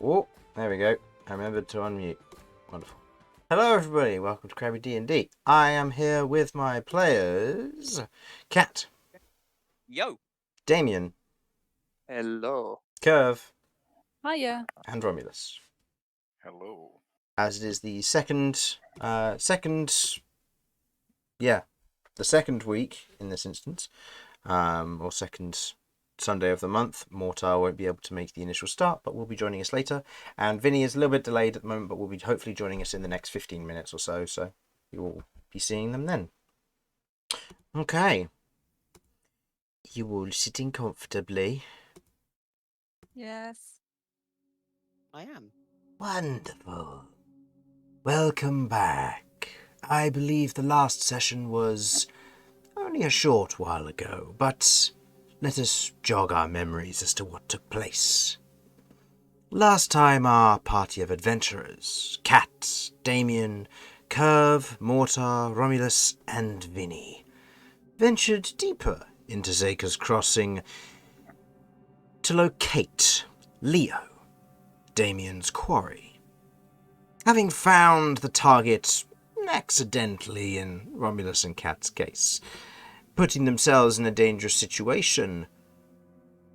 Oh, there we go. I remembered to unmute. Wonderful. Hello everybody, welcome to Crabby D&D. I am here with my players, Cat, Yo. Damian, Hello. Kirv, Hiya. and Romulus. Hello. As it is the second week in this instance, or second Sunday of the month. Mortar won't be able to make the initial start, but will be joining us later. And Vinny is a little bit delayed at the moment, but will be hopefully joining us in the next 15 minutes or so. So you will be seeing them then. Okay. You all sitting comfortably? Yes. I am. Wonderful. Welcome back. I believe the last session was only a short while ago, but let us jog our memories as to what took place. Last time our party of adventurers, Cat, Damian, Kirv, Mortar, Romulus, and Vinny, ventured deeper into Zaker's Crossing to locate Leo, Damian's quarry. Having found the target accidentally in Romulus and Cat's case, putting themselves in a dangerous situation,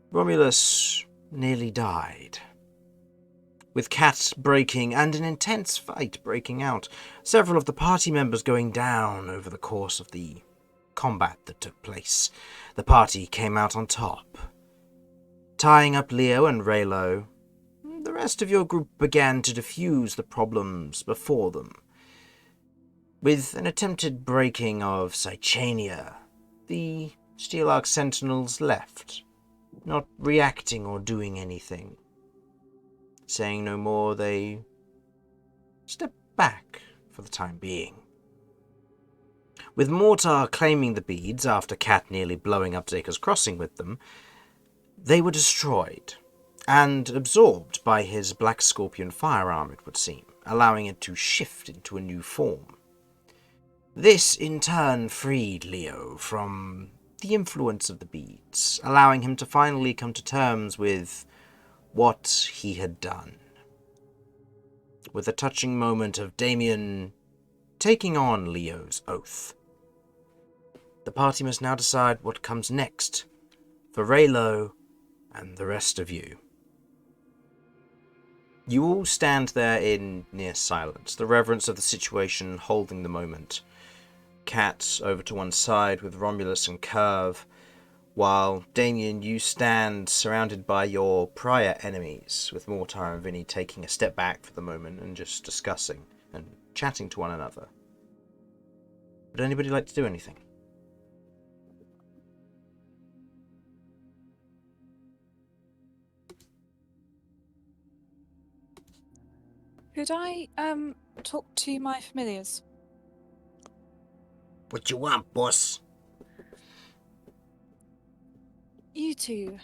Romulus nearly died. With Cat breaking and an intense fight breaking out, several of the party members going down over the course of the combat that took place, the party came out on top. Tying up Leo and Raylo, the rest of your group began to defuse the problems before them. With an attempted breaking of Sychania, the Steelark Sentinels left, not reacting or doing anything. Saying no more, they stepped back for the time being. With Mortar claiming the beads after Cat nearly blowing up Zaker's Crossing with them, they were destroyed and absorbed by his Black Scorpion firearm, it would seem, allowing it to shift into a new form. This, in turn, freed Leo from the influence of the beads, allowing him to finally come to terms with what he had done. With a touching moment of Damian taking on Leo's oath. The party must now decide what comes next for Raylo and the rest of you. You all stand there in near silence, the reverence of the situation holding the moment. Cat over to one side with Romulus and Kirv, while Damian, you stand surrounded by your prior enemies, with Mortar and Vinny taking a step back for the moment and just discussing and chatting to one another. Would anybody like to do anything? Could I talk to my familiars? What you want, boss? You two.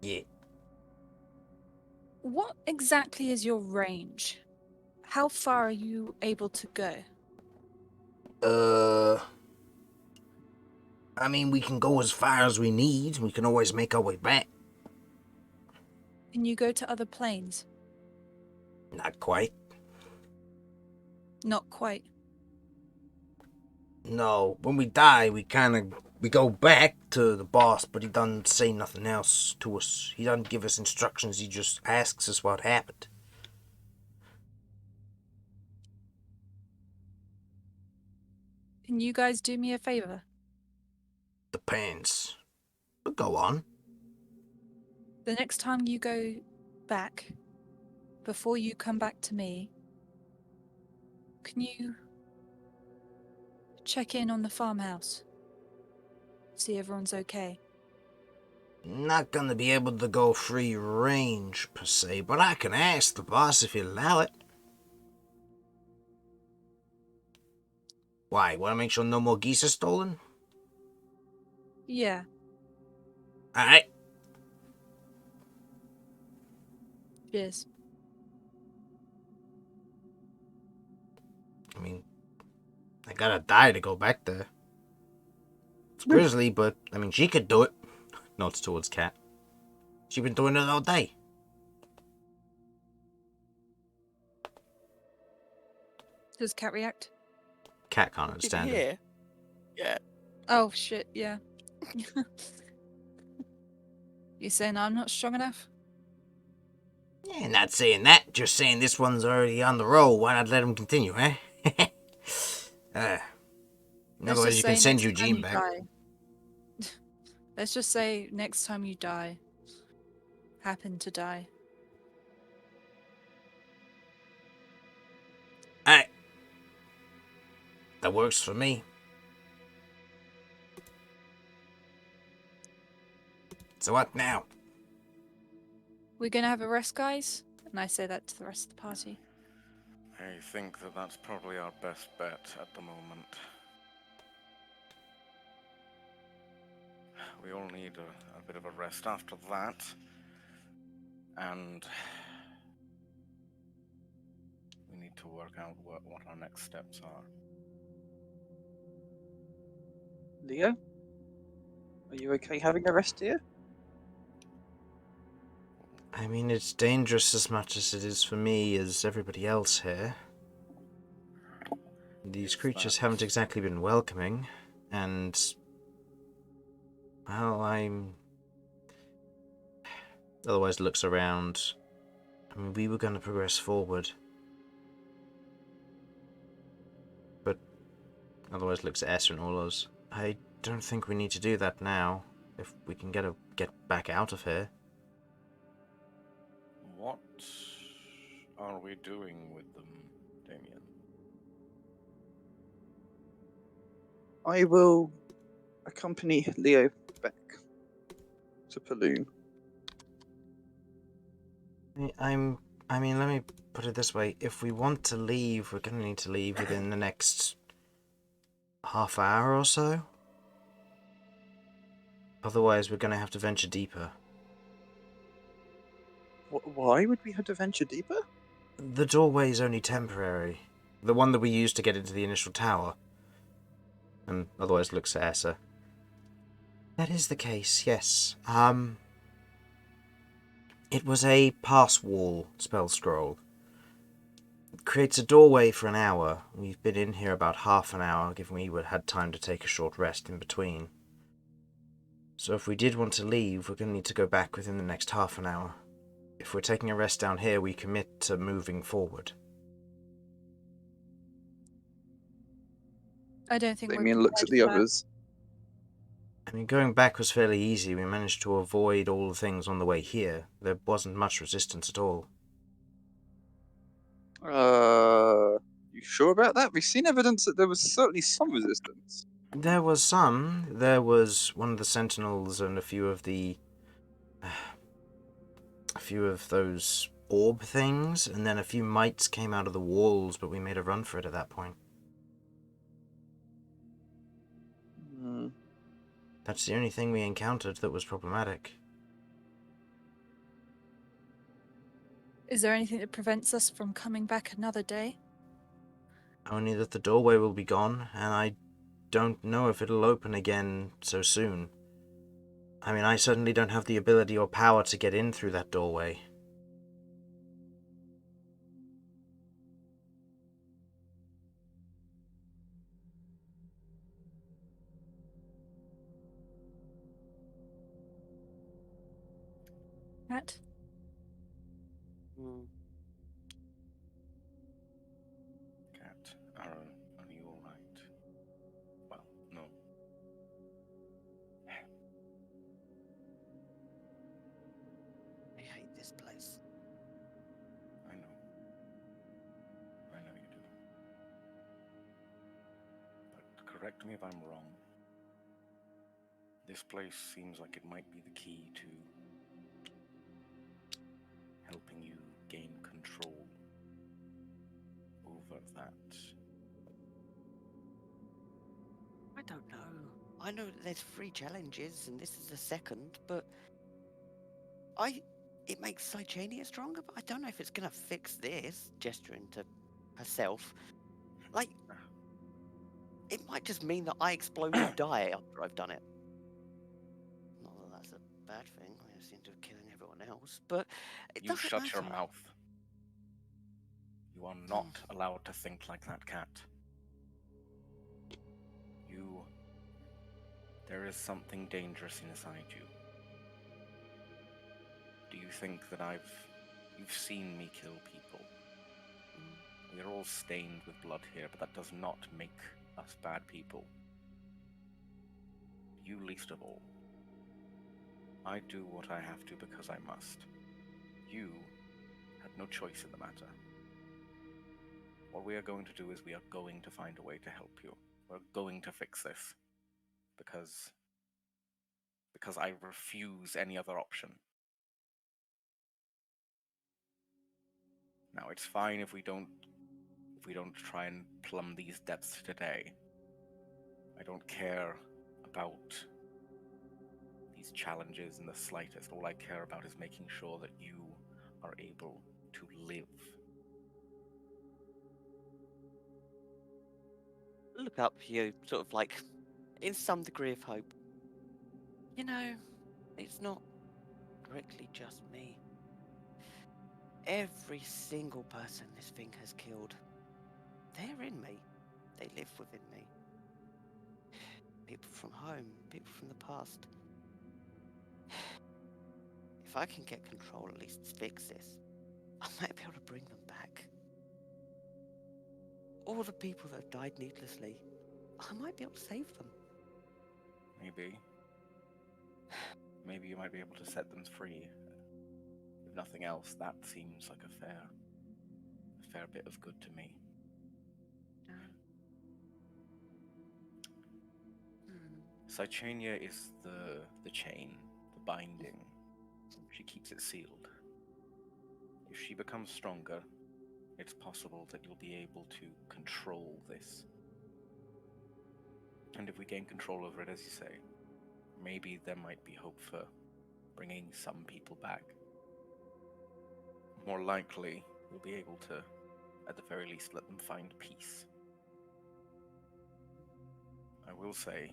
Yeah. What exactly is your range? How far are you able to go? I mean, we can go as far as we need. We can always make our way back. Can you go to other planes? Not quite. Not quite. No, when we die, we go back to the boss, but he doesn't say nothing else to us. He doesn't give us instructions, he just asks us what happened. Can you guys do me a favor? Depends. But go on. The next time you go back, before you come back to me, can you check in on the farmhouse? See everyone's okay. Not gonna be able to go free range, per se, but I can ask the boss if he'll allow it. Why, wanna make sure no more geese are stolen? Yeah. Alright. Cheers. I mean, I gotta die to go back there. It's Grizzly, but, I mean, she could do it. Nods towards Cat. She's been doing it all day. Does Cat react? Cat can't In understand him. here? Yeah. Oh shit, yeah. You saying I'm not strong enough? Yeah, not saying that, just saying this one's already on the roll. Why not let him continue, eh? Let's Otherwise just you can say send next time Eugene you back. die. Let's just say next time you die. Happen to die. Alright. That works for me. So what now? We're gonna have a rest, guys? And I say that to the rest of the party. I think that that's probably our best bet at the moment. We all need a bit of a rest after that. And we need to work out what our next steps are. Leo? Are you okay having a rest here? I mean, it's dangerous as much as it is for me as everybody else here. These creatures haven't exactly been welcoming, and... well, I'm... Otherwise looks around. I mean, we were going to progress forward. But otherwise looks at Esther and all us. I don't think we need to do that now, if we can get back out of here. What are we doing with them, Damian? I will accompany Leo back to Paloon. I mean, let me put it this way. If we want to leave, we're going to need to leave within the next half hour or so. Otherwise, we're going to have to venture deeper. Why would we have to venture deeper? The doorway is only temporary. The one that we used to get into the initial tower. And otherwise looks at Essa. That is the case, yes. It was a pass wall spell scroll. It creates a doorway for an hour. We've been in here about half an hour, given we would had time to take a short rest in between. So if we did want to leave, we're going to need to go back within the next half an hour. If we're taking a rest down here, we commit to moving forward. I don't think Damian we're looks at prepared the for that. others. I mean, going back was fairly easy. We managed to avoid all the things on the way here. There wasn't much resistance at all. You sure about that? We've seen evidence that there was certainly some resistance. There was some. There was one of the sentinels and a few of those orb things, and then a few mites came out of the walls, but we made a run for it at that point. That's the only thing we encountered that was problematic. Is there anything that prevents us from coming back another day? Only that the doorway will be gone, and I don't know if it'll open again so soon. I mean, I certainly don't have the ability or power to get in through that doorway. Matt? Cat, Aaron, are you alright? Well, no. I hate this place. I know. I know you do. But correct me if I'm wrong. This place seems like it might be the key to helping you gain control over that. I don't know. I know that there's 3 challenges and this is the second, but it makes Sygenia stronger, but I don't know if it's gonna fix this, gesturing to herself. Like, it might just mean that I explode and die after I've done it. Not that that's a bad thing. I seem to be killing everyone else, but it You doesn't shut your matter. mouth. You are not allowed to think like that, cat. There is something dangerous inside you. Do you think that you've seen me kill people? We are all stained with blood here, but that does not make us bad people. You least of all. I do what I have to because I must. You had no choice in the matter. What we are going to do is we are going to find a way to help you. We're going to fix this. Because I refuse any other option. Now, it's fine if we don't try and plumb these depths today. I don't care about these challenges in the slightest. All I care about is making sure that you are able to live. Look up, you, sort of like, in some degree of hope. You know, it's not directly just me. Every single person this thing has killed, they're in me. They live within me. People from home, people from the past. If I can get control, at least fix this, I might be able to bring them back. All the people that have died needlessly, I might be able to save them. Maybe you might be able to set them free. If nothing else, that seems like a fair bit of good to me. Cychania is the chain, the binding. She keeps it sealed. If she becomes stronger, it's possible that you'll be able to control this. And if we gain control over it, as you say, maybe there might be hope for bringing some people back. More likely, we'll be able to, at the very least, let them find peace. I will say,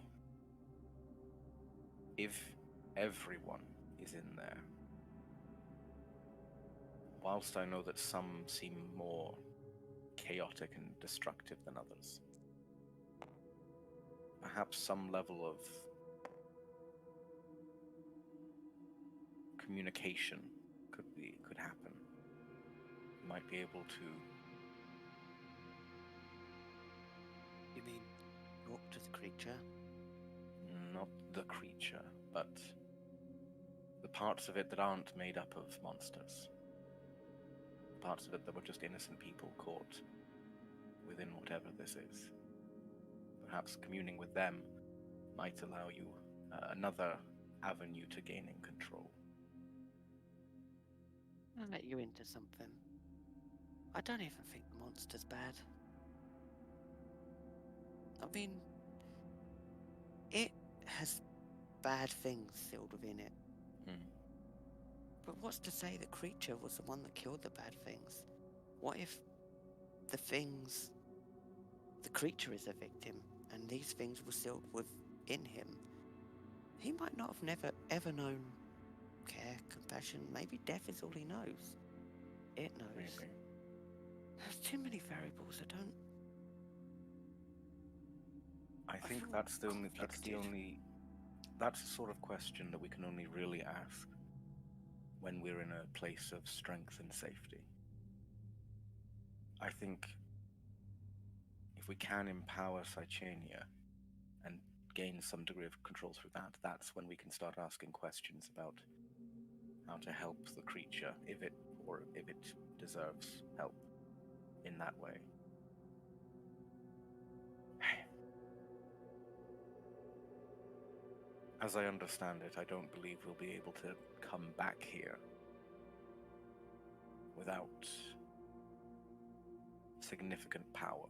if everyone is in there, whilst I know that some seem more chaotic and destructive than others, perhaps some level of communication could happen. You might be able to... You mean talk to the creature? Not the creature, but the parts of it that aren't made up of monsters. Parts of it that were just innocent people caught within whatever this is. Perhaps communing with them might allow you another avenue to gaining control. I'll let you into something. I don't even think the monster's bad. I mean, it has bad things sealed within it. But what's to say the creature was the one that killed the bad things? What if the creature is a victim, and these things were sealed within him? He might not have ever known care, compassion. Maybe death is all he knows. It knows. Maybe. There's too many variables. I think feel that's the conflicted. sort of question that we can only really ask when we're in a place of strength and safety. I think if we can empower Cychania and gain some degree of control through that, that's when we can start asking questions about how to help the creature, if it deserves help in that way. As I understand it, I don't believe we'll be able to come back here without significant power.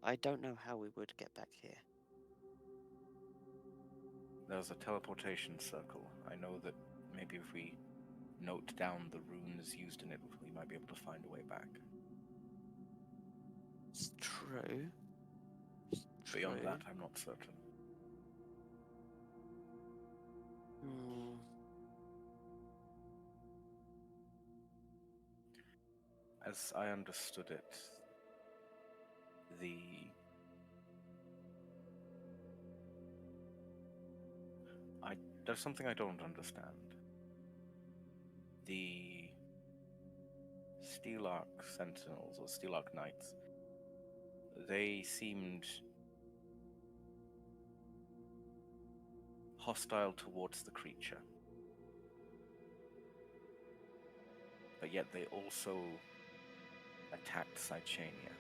I don't know how we would get back here. There's a teleportation circle. I know that maybe if we note down the runes used in it, we might be able to find a way back. It's true. Beyond that, I'm not certain. As I understood it, there's something I don't understand. The Steelark Sentinels, or Steelark Knights, they seemed hostile towards the creature. But yet they also attacked Sychania.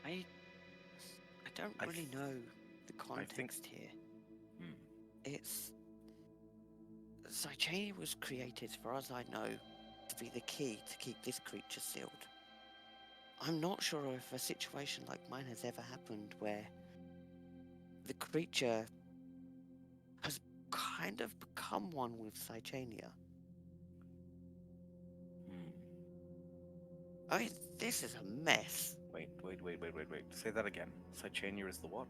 I don't I really th- know the I think- context here. Hmm. It's Sychania was created, as far as I know, to be the key to keep this creature sealed. I'm not sure if a situation like mine has ever happened where the creature has kind of become one with Sychania. Hmm. I mean, this is a mess. Wait. Say that again. Sychania is the what?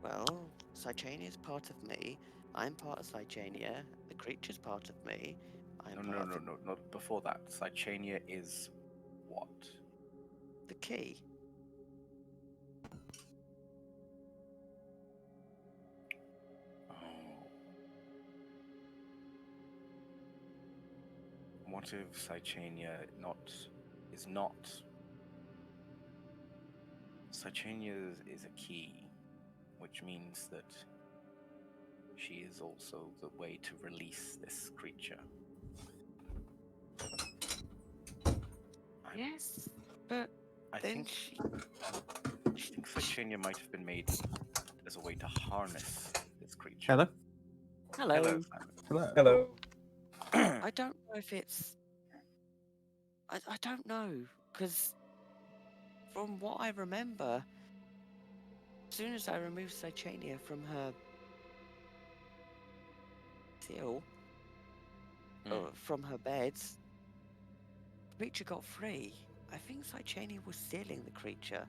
Well, Sychania is part of me. I'm part of Sychania. The creature's part of me. No. Before that, Sychania is what? The key. Oh. What if Sychania is not? Sychania is a key, which means that she is also the way to release this creature. Yes, but I then think Sychania might have been made as a way to harness this creature. Hello? Hello. Simon. Hello. Hello. I don't know if it's. I don't know, because from what I remember, as soon as I removed Sychania from her seal, or from her beds, the creature got free. I think Sychania was sealing the creature.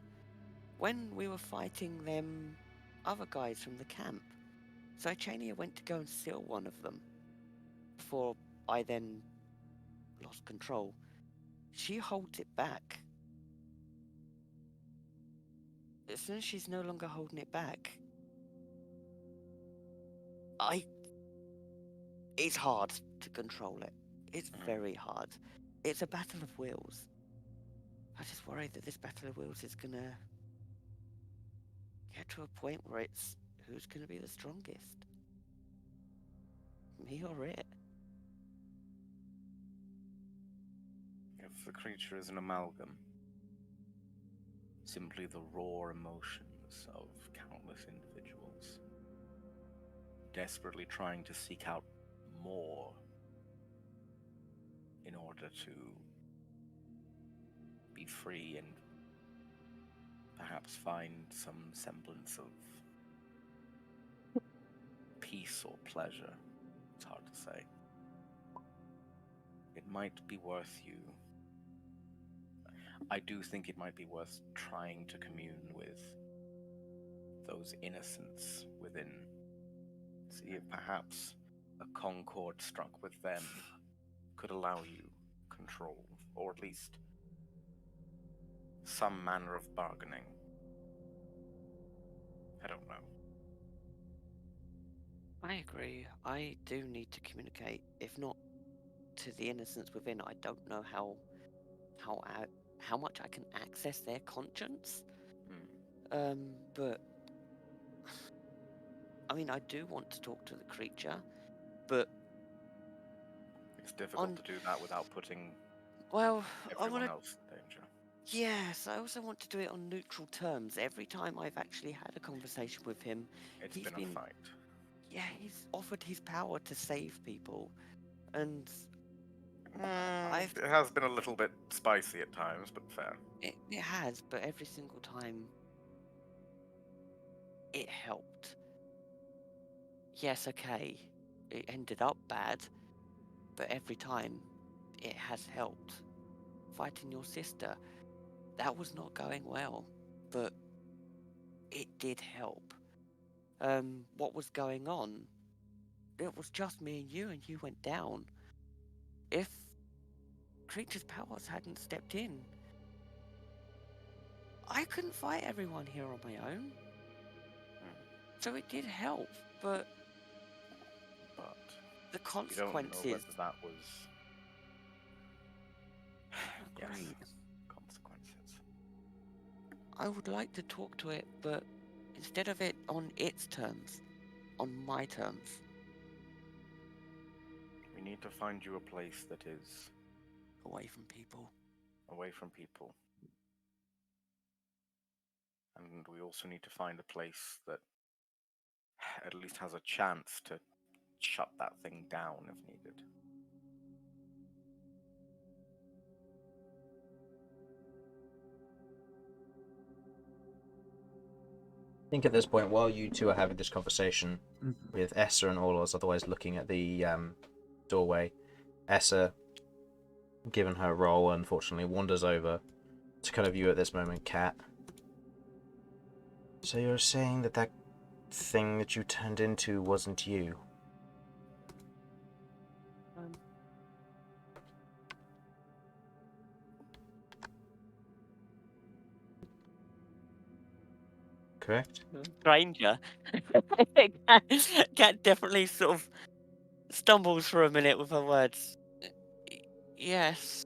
When we were fighting them other guys from the camp, Sychania went to go and seal one of them before I then lost control. She holds it back. As soon as she's no longer holding it back, it's hard to control it. It's very hard. It's a battle of wills. I just worry that this battle of wills is gonna get to a point where it's who's gonna be the strongest? Me or it? If the creature is an amalgam, simply the raw emotions of countless individuals, desperately trying to seek out more in order to be free and perhaps find some semblance of peace or pleasure. It's hard to say. It might be worth you. I do think it might be worth trying to commune with those innocents within. See if perhaps a concord struck with them could allow you control, or at least some manner of bargaining. I don't know. I agree. I do need to communicate, if not to the innocents within. I don't know how much I can access their conscience. But I mean, I do want to talk to the creature, but It's difficult to do that without putting I everyone want to. else in danger. Yes, I also want to do it on neutral terms. Every time I've actually had a conversation with him, It's he's been a fight. yeah, he's offered his power to save people, and It has been a little bit spicy at times, but fair. it has, but every single time it helped. Yes, okay, it ended up bad, but every time it has helped. Fighting your sister, that was not going well, but it did help. What was going on it was just me and you went down. If creature's powers hadn't stepped in, I couldn't fight everyone here on my own. So it did help, but But the you don't know consequences. whether that was yes, Great. consequences. I would like to talk to it, but instead of it on its terms, on my terms. We need to find you a place that is Away from people. away from people. And we also need to find a place that at least has a chance to shut that thing down if needed. I think at this point, while you two are having this conversation with Essa and Orlos, otherwise looking at the doorway, Essa, given her role, unfortunately, wanders over to kind of you at this moment, Cat. So you're saying that that thing that you turned into wasn't you? Correct? Stranger. Cat definitely sort of stumbles for a minute with her words. Yes.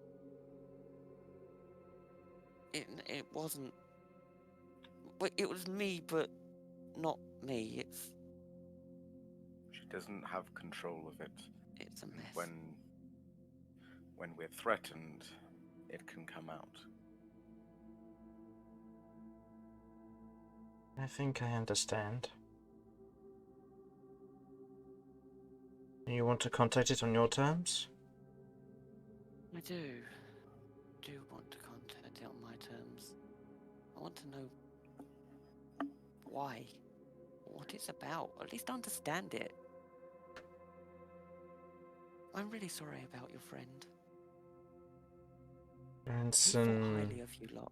It wasn't. It was me, but not me. She doesn't have control of it. It's a And mess. when we're threatened, it can come out. I think I understand. You want to contact it on your terms? I do want to contact it on my terms. I want to know why, what it's about, at least understand it. I'm really sorry about your friend. He thought Branson, highly of you lot.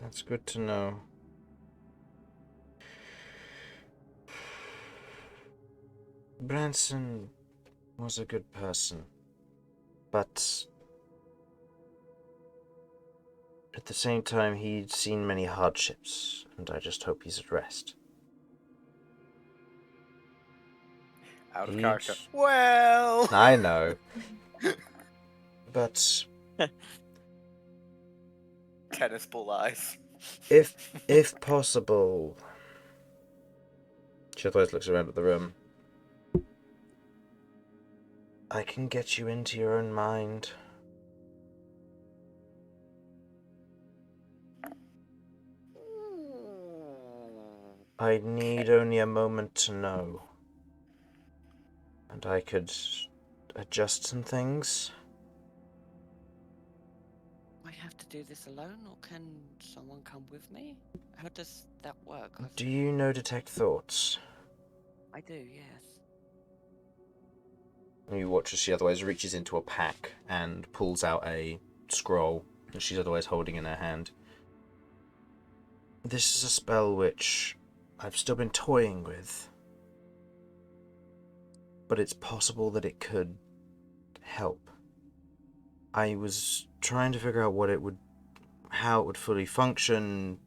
that's good to know. Branson was a good person, but at the same time he'd seen many hardships, and I just hope he's at rest. Out of He's- character. Well, I know. But tennis ball eyes. if possible, she always looks around at the room. I can get you into your own mind. I need only a moment to know. And I could adjust some things. I have to do this alone, or can someone come with me? How does that work? Do you know Detect Thoughts? I do, yes. You watch as she otherwise reaches into a pack and pulls out a scroll that she's otherwise holding in her hand. This is a spell which I've still been toying with, but it's possible that it could help. I was trying to figure out how it would fully function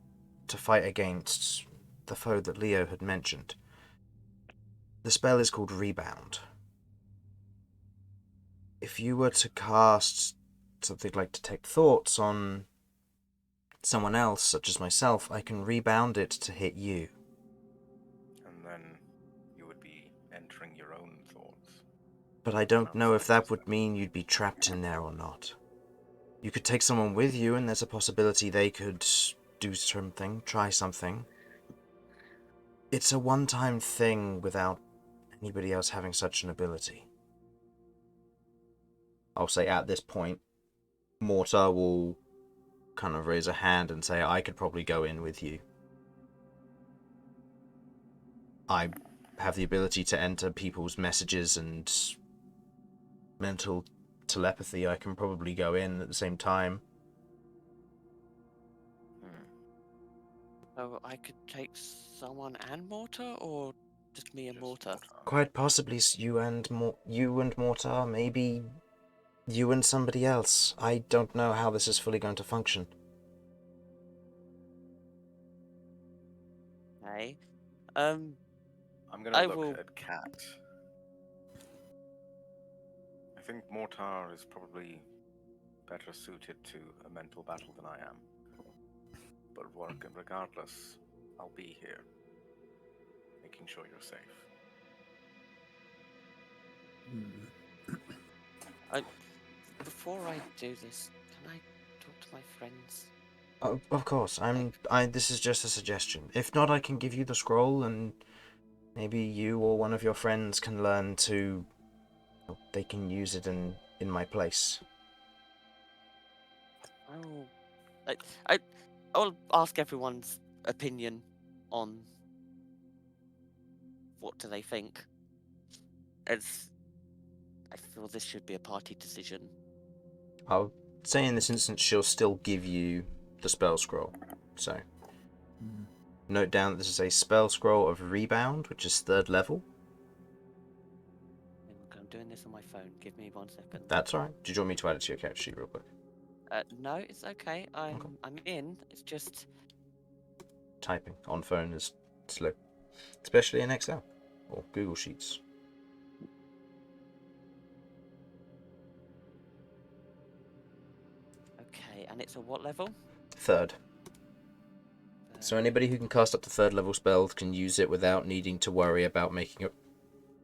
to fight against the foe that Leo had mentioned. The spell is called Rebound. If you were to cast something like Detect Thoughts on someone else, such as myself, I can rebound it to hit you. And then you would be entering your own thoughts. But I don't know if that would mean you'd be trapped in there or not. You could take someone with you, and there's a possibility they could do something, try something. It's a one-time thing without anybody else having such an ability. I'll say at this point, Mortar will kind of raise a hand and say, I could probably go in with you. I have the ability to enter people's messages and mental telepathy. I can probably go in at the same time. So I could take someone and Mortar, or Just me and Just Mortar. Quite possibly you and Mortar, maybe you and somebody else. I don't know how this is fully going to function. Okay. I'm gonna I look will- at Cat. I think Mortar is probably better suited to a mental battle than I am. But regardless, I'll be here, making sure you're safe. Before I do this, can I talk to my friends? Of course, this is just a suggestion. If not, I can give you the scroll, and maybe you or one of your friends can learn to. They can use it in my place. I'll ask everyone's opinion on what do they think. As I feel this should be a party decision. I'll say in this instance she'll still give you the spell scroll. So note down that this is a spell scroll of rebound, which is 3rd level. I'm doing this on my phone. Give me 1 second. That's alright. Did you want me to add it to your character sheet real quick? No, it's okay. I'm in. It's just Typing on phone is slow, especially in Excel or Google Sheets. okay. And it's a what level? 3rd. So anybody who can cast up to 3rd level spells can use it without needing to worry about making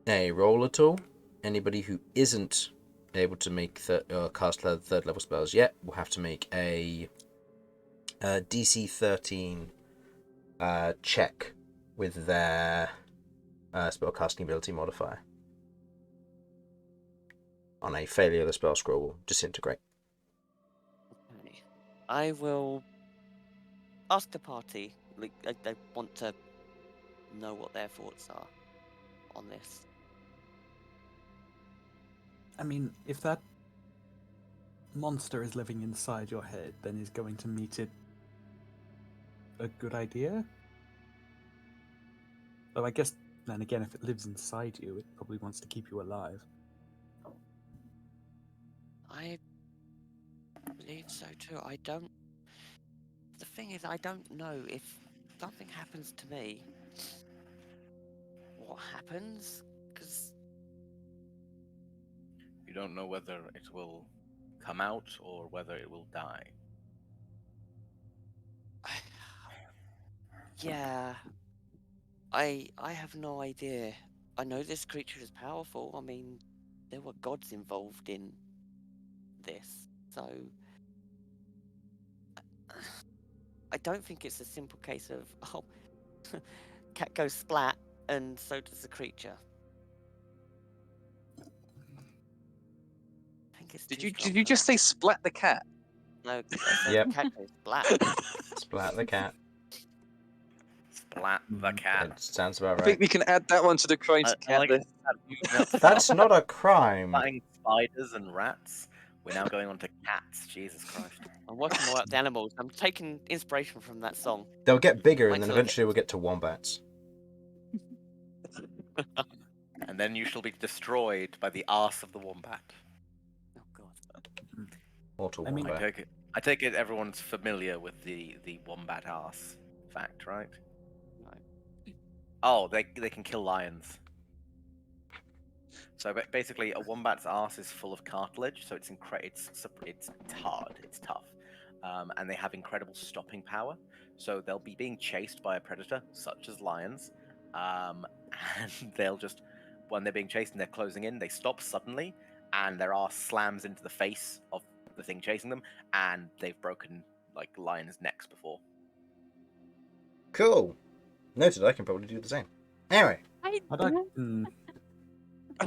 a roll at all. Anybody who isn't able to make cast 3rd level spells yet will have to make a DC 13 check with their spellcasting ability modifier. On a failure, the spell scroll will disintegrate. Okay. I will ask the party. Like, I want to know what their thoughts are on this. I mean, if that monster is living inside your head, then is going to meet it a good idea? Well, I guess then again, if it lives inside you, it probably wants to keep you alive. I believe so too. I don't. The thing is, I don't know if something happens to me. What happens? Because You don't know whether it will come out or whether it will die. yeah, I have no idea. I know this creature is powerful. I mean, there were gods involved in this, so I don't think it's a simple case of cat goes splat and so does the creature. I think it's Did too you strong did you for just that. say splat the cat? No, I said Yep. cat goes splat. Splat the cat. Splat the cat. It sounds about I right. think we can add that one to the crimes I cat like list. That's not a crime. Splatting spiders and rats. We're now going on to cats. Jesus Christ. I'm working my way up the animals. I'm taking inspiration from that song. They'll get bigger, Wait and then till I get- eventually we'll get to wombats. And then you shall be destroyed by the arse of the wombat. Oh god. Mortal I mean- wombat. I take it everyone's familiar with the wombat arse fact, right? No. Oh, they can kill lions. So basically, a wombat's arse is full of cartilage, so it's hard, it's tough, and they have incredible stopping power. So they'll be being chased by a predator, such as lions, and they'll just, when they're being chased and they're closing in, they stop suddenly, and their arse slams into the face of the thing chasing them, and they've broken like lions' necks before. Cool. Noted. I can probably do the same. Anyway, I don't. I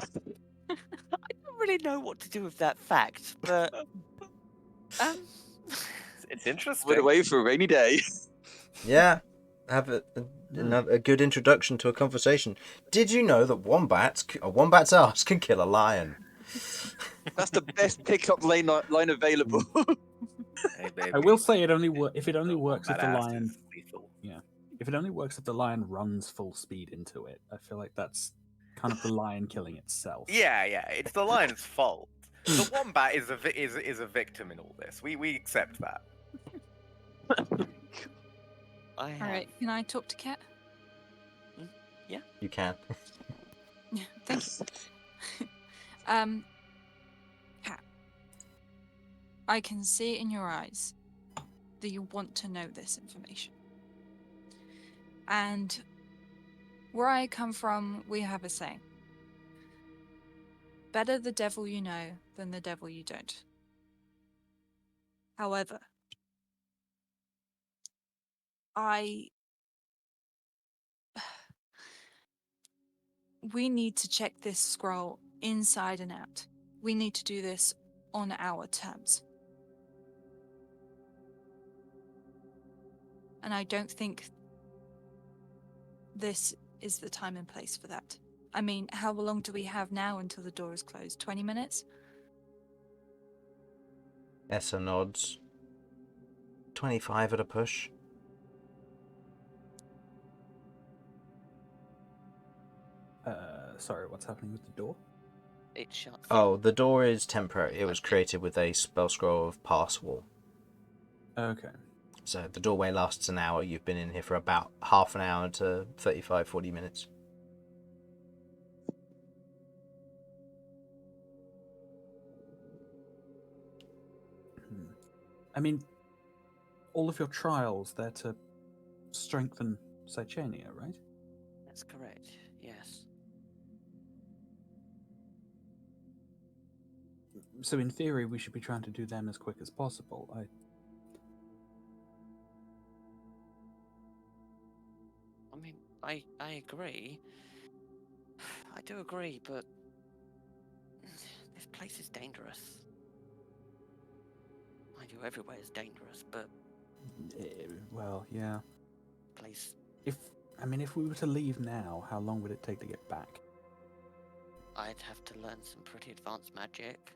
don't really know what to do with that fact, but It's interesting. Put it away for a rainy day. yeah, have a good introduction to a conversation. Did you know that a wombat's ass can kill a lion? That's the best pickup line available. Hey, baby. I will say it only if it only The works if the wombat ass lion. is lethal. If If it only works if the lion runs full speed into it, I feel like that's kind of the lion killing itself. Yeah, it's the lion's fault. The wombat is a victim in all this. We accept that. I have. All right, can I talk to Cat? You can. Yeah, thank you. Cat, I can see in your eyes that you want to know this information. And where I come from, we have a saying. Better the devil you know than the devil you don't. However, we need to check this scroll inside and out. We need to do this on our terms. And I don't think this is the time and place for that. I mean, how long do we have now until the door is closed? 20 minutes? Essa nods. 25 at a push. Sorry, what's happening with the door? It shuts. Oh, the door is temporary. It was created with a spell scroll of pass wall. Okay. So the doorway lasts an hour. You've been in here for about half an hour to 35, 40 minutes. I mean, all of your trials, they're to strengthen Sychania, right? That's correct. Yes. So in theory, we should be trying to do them as quick as possible. I mean, I agree. I do agree, but this place is dangerous. I do everywhere is dangerous, but Well, yeah. place. If we were to leave now, how long would it take to get back? I'd have to learn some pretty advanced magic.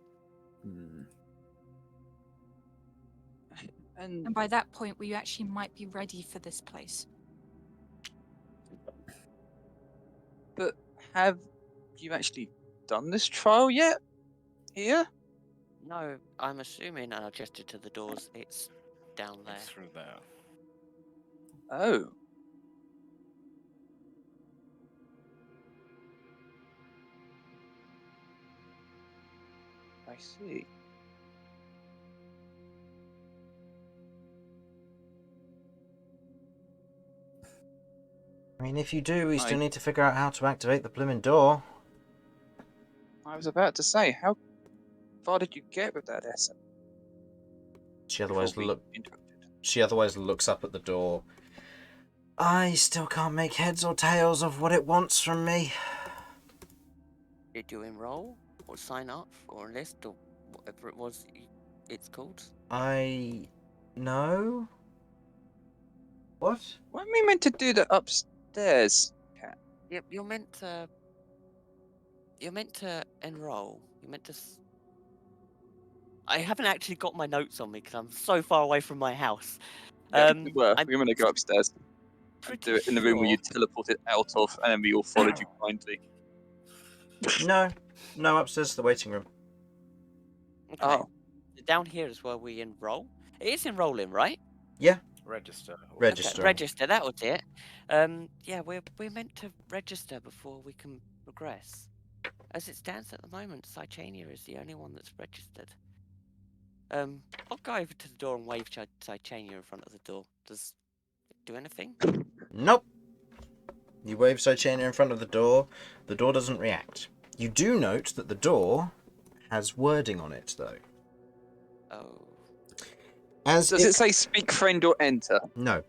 And by that point, we actually might be ready for this place. But have you actually done this trial yet? Here? No, I'm assuming, and I gestured to the doors, it's down there. It's through there. Oh. I see. I mean, if you do, we still need to figure out how to activate the blooming door. I was about to say, how far did you get with that essay? She otherwise Before we interrupted? She otherwise looks up at the door. I still can't make heads or tails of what it wants from me. Did you enroll, or sign up, or enlist, or whatever it was it's called? No. What? What am I meant to do that upstairs, Cat? Yep, you're meant to enroll. You're meant to. I haven't actually got my notes on me because I'm so far away from my house. Yeah, we were. I'm We were going to go upstairs. And do it in the room where you teleported out of, and then we all followed you blindly. No, upstairs to the waiting room. Okay. Oh. Down here is where we enroll. It is enrolling, right? Yeah. Register. Register. Okay, register. That was it. Yeah, we're meant to register before we can progress. As it stands at the moment, Sychania is the only one that's registered. I'll go over to the door and wave Sychania in front of the door. Does it do anything? Nope. You wave Sychania in front of the door. The door doesn't react. You do note that the door has wording on it, though. Oh. Does it say speak friend or enter? No.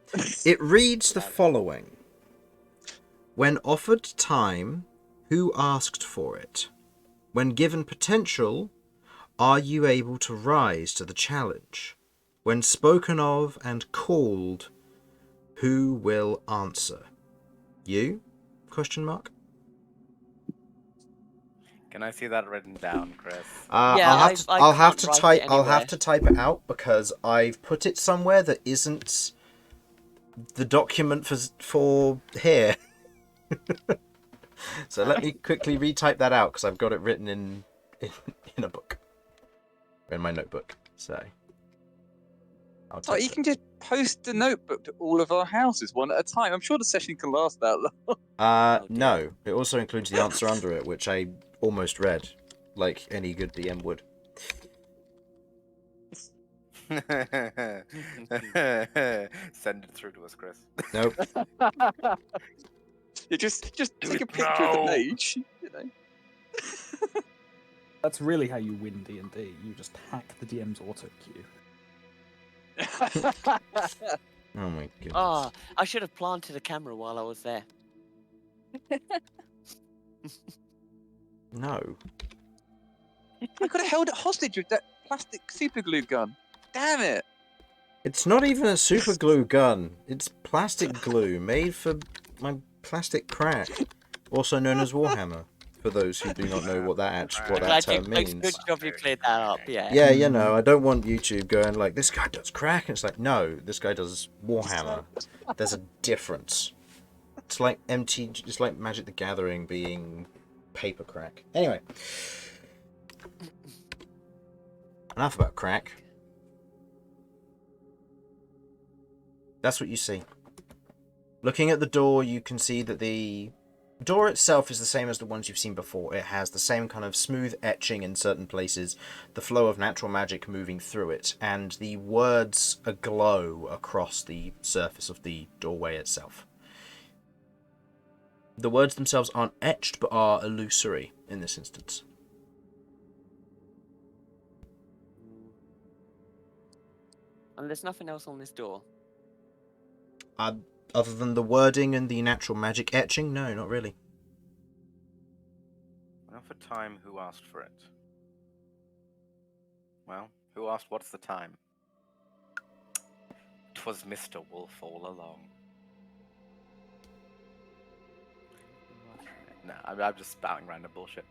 It reads the following. When offered time, who asked for it? When given potential, are you able to rise to the challenge? When spoken of and called, who will answer? You? Question mark. Can I see that written down, Chris? Yeah, I'll have to type. it I'll have anywhere. to type it out because I've put it somewhere that isn't the document for here. So let me quickly retype that out because I've got it written in a book, in my notebook. So I'll So type you it. can just post the notebook to all of our houses one at a time. I'm sure the session can last that long. Oh, dear. No, it also includes the answer under it, which I almost read, like any good DM would. Send it through to us, Chris. Nope. You just Do take a it picture of the now. page, you know. That's really how you win D&D. You just hack the DM's auto queue. Oh my goodness. Ah, I should have planted a camera while I was there. No. I could have held it hostage with that plastic super glue gun. Damn it! It's not even a super glue gun. It's plastic glue made for my plastic crack, also known as Warhammer. For those who do not know what that term means. Good job you cleared that up. Yeah. Yeah, you know, I don't want YouTube going like, this guy does crack. And it's like, no, this guy does Warhammer. There's a difference. It's like it's like Magic the Gathering being paper crack. Anyway. Enough about crack. That's what you see. Looking at the door, you can see that the door itself is the same as the ones you've seen before. It has the same kind of smooth etching in certain places, the flow of natural magic moving through it, and the words aglow across the surface of the doorway itself. The words themselves aren't etched, but are illusory in this instance. And there's nothing else on this door. Other than the wording and the natural magic etching, no, not really. Well, for time, who asked for it? Well, who asked what's the time? 'Twas Mr. Wolf all along. No, I'm just spouting random bullshit.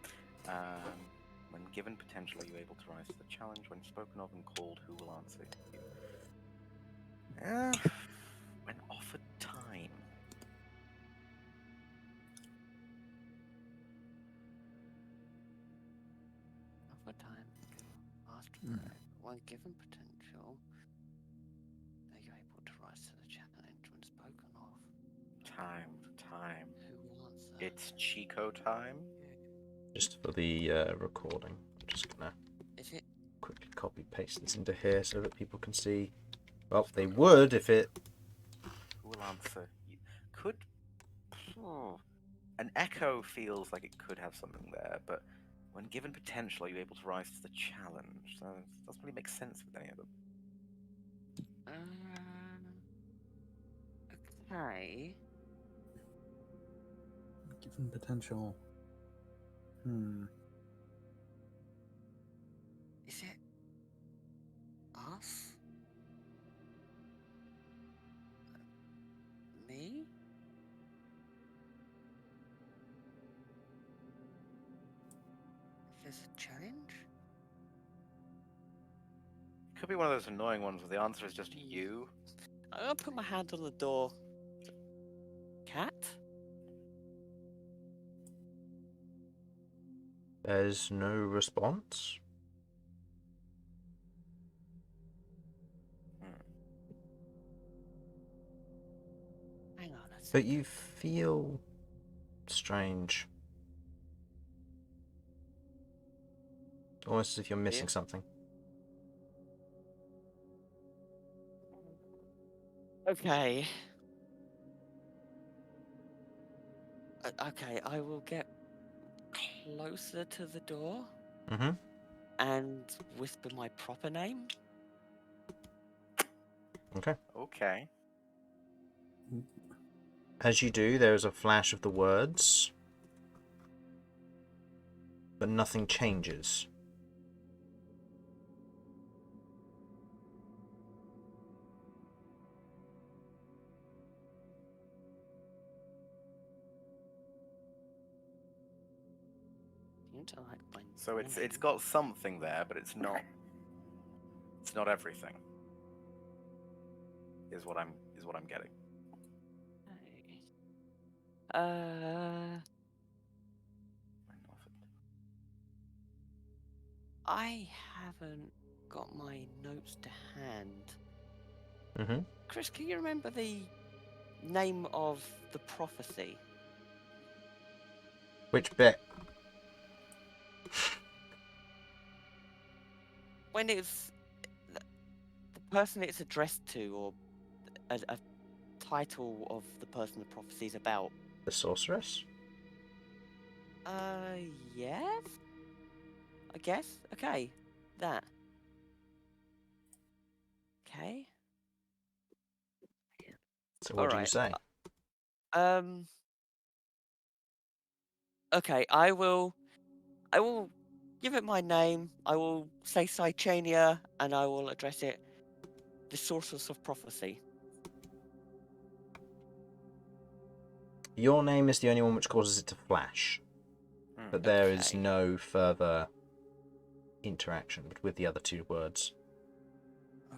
When given potential, are you able to rise to the challenge? When spoken of and called, who will answer you? When offered time. Over time. Asked for it. When given potential, are you able to rise to the challenge when spoken of? Time. Who will answer? It's Chico time. Just for the recording, I'm just gonna Is it? quickly copy paste this into here so that people can see. Well, they would if it. Who will answer? Could. An echo feels like it could have something there, but when given potential, are you able to rise to the challenge? So it doesn't really make sense with any of them. Okay. Given potential. Is it us? Me? If there's a challenge? Could be one of those annoying ones where the answer is just you. I'm gonna put my hand on the door. Cat? There's no response. Hang on a But second. you feel strange. Almost as if you're missing Yeah. something. Okay. Okay, I will get closer to the door Mm-hmm. and whisper my proper name. Okay. Okay. As you do, there is a flash of the words, but nothing changes. Seems to like my So it's name. got something there, but it's not everything. Is what I'm getting. I haven't got my notes to hand. Mm-hmm. Chris, can you remember the name of the prophecy? Which bit? When it's the person it's addressed to, or a title of the person the prophecy's about. The sorceress? Yes? I guess? Okay. That. Okay. So what do you Alright. say? Okay, I will give it my name. I will say Cychania, and I will address it the Sorceress of Prophecy. Your name is the only one which causes it to flash. But there is Okay. no further interaction with the other two words.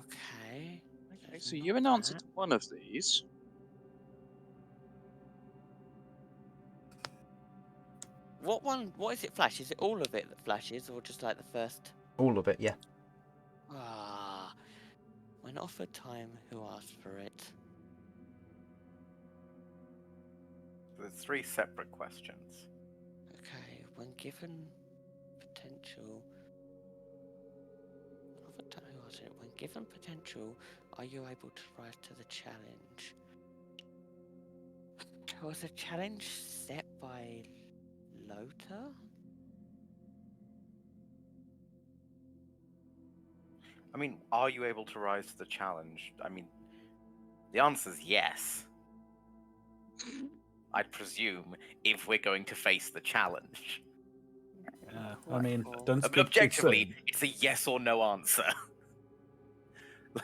Okay. Okay, so you're in answer to one of these. What is it flash? Is it all of it that flashes, or just like the first? All of it, yeah. Ah, when offered time, who asked for it? There's 3 separate questions. Okay, when given potential. When offered time, who asked for it? When given potential, are you able to rise to the challenge? Was the challenge set by Lothar? I mean, are you able to rise to the challenge? I mean, the answer's yes. I'd presume, if we're going to face the challenge. I mean, Wonderful. don't But speak too objectively, soon. it's a yes or no answer.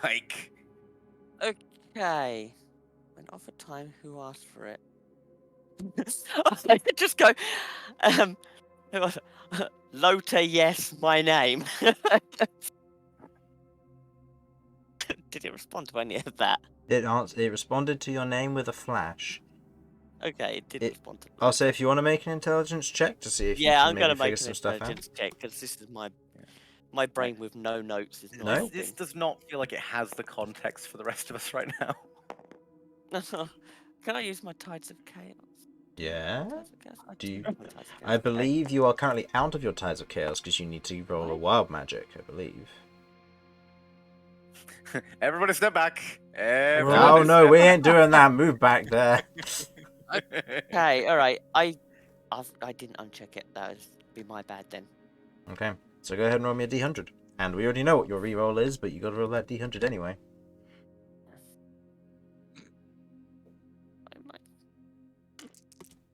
Like, Okay. When offered time, who asked for it? I could just go. Who was it? Lothar, yes, my name. Did it respond to any of that? It responded to your name with a flash. Okay, it did It- respond to. I'll say if you want to make an intelligence check to see if you Yeah, can I'm maybe gonna figure make an some stuff out. intelligence check because this is my brain with no notes is not No? helping. this does not feel like it has the context for the rest of us right now. Can I use my Tides of Chaos? Yeah? Tides of Chaos? I Do you- have my Tides of Chaos, I okay. believe you are currently out of your Tides of Chaos because you need to roll a What? wild magic, I believe. Everybody step back. Oh Everybody no, step we ain't doing that. Move back there. Okay, all right. I didn't uncheck it. That would be my bad then. Okay, so go ahead and roll me a d100. And we already know what your reroll is, but you got to roll that d100 anyway.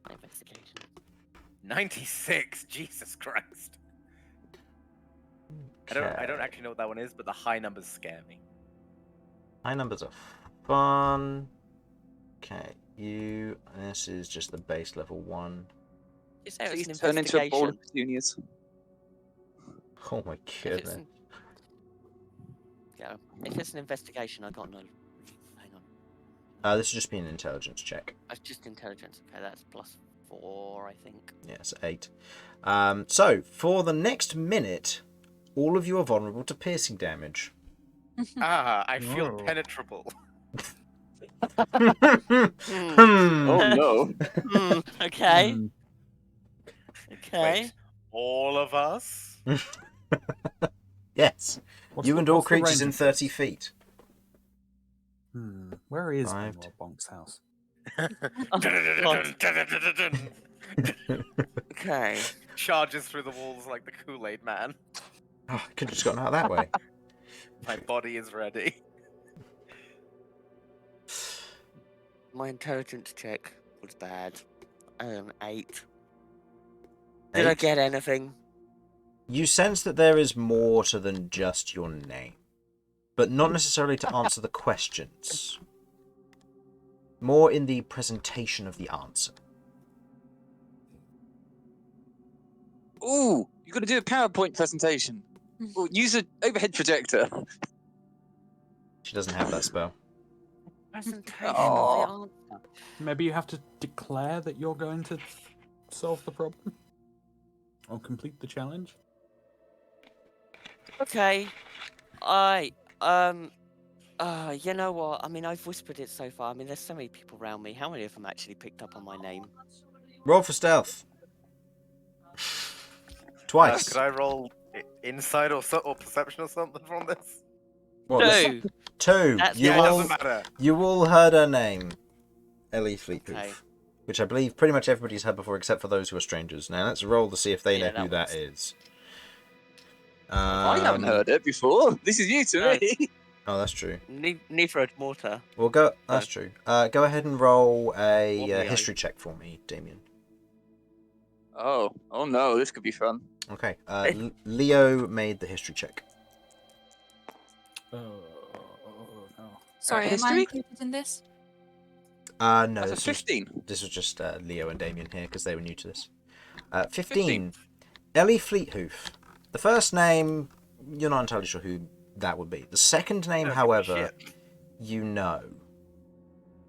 My investigation. 96. Jesus Christ. I don't Okay. actually know what that one is, but the high numbers scare me. High numbers are fun. Okay, this is just the base level 1. You say it was Please an turn into a ball investigation. of petunias. Oh my If it's goodness. an, yeah, if it's an investigation, I got no. Hang on. This is just being an intelligence check. That's just intelligence. Okay, that's +4, I think. Yeah, it's 8. So, for the next minute, all of you are vulnerable to piercing damage. I feel Oh. penetrable. Oh no. Okay. Hmm. Okay. Wait, all of us? Yes. You and all what's the creatures range in of 30 this? feet. Where is 5, Benoit Bonk's house? Okay. Charges through the walls like the Kool-Aid man. Oh, I could have just gotten out that way. My body is ready. My intelligence check was bad. 8. Did I 8. get anything? You sense that there is more to than just your name, but not necessarily to answer the questions. More in the presentation of the answer. Ooh, you got to do a PowerPoint presentation. Ooh, use an overhead projector. She doesn't have that spell. Presentation of Oh. the answer. Maybe you have to declare that you're going to solve the problem or complete the challenge. Okay. You know what? I mean, I've whispered it so far. I mean, there's so many people around me. How many of them actually picked up on my name? Roll for stealth. Twice. Could I roll insight or perception or something from this? What, this- Two. Two. That's You Yeah, it fine. all, doesn't matter. you all heard her name. Ellie Fleethoof. Okay. Which I believe pretty much everybody's heard before except for those who are strangers. Now let's roll to see if they Yeah, know who that that works. is. I haven't heard it before. This is new to No. me. Oh, that's true. Neither had Mortar. Well, go. That's true. Go ahead and roll a Wobbly-eyed. history check for me, Damian. Oh no, this could be fun. Okay. Leo made the history check. Oh no. Sorry, am I history? included in this? No, That's a this was 15. This was just Leo and Damian here because they were new to this. 15. Ellie Fleethoof. The first name, you're not entirely sure who that would be. The second name, No, however, shit. you know.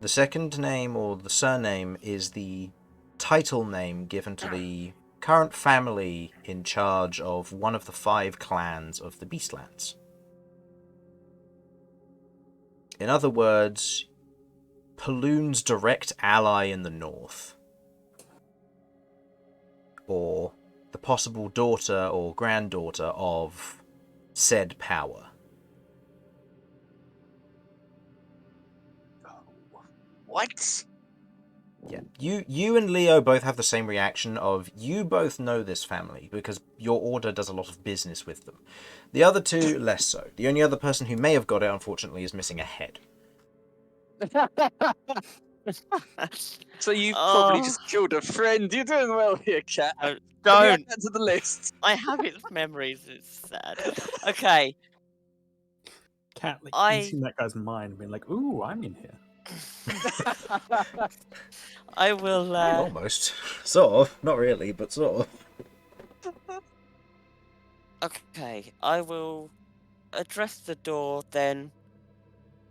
The second name or the surname is the title name given to the current family in charge of one of the 5 clans of the Beastlands. In other words, Paloon's direct ally in the north. Or the possible daughter or granddaughter of said power. What? Yeah. You and Leo both have the same reaction of you both know this family because your order does a lot of business with them. The other two, less so. The only other person who may have got it, unfortunately, is missing a head. So you probably Oh. just killed a friend. You're doing well here, cat. Don't. Add that to the list. I have its memories. It's sad. Okay. Cat, like, I- you've seen that guy's mind being like, ooh, I'm in here. I will. Almost. Sort of. Not really, but sort of. Okay. I will address the door then.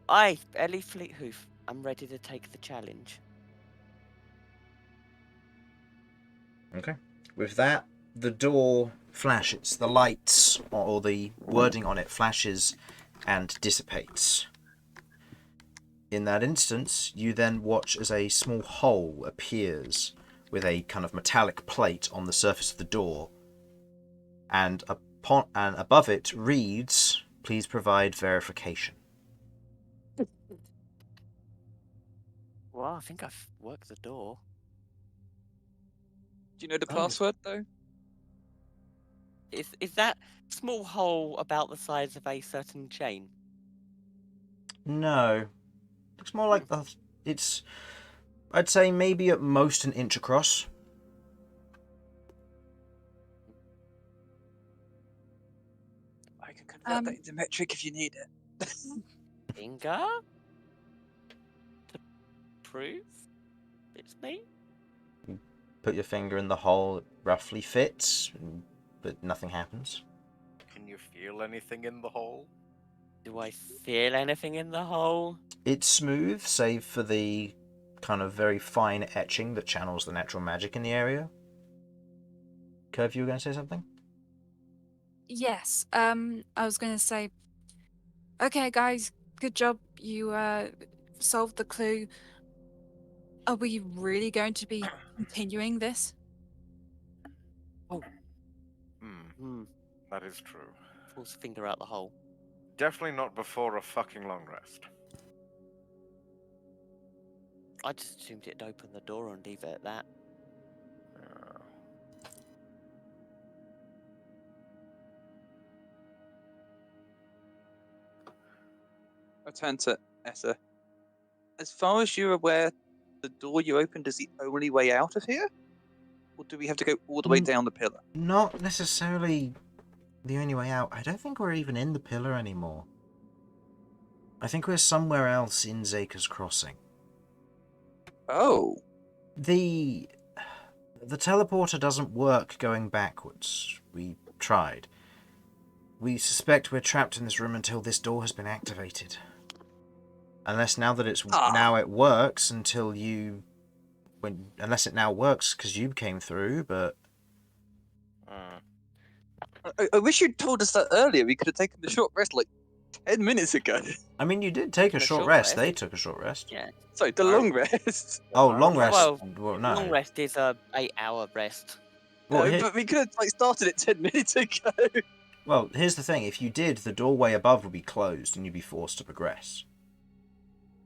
I, Ellie Fleethoof, I'm ready to take the challenge. Okay. With that, the door flashes. The lights, or the wording on it, flashes and dissipates. In that instance, you then watch as a small hole appears with a kind of metallic plate on the surface of the door. And above it reads, "Please provide verification." Well, I think I've worked the door. Do you know the Oh. password though? Is that small hole about the size of a certain chain? No. Looks more like it's, I'd say maybe at most an inch across. I can convert that Um, into metric if you need it. Finger? To prove it's me? Put your finger in the hole, it roughly fits, but nothing happens. Can you feel anything in the hole? Do I feel anything in the hole? It's smooth, save for the kind of very fine etching that channels the natural magic in the area. Kirv, you were going to say something? Yes. I was going to say, okay, guys, good job. You solved the clue. Are we really going to be continuing this? Hmm. That is true. Pulls finger out the hole. Definitely not before a fucking long rest. I just assumed it'd open the door and leave it at that. I turn to Essa. As far as you're aware, the door you opened is the only way out of here? Or do we have to go all the way down the pillar? Not necessarily the only way out. I don't think we're even in the pillar anymore. I think we're somewhere else in Zaker's Crossing. Oh. The teleporter doesn't work going backwards. We tried. We suspect we're trapped in this room until this door has been activated. Unless now that it's Ah. now it works until you, unless it now works because you came through, but I wish you'd told us that earlier. We could have taken the short rest like 10 minutes ago. I mean, you did take a Taken a short short rest. rest? They took a short rest. Yeah. Sorry, the long rest. Oh, I long would like- rest. Well, no. long rest is a 8-hour rest. Well, But we could have like started it 10 minutes ago. well, here's the thing. If you did, the doorway above would be closed and you'd be forced to progress.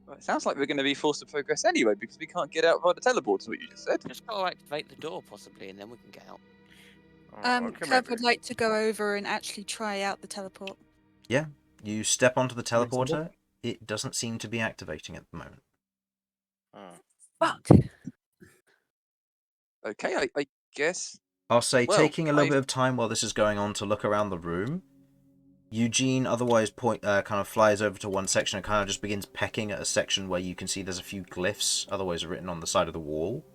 Well, it sounds like we're going to be forced to progress anyway because we can't get out via the teleport, is what you just said. Just gotta activate the door possibly, and then we can get out. Okay, Kirv would maybe. like to go over and actually try out the teleport. You step onto the Reasonable. teleporter. It doesn't seem to be activating at the moment. Fuck. Okay, I guess. I'll say, Well, taking a little I've- bit of time while this is going on to look around the room. Eugene otherwise kind of flies over to one section and kind of just begins pecking at a section where you can see there's a few glyphs, otherwise written on the side of the wall.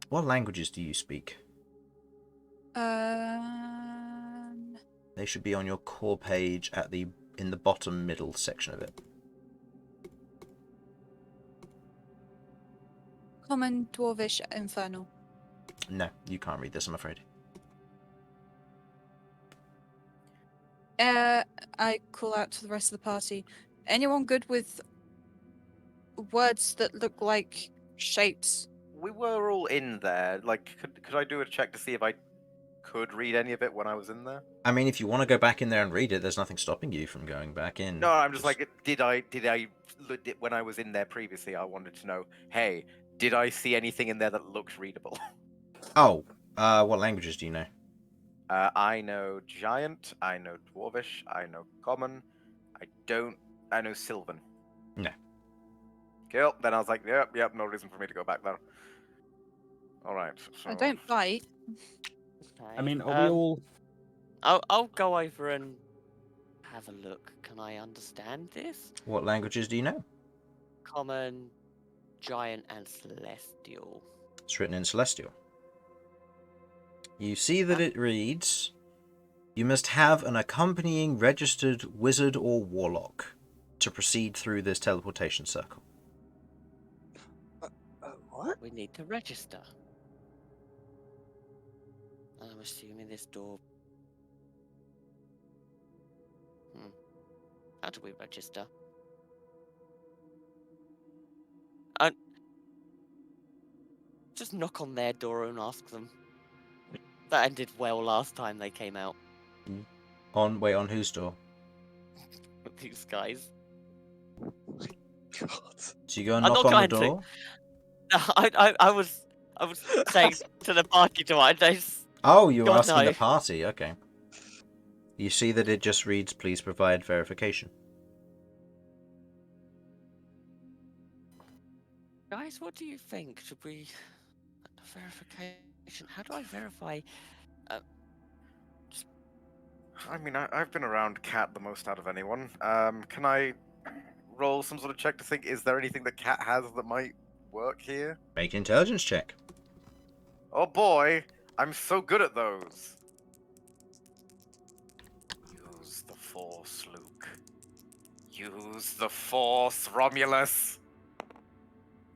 What languages do you speak? They should be on your core page in the bottom middle section of it. Common, Dwarvish, Infernal. No, you can't read this, I'm afraid. I call out to the rest of the party. Anyone good with words that look like shapes? We were all in there. Like, could I do a check to see if I could read any of it when I was in there? I mean, if you want to go back in there and read it, there's nothing stopping you from going back in. No, I'm just like, did I when I was in there previously? I wanted to know. Hey, did I see anything in there that looked readable? Oh, what languages do you know? I know Giant. I know Dwarvish. I know Common. I know Sylvan. No. Cool. Then I was like, yep. No reason for me to go back there. All right. So... I don't bite. I mean, are we all? I'll go over and have a look. Can I understand this? What languages do you know? Common, Giant, and Celestial. It's written in Celestial. You see that it reads, you must have an accompanying registered wizard or warlock to proceed through this teleportation circle. What? We need to register. I'm assuming this door. How do we register? Just knock on their door and ask them. That ended well last time they came out. On whose door? These guys. God. So you go and I'm knock not on the going to. door? I was saying to the party tonight. Oh, you were God, asking the no. party, okay. You see that it just reads, please provide verification. Guys, what do you think? Should we verification? How do I verify? I mean, I've been around Cat the most out of anyone. Can I roll some sort of check to think, is there anything that Cat has that might work here? Make an intelligence check. Oh boy, I'm so good at those. Use the Force, Luke. Use the Force, Romulus.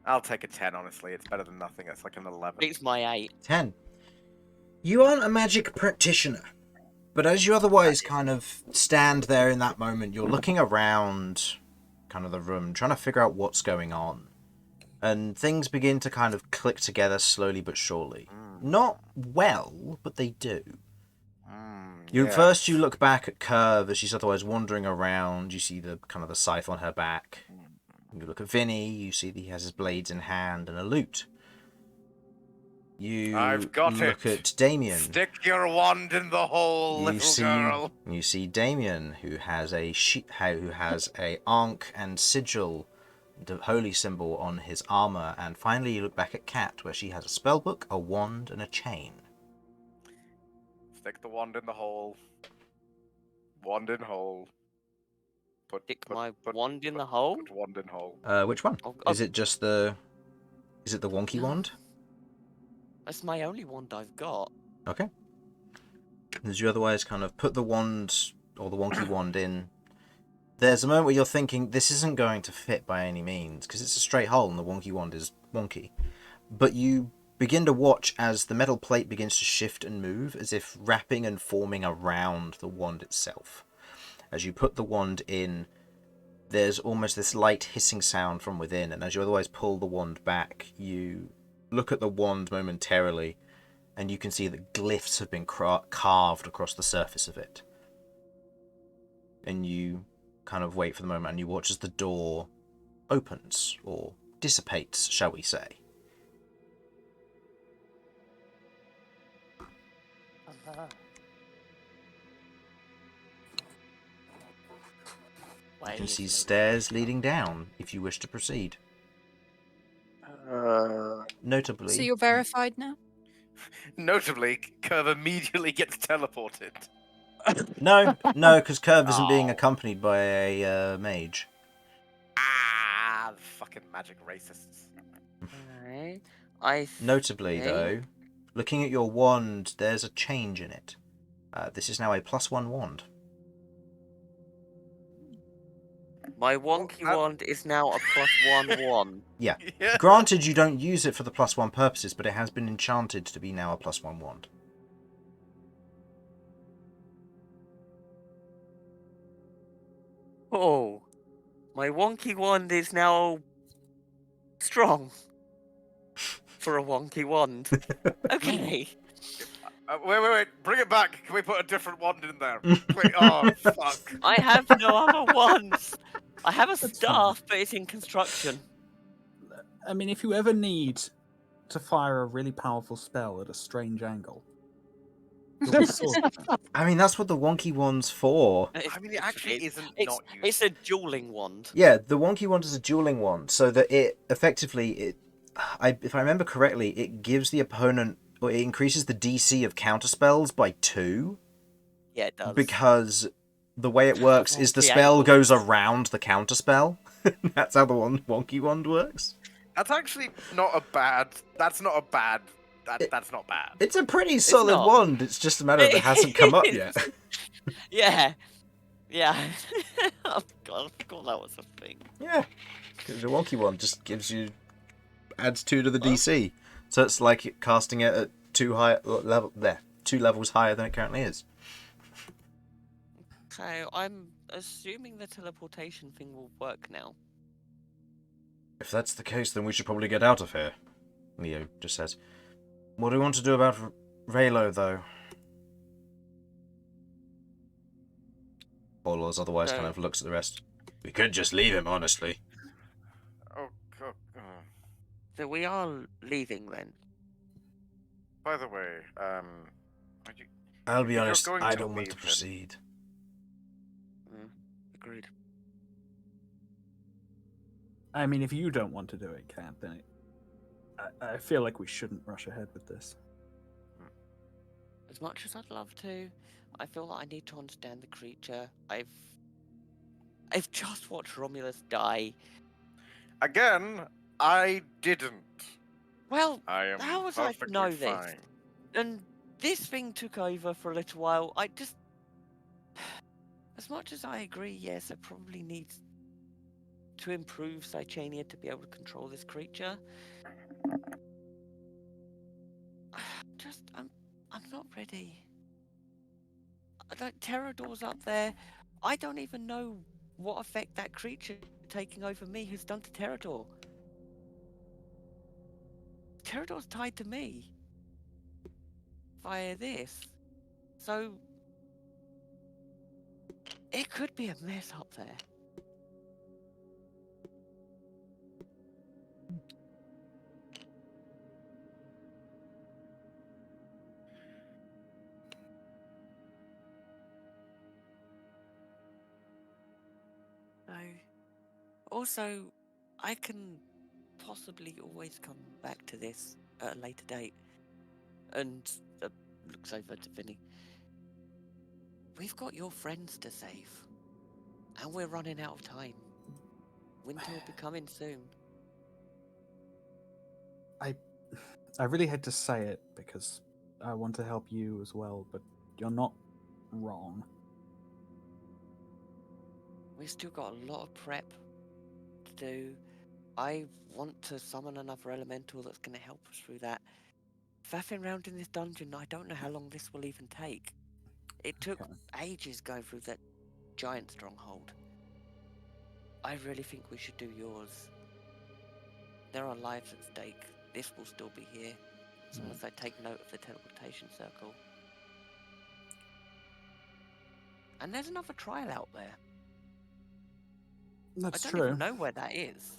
I'll take a 10, honestly. It's better than nothing. It's like an 11. It's my 8. 10. You aren't a magic practitioner, but as you otherwise kind of stand there in that moment, you're looking around kind of the room, trying to figure out what's going on. And things begin to kind of click together slowly but surely. Not well, but they do. First you look back at Kirv as she's otherwise wandering around. You see the kind of the scythe on her back. You look at Vinny, you see that he has his blades in hand and a lute. I've got look it. at Damian. Stick your wand in the hole, little girl. You see Damian, who has a ankh and sigil, the holy symbol on his armor, and finally you look back at Cat, where she has a spellbook, a wand, and a chain. Stick the wand in the hole. Wand in hole. Stick my wand in the hole? Put wand in hole. Which one? Oh, Is it the wonky wand? That's my only wand I've got. Okay. As you otherwise kind of put the wand, or the wonky wand in, there's a moment where you're thinking this isn't going to fit by any means because it's a straight hole and the wonky wand is wonky. But you begin to watch as the metal plate begins to shift and move, as if wrapping and forming around the wand itself. As you put the wand in, there's almost this light hissing sound from within, and as you otherwise pull the wand back, you look at the wand momentarily, and you can see that glyphs have been carved across the surface of it. And you kind of wait for the moment, and you watch as the door opens, or dissipates, shall we say. You can see stairs leading down if you wish to proceed. Notably... So you're verified now? Notably, Kirv immediately gets teleported. No, because Kirv isn't being accompanied by a mage. Ah, the fucking magic racists. Alright. Notably, though, looking at your wand, there's a change in it. This is now a +1 wand. My wonky wand is now a +1 wand. Yeah. Granted, you don't use it for the +1 purposes, but it has been enchanted to be now a +1 wand. Oh, my wonky wand is now strong for a wonky wand. Okay. Wait. Bring it back. Can we put a different wand in there? Wait, oh, fuck. I have no other wands. I have a staff, but it's in construction. I mean, if you ever need to fire a really powerful spell at a strange angle, you'll be sorted. I mean, that's what the wonky wand's for. I mean, it actually isn't not useful. It's a dueling wand. Yeah, the wonky wand is a dueling wand, so that it effectively, if I remember correctly, it gives the opponent, or it increases the DC of counterspells by 2. Yeah, it does. Because the way it works is the spell goes around the counterspell. That's how the wonky wand works. That's actually not a bad. That's not a bad. That's not bad. It's a pretty solid wand. It's just a matter of it hasn't come up yet. Yeah. Oh god, I forgot that was a thing. Yeah. Because the wonky wand just adds 2 to the DC. So it's like casting it at 2 levels higher than it currently is. Okay, I'm assuming the teleportation thing will work now. If that's the case, then we should probably get out of here, Leo just says. What do we want to do about Raylo, though? Orlos otherwise kind of looks at the rest. We could just leave him, honestly. Oh, God. So we are leaving then. By the way, I'll be you're honest, going I to don't want leave, to then. proceed. Agreed. I mean, if you don't want to do it, Cat, then I feel like we shouldn't rush ahead with this. As much as I'd love to, I feel like I need to understand the creature. I've just watched Romulus die. Again, I didn't. Well, I am how was I to know perfectly this? fine. And this thing took over for a little while. I just... As much as I agree, yes, I probably need to improve Cychania to be able to control this creature. I'm not ready. Like, Terrador's up there. I don't even know what effect that creature taking over me has done to Terrador. Terrador's tied to me via this. So it could be a mess up there. Also, I can possibly always come back to this at a later date. And looks over to Vinny. We've got your friends to save. And we're running out of time. Winter will be coming soon. I really hate to say it because I want to help you as well, but you're not wrong. We've still got a lot of prep to do. I want to summon another elemental that's going to help us through that. Faffing around in this dungeon, I don't know how long this will even take. It took Okay. ages going through that giant stronghold. I really think we should do yours. There are lives at stake. This will still be here, as long as I take note of the teleportation circle. And there's another trial out there. That's I don't true. even know where that is.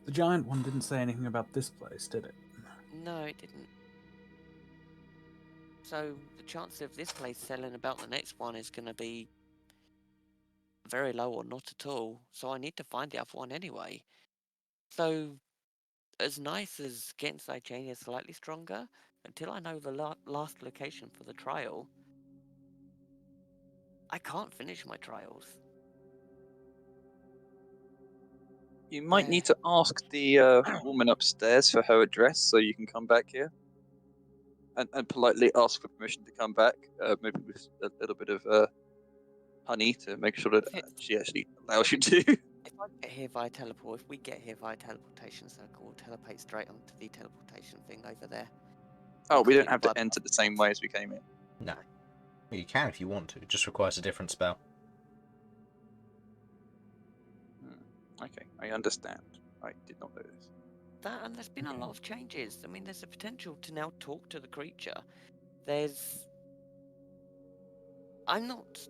The giant one didn't say anything about this place, did it? No, it didn't. So the chance of this place selling about the next one is going to be very low or not at all. So I need to find the other one anyway. So as nice as getting Sidechania slightly stronger, until I know the last location for the trial, I can't finish my trials. You might Yeah. need to ask the woman upstairs for her address so you can come back here. And politely ask for permission to come back, maybe with a little bit of honey to make sure that she actually allows you to. If I get here via teleport, if we get here via teleportation circle, we'll teleport straight onto the teleportation thing over there. Oh, we don't Completely have to bypass enter the same way as we came in. No. You can if you want to. It just requires a different spell. Okay, I understand. I did not know this. that, and there's been a lot of changes. I mean, there's a potential to now talk to the creature. I'm not.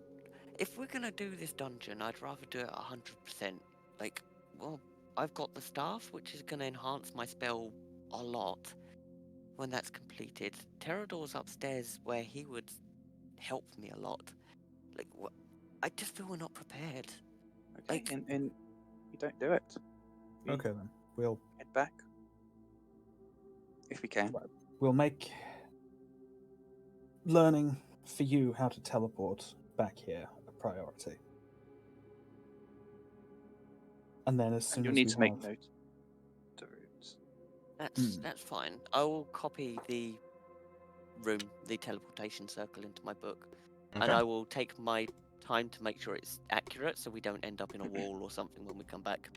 If we're gonna do this dungeon, I'd rather do it 100%. Like, well, I've got the staff, which is gonna enhance my spell a lot when that's completed. Terrador's upstairs, where he would help me a lot. Like, I just feel we're not prepared. Okay, and we don't do it. We Okay then. We'll head back. If we can. we'll make learning for you how to teleport back here a priority. And then as soon And you'll as need we to make have... note of the rooms. That's fine. I will copy the room, the teleportation circle, into my book, and Okay. I will take my time to make sure it's accurate, so we don't end up in a wall or something when we come back.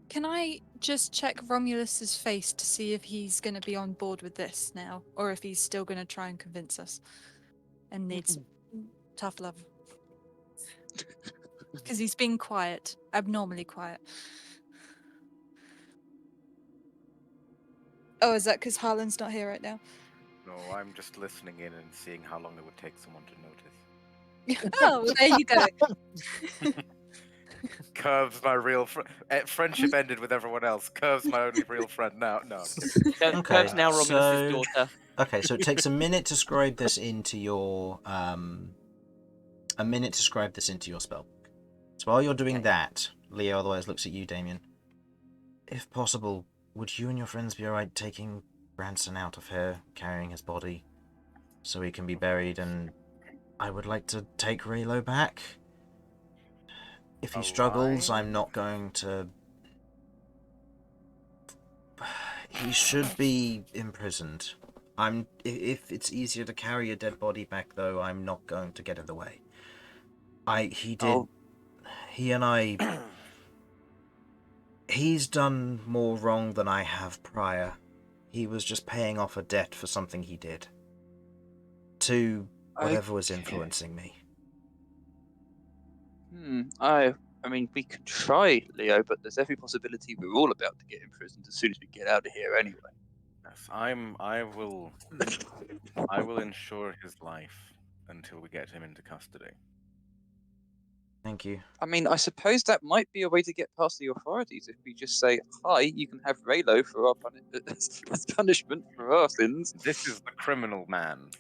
Can I just check Romulus's face to see if he's going to be on board with this now, or if he's still going to try and convince us and needs tough love? Because he's been quiet, abnormally quiet. Oh, is that because Harlan's not here right now? No, I'm just listening in and seeing how long it would take someone to notice. Oh, well, there you go. Kirv's my real friend. Friendship ended with everyone else. Kirv's my only real friend now. No, I'm kidding. Okay, Kirv's now Romulus's daughter. Okay, so it takes a minute to scribe this into your spell. So while you're doing that, Leo otherwise looks at you, Damian. If possible, would you and your friends be alright taking Branson out of here, carrying his body, so he can be buried? And I would like to take Raylo back. If he struggles, I'm not going to... He should be imprisoned. If it's easier to carry a dead body back, though, I'm not going to get in the way. He and I... He's done more wrong than I have prior. He was just paying off a debt for something he did. To whatever was influencing me. I mean, we could try, Leo, but there's every possibility we're all about to get imprisoned as soon as we get out of here anyway. Yes, I will ensure his life until we get him into custody. Thank you. I mean, I suppose that might be a way to get past the authorities if we just say, hi, you can have Raylo for our as punishment for our sins. This is the criminal man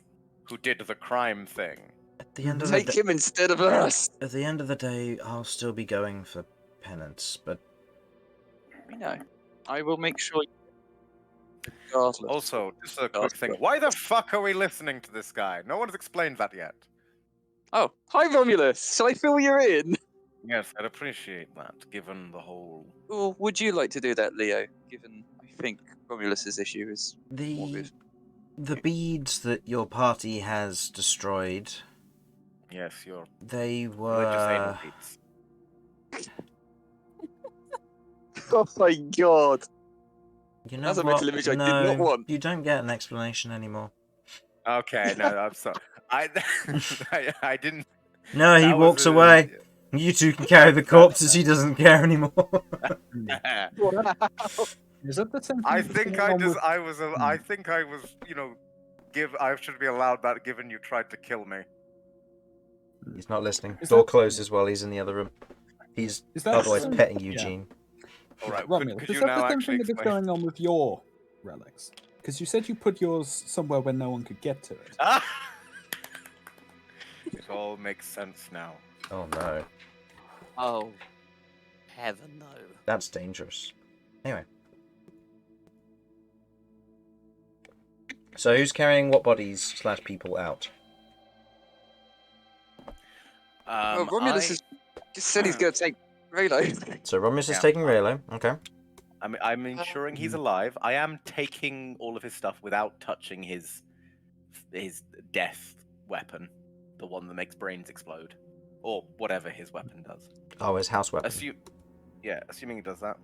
who did the crime thing. At the end of Take him instead of us. At the end of the day, I'll still be going for penance, but... We know. I will make sure. Regardless. Also, just a quick thing. Why the fuck are we listening to this guy? No one's explained that yet. Oh, hi Romulus. Shall I fill you in? Yes, I'd appreciate that, given the whole... Or would you like to do that, Leo? Given, I think, Romulus's issue is more with... The beads that your party has destroyed Yes, your They religious anal were. beads. Oh my god! You know That's a what? mental image I did No, not want. you don't get an explanation anymore. Okay, no, I'm sorry. I didn't. No, he That was walks away. You two can carry the corpses. He doesn't care anymore. Wow. Is that the same thing? I that's think going on with- I think I was, I should be allowed that given you tried to kill me. He's not listening. Is Door that- closes while he's in the other room. He's Is that otherwise the same- petting yeah. Eugene. All right, Romulus, could is you that now the same actually thing that's explain? going on with your relics? Because you said you put yours somewhere where no one could get to it. Ah! It all makes sense now. Oh no, Oh, heaven no. that's dangerous. Anyway. So who's carrying what bodies / people out? Well, Romulus has just said he's going to take Raylo. So Romulus is Yeah. taking Raylo. Okay. I'm ensuring he's alive. I am taking all of his stuff without touching his death weapon, the one that makes brains explode, or whatever his weapon does. Oh, his house weapon. Assuming he does that.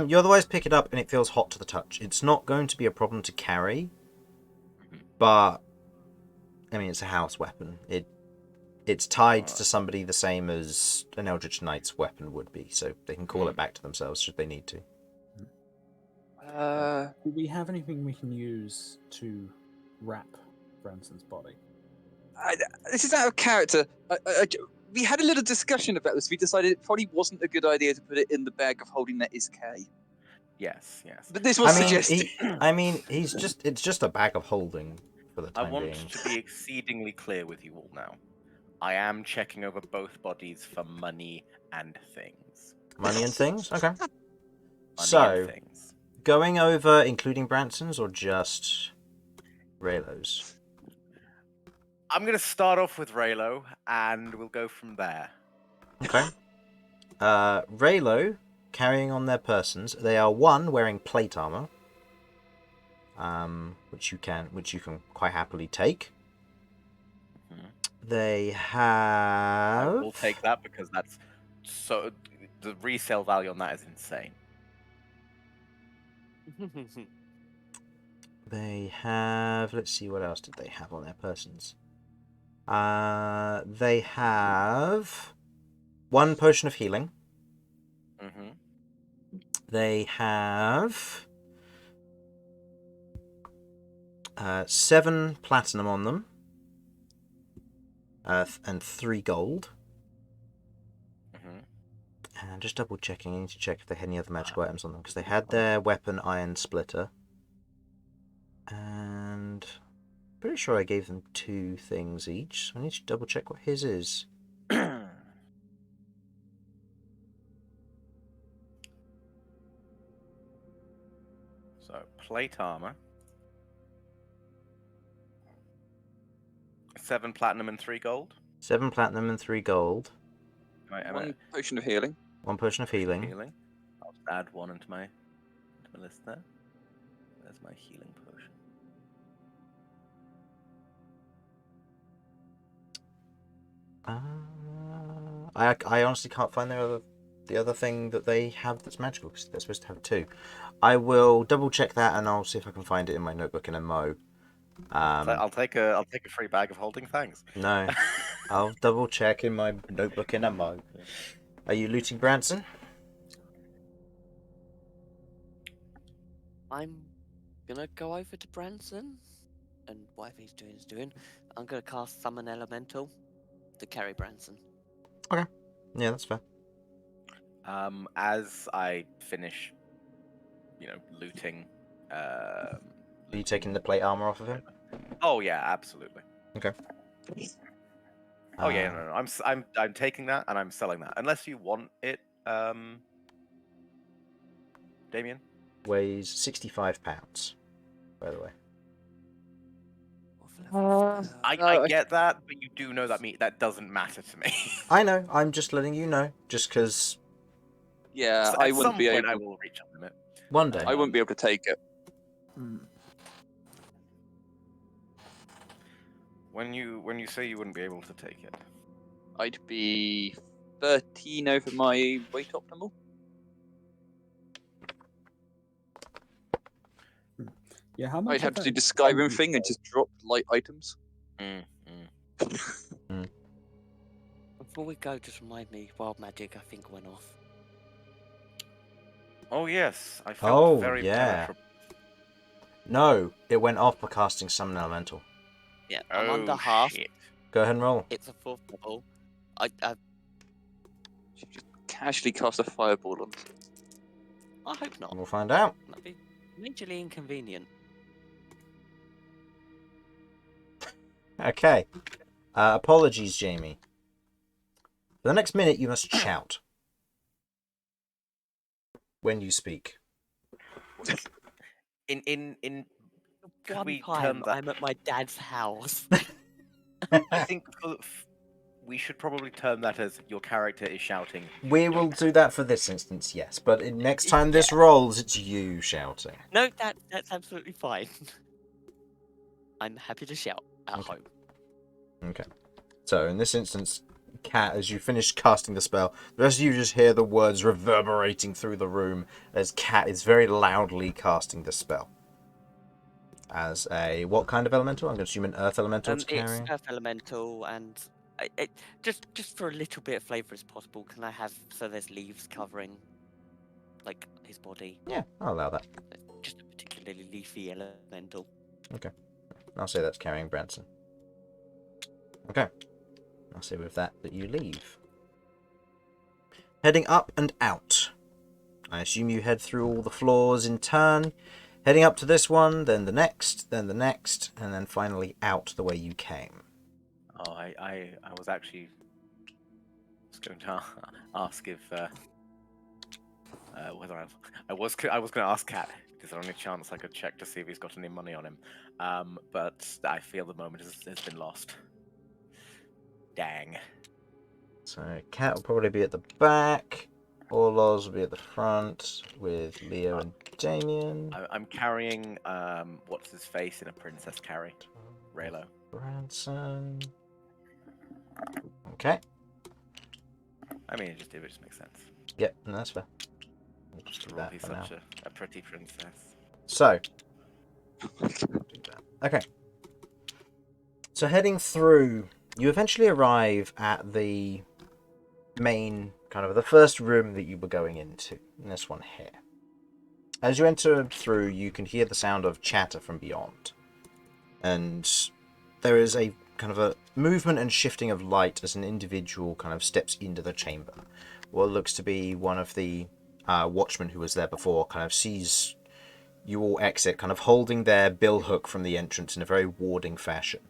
You otherwise pick it up and it feels hot to the touch. It's not going to be a problem to carry, but I mean it's a house weapon. It's tied to somebody the same as an Eldritch Knight's weapon would be, so they can call it back to themselves should they need to. Do we have anything we can use to wrap Branson's body? This is out of character. We had a little discussion about this. We decided it probably wasn't a good idea to put it in the bag of holding that is K. Yes. But this was I mean, suggested. it's just a bag of holding for the I time want being. to be exceedingly clear with you all now. I am checking over both bodies for money and things. Money and things? Okay. Money So, and things. going over including Branson's or just Raylo's? I'm going to start off with Raylo, and we'll go from there. Okay. Raylo carrying on their persons. They are one wearing plate armor, which you can quite happily take. They have. I will take that because that's so. The resale value on that is insane. They have. Let's see, what else did they have on their persons? They have one potion of healing. Mm-hmm. They have 7 platinum on them, and 3 gold. Mm-hmm. And just double checking. I need to check if they had any other magical items on them because they had their weapon Iron Splitter, and pretty sure I gave them 2 things each. So I need to double check what his is. So, plate armor. 7 platinum and 3 gold. 7 platinum and 3 gold. Right, One potion of healing. 1 potion of healing. Healing. I'll just add 1 into my list there. There's my healing potion. I honestly can't find the other thing that they have that's magical because they're supposed to have 2. I will double check that and I'll see if I can find it in my notebook in a mo. I'll take a free bag of holding, thanks. No, I'll double check in my notebook in a mo. Are you looting Branson? I'm gonna go over to Branson, and whatever he's doing is doing. I'm gonna cast Summon Elemental to carry Branson. Yeah, that's fair. As I finish, looting. Are you taking the plate armor off of him? Oh yeah, absolutely. Okay. Oh yeah, no. I'm taking that and I'm selling that. Unless you want it, Damian. Weighs 65 pounds, by the way. I get that, but you do know that doesn't matter to me. I know. I'm just letting you know, just because Yeah, So I at wouldn't some be point able. I will reach a limit. one day. I wouldn't be able to take it. When you say you wouldn't be able to take it, I'd be 13 over my weight optimal. Yeah, how much? I'd have of to that do the is Skyrim only thing and just drop light items. Before we go, just remind me, wild magic I think went off. Oh yes, I felt very yeah. penetrable. No, it went off by casting Summon Elemental. Yeah, I'm under half. Shit. Go ahead and roll. It's a 4th level. I Should just casually cast a fireball on. hope not. We'll find out. That'd be majorly inconvenient. Okay. Apologies, Jamie. For the next minute, you must shout when you speak. In could One we time term that? I'm at my dad's house. I think we should probably term that as your character is shouting. We will do that for this instance, yes. But next time this rolls, it's you shouting. No, that's absolutely fine. I'm happy to shout at home. Okay. So in this instance, Cat, as you finish casting the spell, the rest of you just hear the words reverberating through the room as Cat is very loudly casting the spell. As a what kind of elemental? I'm going to assume an earth elemental to carry. It's Earth Elemental, and just for a little bit of flavour as possible, can I have so there's leaves covering, like, his body? Yeah, I'll allow that. Just a particularly leafy elemental. I'll say that's carrying Branson. Okay. I'll say with that you leave. Heading up and out. I assume you head through all the floors in turn. Heading up to this one, then the next, and then finally out the way you came. Oh, I was actually going to ask if whether I was going to ask Cat. Is there any chance I could check to see if he's got any money on him? But I feel the moment has been lost. Dang. So Cat will probably be at the back. Orloz will be at the front with Leo and Damian. I'm carrying what's his face in a princess carry, Raylo. Branson. Okay. I mean, it just makes sense. Yep, no, that's fair. We'll just do After all, that he's for now. such a pretty princess. So. Okay. So heading through, you eventually arrive at the main, kind of the first room that you were going into. This one here. As you enter through, you can hear the sound of chatter from beyond. And there is a kind of a movement and shifting of light as an individual kind of steps into the chamber. What looks to be one of the watchmen who was there before kind of sees you all exit, kind of holding their billhook from the entrance in a very warding fashion.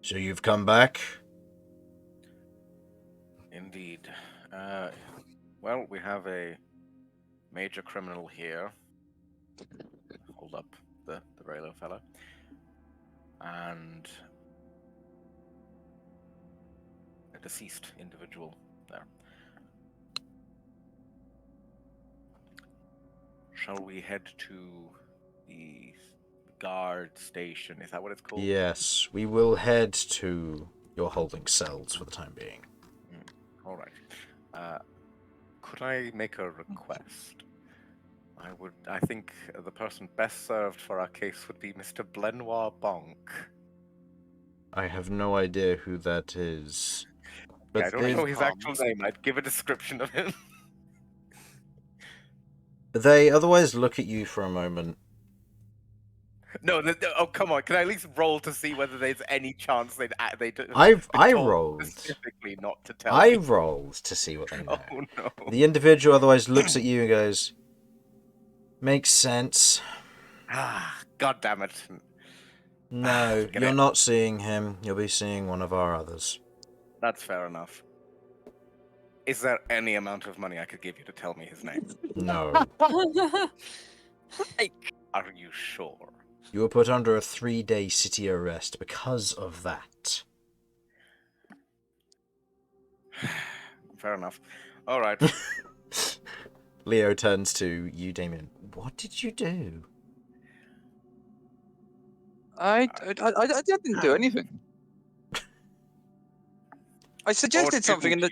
So you've come back? Indeed. Well, we have a major criminal here. Hold up the Raylo fellow. And a deceased individual there. Shall we head to the guard station? Is that what it's called? Yes, we will head to your holding cells for the time being. All right. Could I make a request? I think the person best served for our case would be Mr. Blenoir Bonk. I have no idea who that is. But Yeah, I don't know his Palms. actual name. I'd give a description of him. They otherwise look at you for a moment. No, oh come on! Can I at least roll to see whether there's any chance they'd I rolled. specifically not to tell I me? rolled to see what they know. Oh no! The individual otherwise looks at you and goes, "Makes sense. Ah, god damn it! No, Forget you're it. not seeing him. You'll be seeing one of our others." That's fair enough. Is there any amount of money I could give you to tell me his name? No. Are you sure? You were put under a 3-day city arrest because of that. Fair enough. All right. Leo turns to you, Damian. What did you do? I didn't do anything. I suggested something, and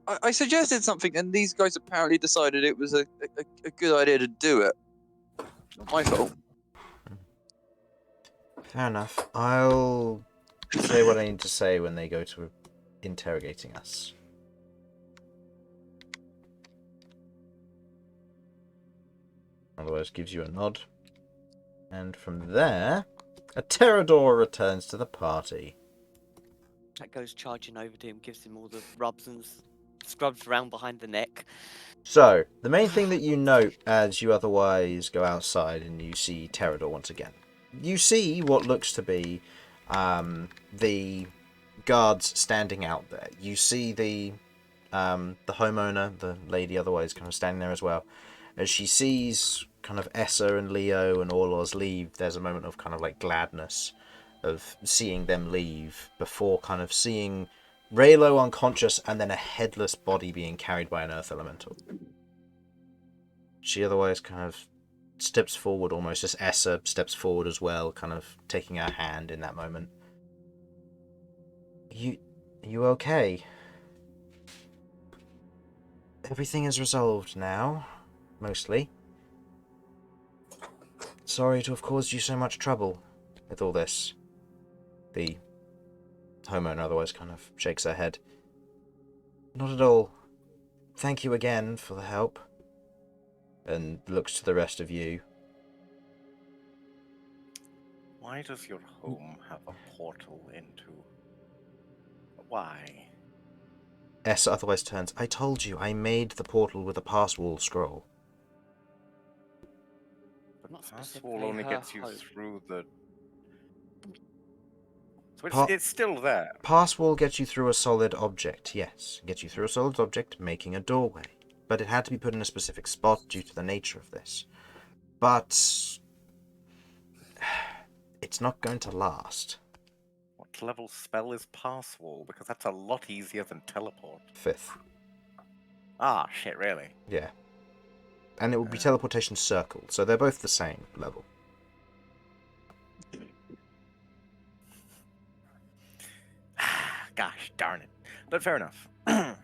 I suggested something, and these guys apparently decided it was a good idea to do it. Not my fault. Fair enough. I'll say what I need to say when they go to interrogating us. Otherwise, gives you a nod. And from there, a Pterodor returns to the party. That goes charging over to him, gives him all the rubs and scrubs around behind the neck. So, the main thing that you note as you otherwise go outside and you see Pterodor once again. You see what looks to be the guards standing out there. You see the homeowner, the lady otherwise kind of standing there as well. As she sees kind of Essa and Leo and Orlos leave, there's a moment of kind of like gladness of seeing them leave before kind of seeing Raylo unconscious and then a headless body being carried by an earth elemental. She otherwise kind of steps forward almost as Essa steps forward as well, kind of taking her hand in that moment. Are you okay? Everything is resolved now, mostly. Sorry to have caused you so much trouble with all this. The homeowner otherwise kind of shakes her head. Not at all. Thank you again for the help. And looks to the rest of you. Why does your home have a portal into... Why? Essa otherwise turns. I told you, I made the portal with a pass-wall scroll. But not Pass specifically wall only her gets you home. through the... So Pa- it's still there. Pass-wall gets you through a solid object, yes. Gets you through a solid object, making a doorway. But it had to be put in a specific spot due to the nature of this. But... it's not going to last. What level spell is pass wall? Because that's a lot easier than teleport. 5th. Ah, shit, really? Yeah. And it will be teleportation circle, so they're both the same level. Gosh darn it. But fair enough. Oh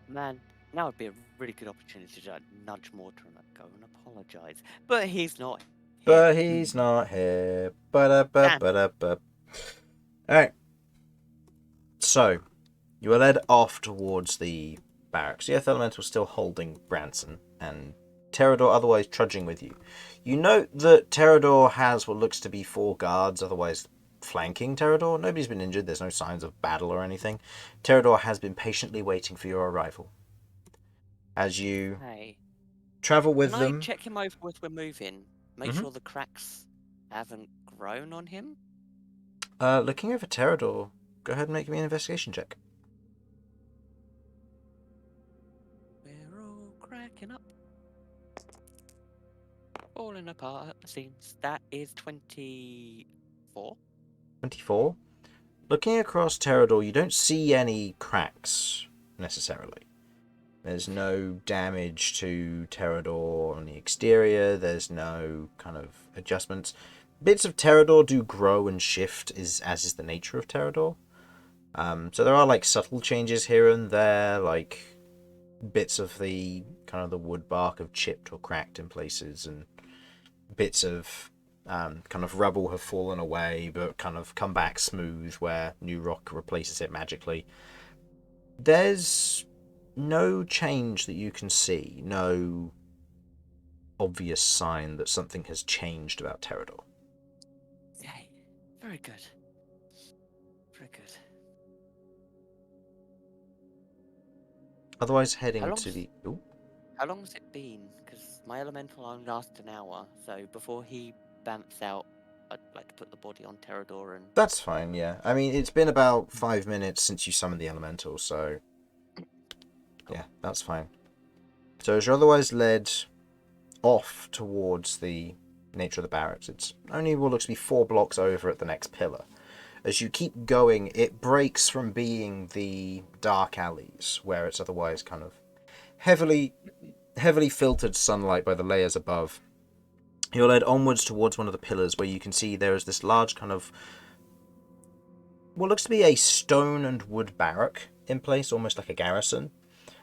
man, now would be a really good opportunity to nudge Mortar and go and apologise. But he's not here. But he's not here. Ba-da-ba-ba-da-ba. Alright. So, you are led off towards the barracks. The Earth Elemental still holding Branson, and Pterodor otherwise trudging with you. You note that Pterodor has what looks to be 4 guards, otherwise flanking Pterodor. Nobody's been injured, there's no signs of battle or anything. Pterodor has been patiently waiting for your arrival. As you travel with Can them... I check him over as we're moving? Make sure the cracks haven't grown on him? Looking over Pterodor, go ahead and make me an investigation check. We're all cracking up. Falling apart at the seams. That is 24. 24. Looking across Pterodor, you don't see any cracks, necessarily. There's no damage to Pterodor on the exterior, there's no kind of adjustments. Bits of Pterodor do grow and shift, as is the nature of Pterodor. So there are like subtle changes here and there, like bits of the kind of the wood bark have chipped or cracked in places, and bits of kind of rubble have fallen away but kind of come back smooth where new rock replaces it magically. There's no change that you can see, no obvious sign that something has changed about Pterodor. Yay. Very good. Very good. Otherwise, heading to the... Ooh. How long has it been? Because my elemental only lasts an hour, so before he bamps out, I'd like to put the body on Pterodor and... That's fine, yeah. I mean, it's been about 5 minutes since you summoned the elemental, so... yeah, that's fine. So as you're otherwise led off towards the nature of the barracks, it's only what looks to be 4 blocks over at the next pillar. As you keep going, it breaks from being the dark alleys, where it's otherwise kind of heavily filtered sunlight by the layers above, You're led onwards towards one of the pillars where you can see there is this large kind of what looks to be a stone and wood barrack in place, almost like a garrison.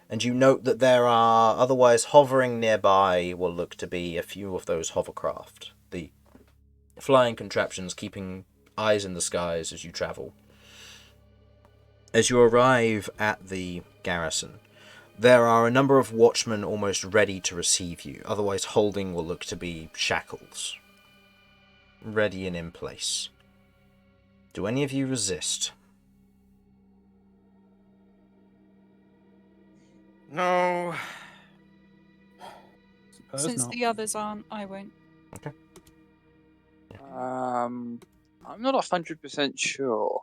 And you note that there are otherwise hovering nearby what look to be a few of those hovercraft, the flying contraptions keeping eyes in the skies as you travel. As you arrive at the garrison, there are a number of watchmen almost ready to receive you, otherwise holding what look to be shackles, ready and in place. Do any of you resist? No. Suppose Since not. the others aren't, I won't. I'm not 100% sure.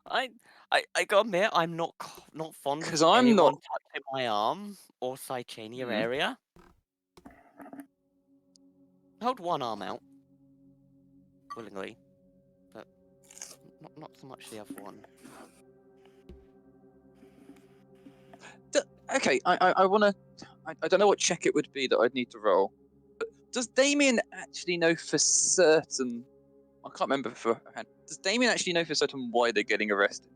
I gotta admit, I'm not fond 'Cause of I'm anyone not- touching my arm or Cychania Mhm. area. Hold one arm out willingly, but not so much the other one. Okay, I want to. I don't know what check it would be that I'd need to roll. But does Damian actually know for certain? I can't remember for. Does Damian actually know for certain why they're getting arrested?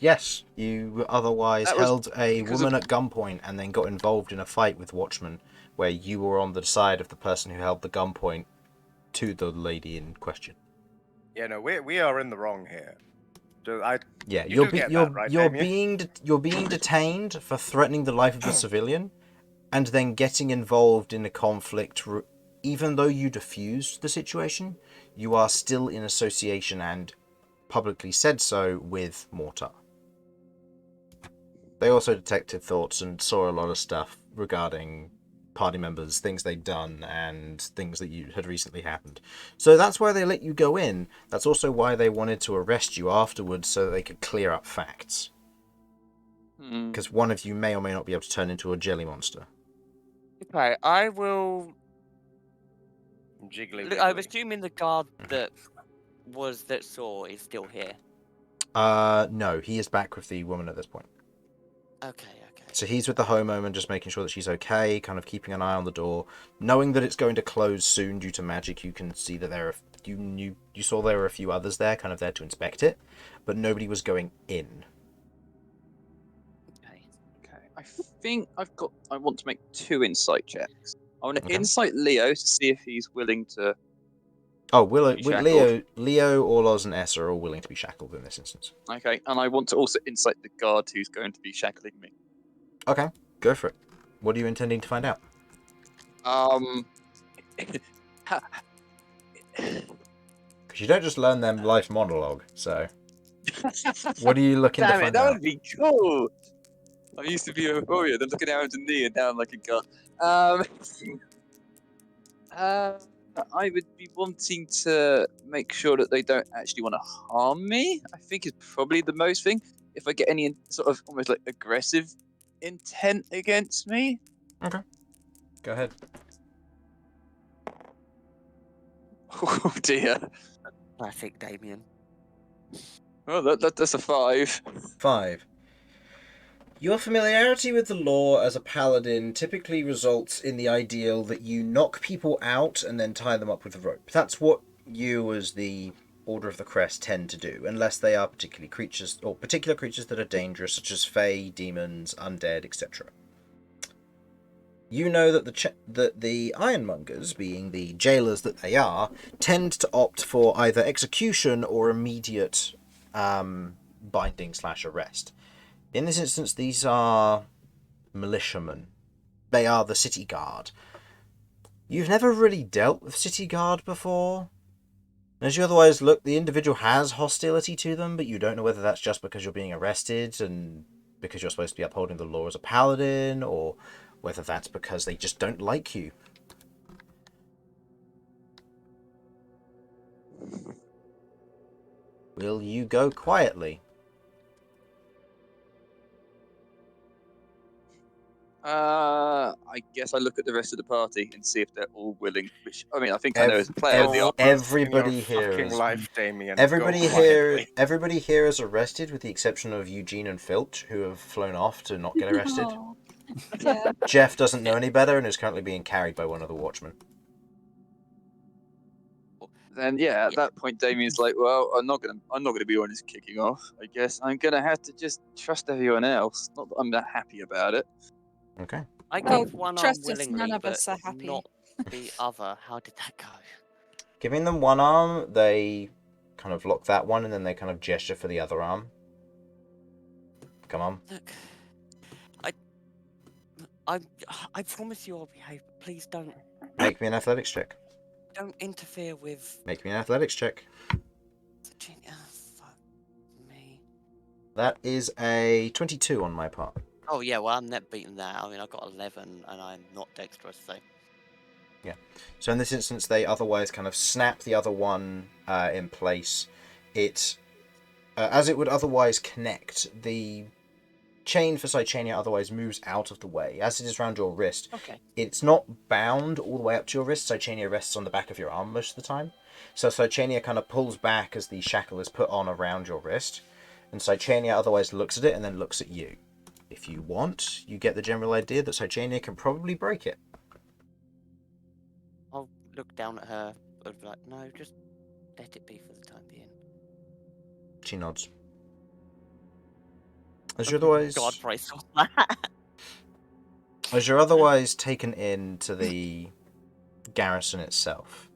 Yes. You otherwise That was held a because woman of- at gunpoint and then got involved in a fight with watchmen where you were on the side of the person who held the gunpoint to the lady in question. Yeah, no, we are in the wrong here. Yeah, You do get that, right, you're being detained for threatening the life of a civilian and then getting involved in a conflict. Even though you diffused the situation, you are still in association and publicly said so with Mortar. They also detected thoughts and saw a lot of stuff regarding party members, things they'd done, and things that had recently happened. So that's why they let you go in. That's also why they wanted to arrest you afterwards so that they could clear up facts. Because one of you may or may not be able to turn into a jelly monster. Okay, I will. Jiggly Look, I'm wiggly. assuming the guard that saw is still here. No, he is back with the woman at this point. Okay. So he's with the homeowner, just making sure that she's okay, kind of keeping an eye on the door, knowing that it's going to close soon due to magic. You can see that you saw there were a few others there, kind of there to inspect it, but nobody was going in. Okay. I think I want to make 2 insight checks. I want to Okay. insight Leo to see if he's willing to. Oh, be shackled. Leo, Orloz, and Essa are all willing to be shackled in this instance. Okay, and I want to also insight the guard who's going to be shackling me. Okay, go for it. What are you intending to find out? Because you don't just learn them life monologue, so... What are you looking to Damn it, find that out? would be cool! I used to be a warrior, then looking down to me and now I'm like a god. I would be wanting to make sure that they don't actually want to harm me. I think is probably the most thing. If I get any sort of almost like aggressive intent against me. Okay. Go ahead. Oh dear. Classic Damian. Oh, that's a 5. 5. Your familiarity with the law as a paladin typically results in the ideal that you knock people out and then tie them up with a rope. That's what you as the Order of the Crest tend to do, unless they are particular creatures that are dangerous, such as fae, demons, undead, etc. You know that the ironmongers, being the jailers that they are, tend to opt for either execution or immediate binding/arrest. In this instance, these are militiamen. They are the city guard. You've never really dealt with city guard before. As you otherwise look, the individual has hostility to them, but you don't know whether that's just because you're being arrested and because you're supposed to be upholding the law as a paladin, or whether that's because they just don't like you. Will you go quietly? I guess I look at the rest of the party and see if they're all willing. Which I mean, I think I know as a player they are. Everybody here fucking is life, Damian. everybody Go here. quietly. Everybody here is arrested, with the exception of Eugene and Filch, who have flown off to not get arrested. Oh, Yeah. Jeff doesn't know any better and is currently being carried by one of the watchmen. Then yeah, at that point, Damian's like, "Well, I'm not gonna be one who's kicking off. I guess I'm gonna have to just trust everyone else. Not that I'm that happy about it." Okay. I Well, gave one arm trust us, willingly, none of but us are happy. not the other. How did that go? Giving them one arm, they kind of lock that one and then they kind of gesture for the other arm. Come on. Look, I promise you I'll behave, but please don't Make me an athletics check. interfere with Make me an athletics check. Virginia. Fuck me. That is a 22 on my part. Oh yeah, well I'm net beating that. I mean I got 11 and I'm not dexterous, so So in this instance, they otherwise kind of snap the other one in place. It, as it would otherwise connect, the chain for Cychania otherwise moves out of the way. As it is around your wrist, okay. it's not bound all the way up to your wrist. Cychania rests on the back of your arm most of the time. So Cychania kind of pulls back as the shackle is put on around your wrist. And Cychania otherwise looks at it and then looks at you. If you want, you get the general idea that Cychania can probably break it. I'll look down at her and be like, no, just let it be for the time being. She nods. As you're otherwise, God praise all that. as you're otherwise taken into the garrison itself,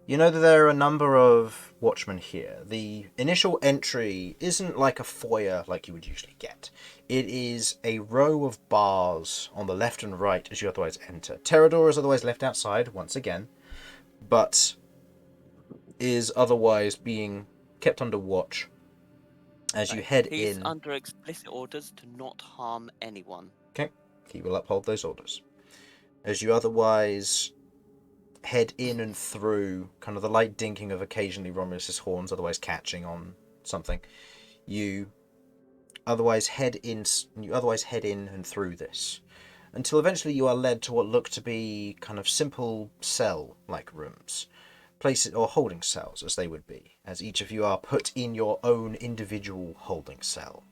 you know that there are a number of watchmen here. The initial entry isn't like a foyer like you would usually get. It is a row of bars on the left and right as you otherwise enter. Terador is otherwise left outside once again, but is otherwise being kept under watch as you head He's in. under explicit orders to not harm anyone. Okay, he will uphold those orders. As you otherwise head in and through, kind of the light dinking of occasionally Romulus's horns, otherwise catching on something, you otherwise head in and through this, until eventually you are led to what look to be kind of simple cell-like rooms. Places, or holding cells, as they would be, as each of you are put in your own individual holding cell.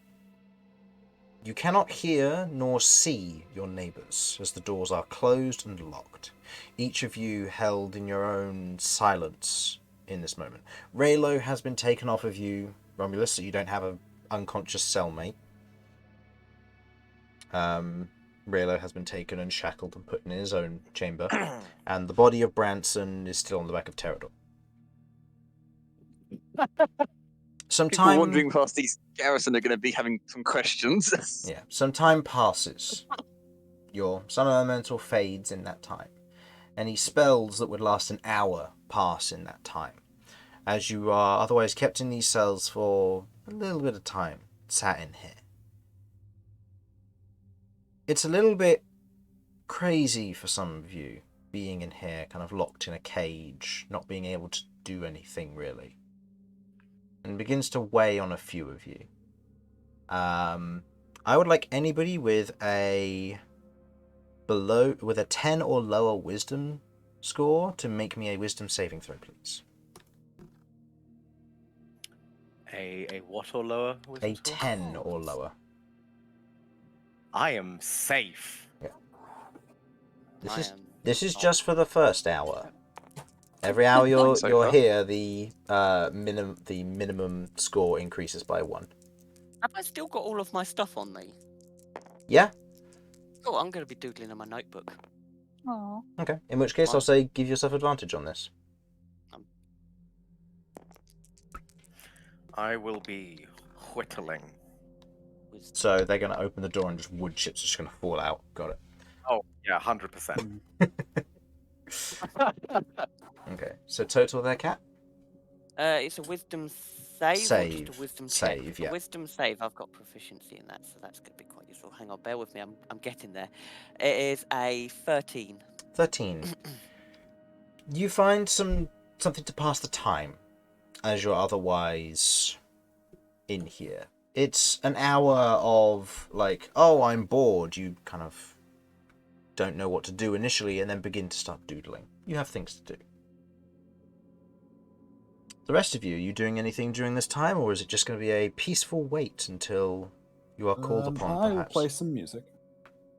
You cannot hear nor see your neighbours, as the doors are closed and locked, each of you held in your own silence in this moment. Raylo has been taken off of you, Romulus, so you don't have an unconscious cellmate. Raylo has been taken and shackled and put in his own chamber, and the body of Branson is still on the back of Terador. Some People time, wandering past these garrison are going to be having some questions. yeah, some time passes. Your sun elemental fades in that time. Any spells that would last an hour pass in that time, as you are otherwise kept in these cells for a little bit of time, sat in here. It's a little bit crazy for some of you, being in here, kind of locked in a cage, not being able to do anything really. And begins to weigh on a few of you. I would like anybody with a 10 or lower wisdom score to make me a wisdom saving throw, please. A what or lower? A 10 or lower. I am safe. This is just for the first hour. Every hour you're here, the minimum score increases by 1. Have I still got all of my stuff on me? Yeah. Oh, I'm going to be doodling in my notebook. Aww. Okay. In which case, I'll say give yourself advantage on this. I will be whittling. So they're going to open the door and just wood chips are just going to fall out. Got it. Oh yeah, 100%. Okay. So total there, Cat? It's a wisdom save. Or just a wisdom check? Save, yeah. A wisdom save. I've got proficiency in that, so that's going to be quite useful. Hang on, bear with me. I'm getting there. It is a 13. 13. You find something to pass the time, as you're otherwise in here. It's an hour of like, oh, I'm bored. You kind of don't know what to do initially, and then begin to start doodling. You have things to do. The rest of you, are you doing anything during this time, or is it just going to be a peaceful wait until you are called upon, I will perhaps? play some music.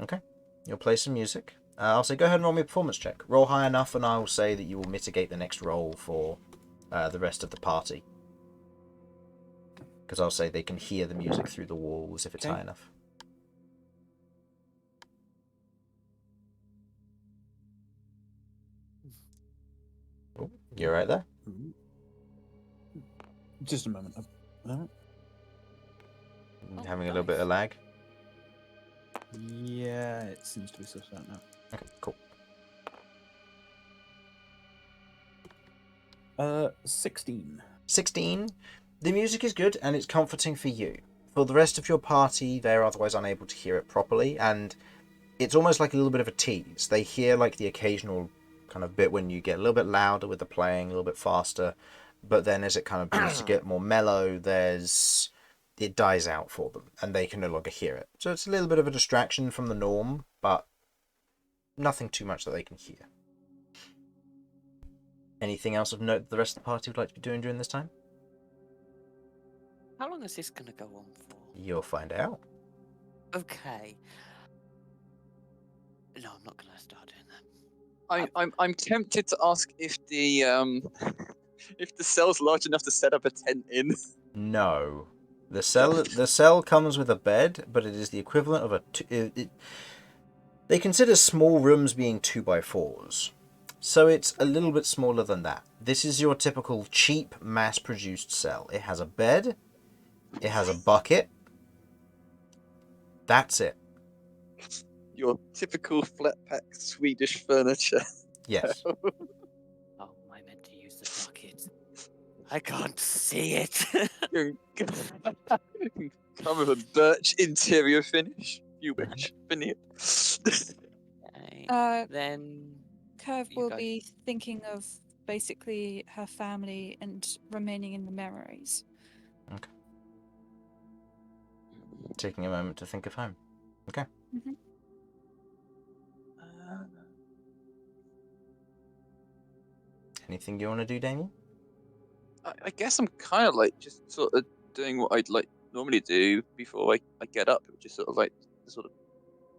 Okay. You'll play some music. I'll say go ahead and roll me a performance check. Roll high enough, and I will say that you will mitigate the next roll for the rest of the party. Because I'll say they can hear the music through the walls if it's Okay. high enough. Oh, you're right there. Just a moment. Having a little bit of lag. Yeah, it seems to be sorted out now. Okay, cool. 16. 16. The music is good and it's comforting for you. For the rest of your party, they're otherwise unable to hear it properly, and it's almost like a little bit of a tease. They hear like the occasional kind of bit when you get a little bit louder with the playing, a little bit faster, but then as it kind of begins to get more mellow, it dies out for them, and they can no longer hear it. So it's a little bit of a distraction from the norm, but nothing too much that they can hear. Anything else of note that the rest of the party would like to be doing during this time? How long is this going to go on for? You'll find out. Okay. No, I'm not going to start doing that. I'm tempted to ask if the if the cell's large enough to set up a tent in. No. The cell comes with a bed, but it is the equivalent of they consider small rooms being 2x4s. So it's a little bit smaller than that. This is your typical cheap, mass-produced cell. It has a bed. It has a bucket. That's it. Your typical flat-pack Swedish furniture. Yes. Oh, am I meant to use the bucket? I can't see it. Come with a birch interior finish. You wish, Vinny. Okay, then Kirv You will go. be thinking of basically her family and remaining in the memories. Taking a moment to think of home. Okay. Mhm. Anything you want to do, Damian? I guess I'm kind of like just sort of doing what I'd like normally do before I get up, which is sort of like sort of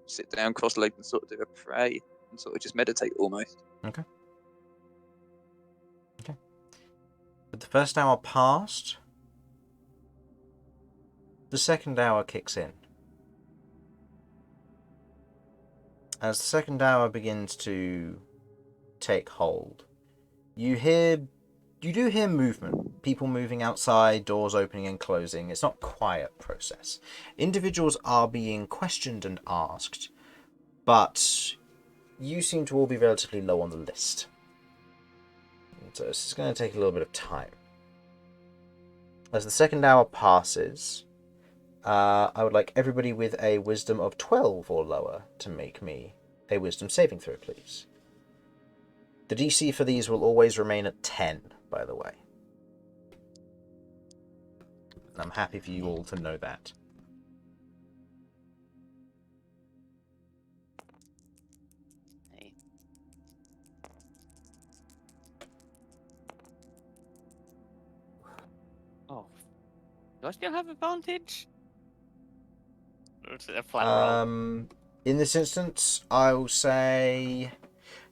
sit down, cross legged, and sort of do a pray and sort of just meditate almost. Okay. But the first hour passed. The second hour kicks in. As the second hour begins to take hold, you do hear movement. People moving outside, doors opening and closing. It's not a quiet process. Individuals are being questioned and asked, but you seem to all be relatively low on the list. So this is going to take a little bit of time. As the second hour passes, I would like everybody with a wisdom of 12 or lower to make me a wisdom saving throw, please. The DC for these will always remain at 10, by the way. And I'm happy for you all to know that. Hey. Oh, do I still have advantage? Or is it a flat roll? In this instance, I will say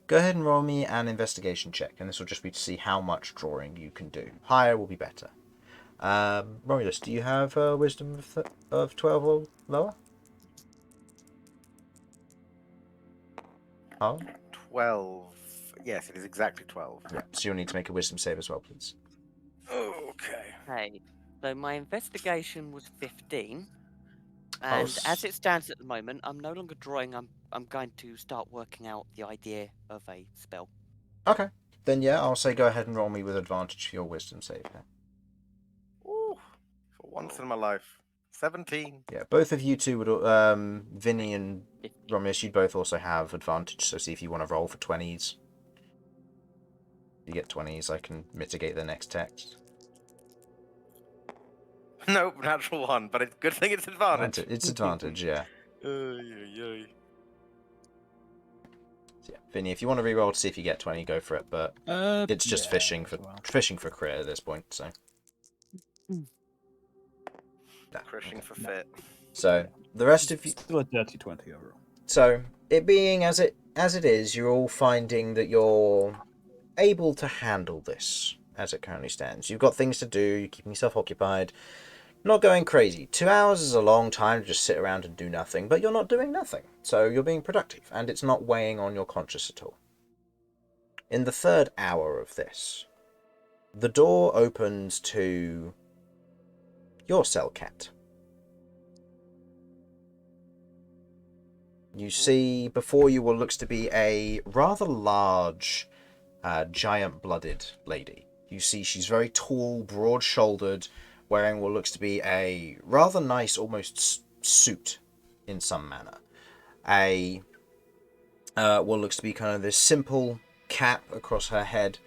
go ahead and roll me an investigation check, and this will just be to see how much drawing you can do. Higher will be better. Romulus, do you have a wisdom of 12 or lower? Oh, 12. Yes, it is exactly 12. yeah. So you'll need to make a wisdom save as well, please. Okay. Okay, so my investigation was 15, Oh, and as it stands at the moment, I'm no longer drawing. I'm going to start working out the idea of a spell. Okay. Then yeah, I'll say go ahead and roll me with advantage for your wisdom save. Ooh, for once in my life. 17. Yeah, both of you two would, Vinny and Romulus, you'd both also have advantage, so see if you want to roll for 20s. If you get 20s, I can mitigate the next text. Nope, natural 1, but it's good thing it's advantage. It's advantage, yeah. So, Yeah. Vinny, if you want to reroll to see if you get 20, go for it, but it's just yeah, fishing as for well. crit at this point, so. Nah, Crushing okay. for fit. So the rest of you Still a dirty 20 overall. So, it being as it is, you're all finding that you're able to handle this as it currently stands. You've got things to do, you're keeping yourself occupied, not going crazy. 2 hours is a long time to just sit around and do nothing, but you're not doing nothing, so you're being productive, and it's not weighing on your conscience at all. In the 3rd hour of this, the door opens to your cell, Cat. You see before you what looks to be a rather large, giant-blooded lady. You see she's very tall, broad-shouldered, wearing what looks to be a rather nice, almost suit in some manner. What looks to be kind of this simple cap across her head,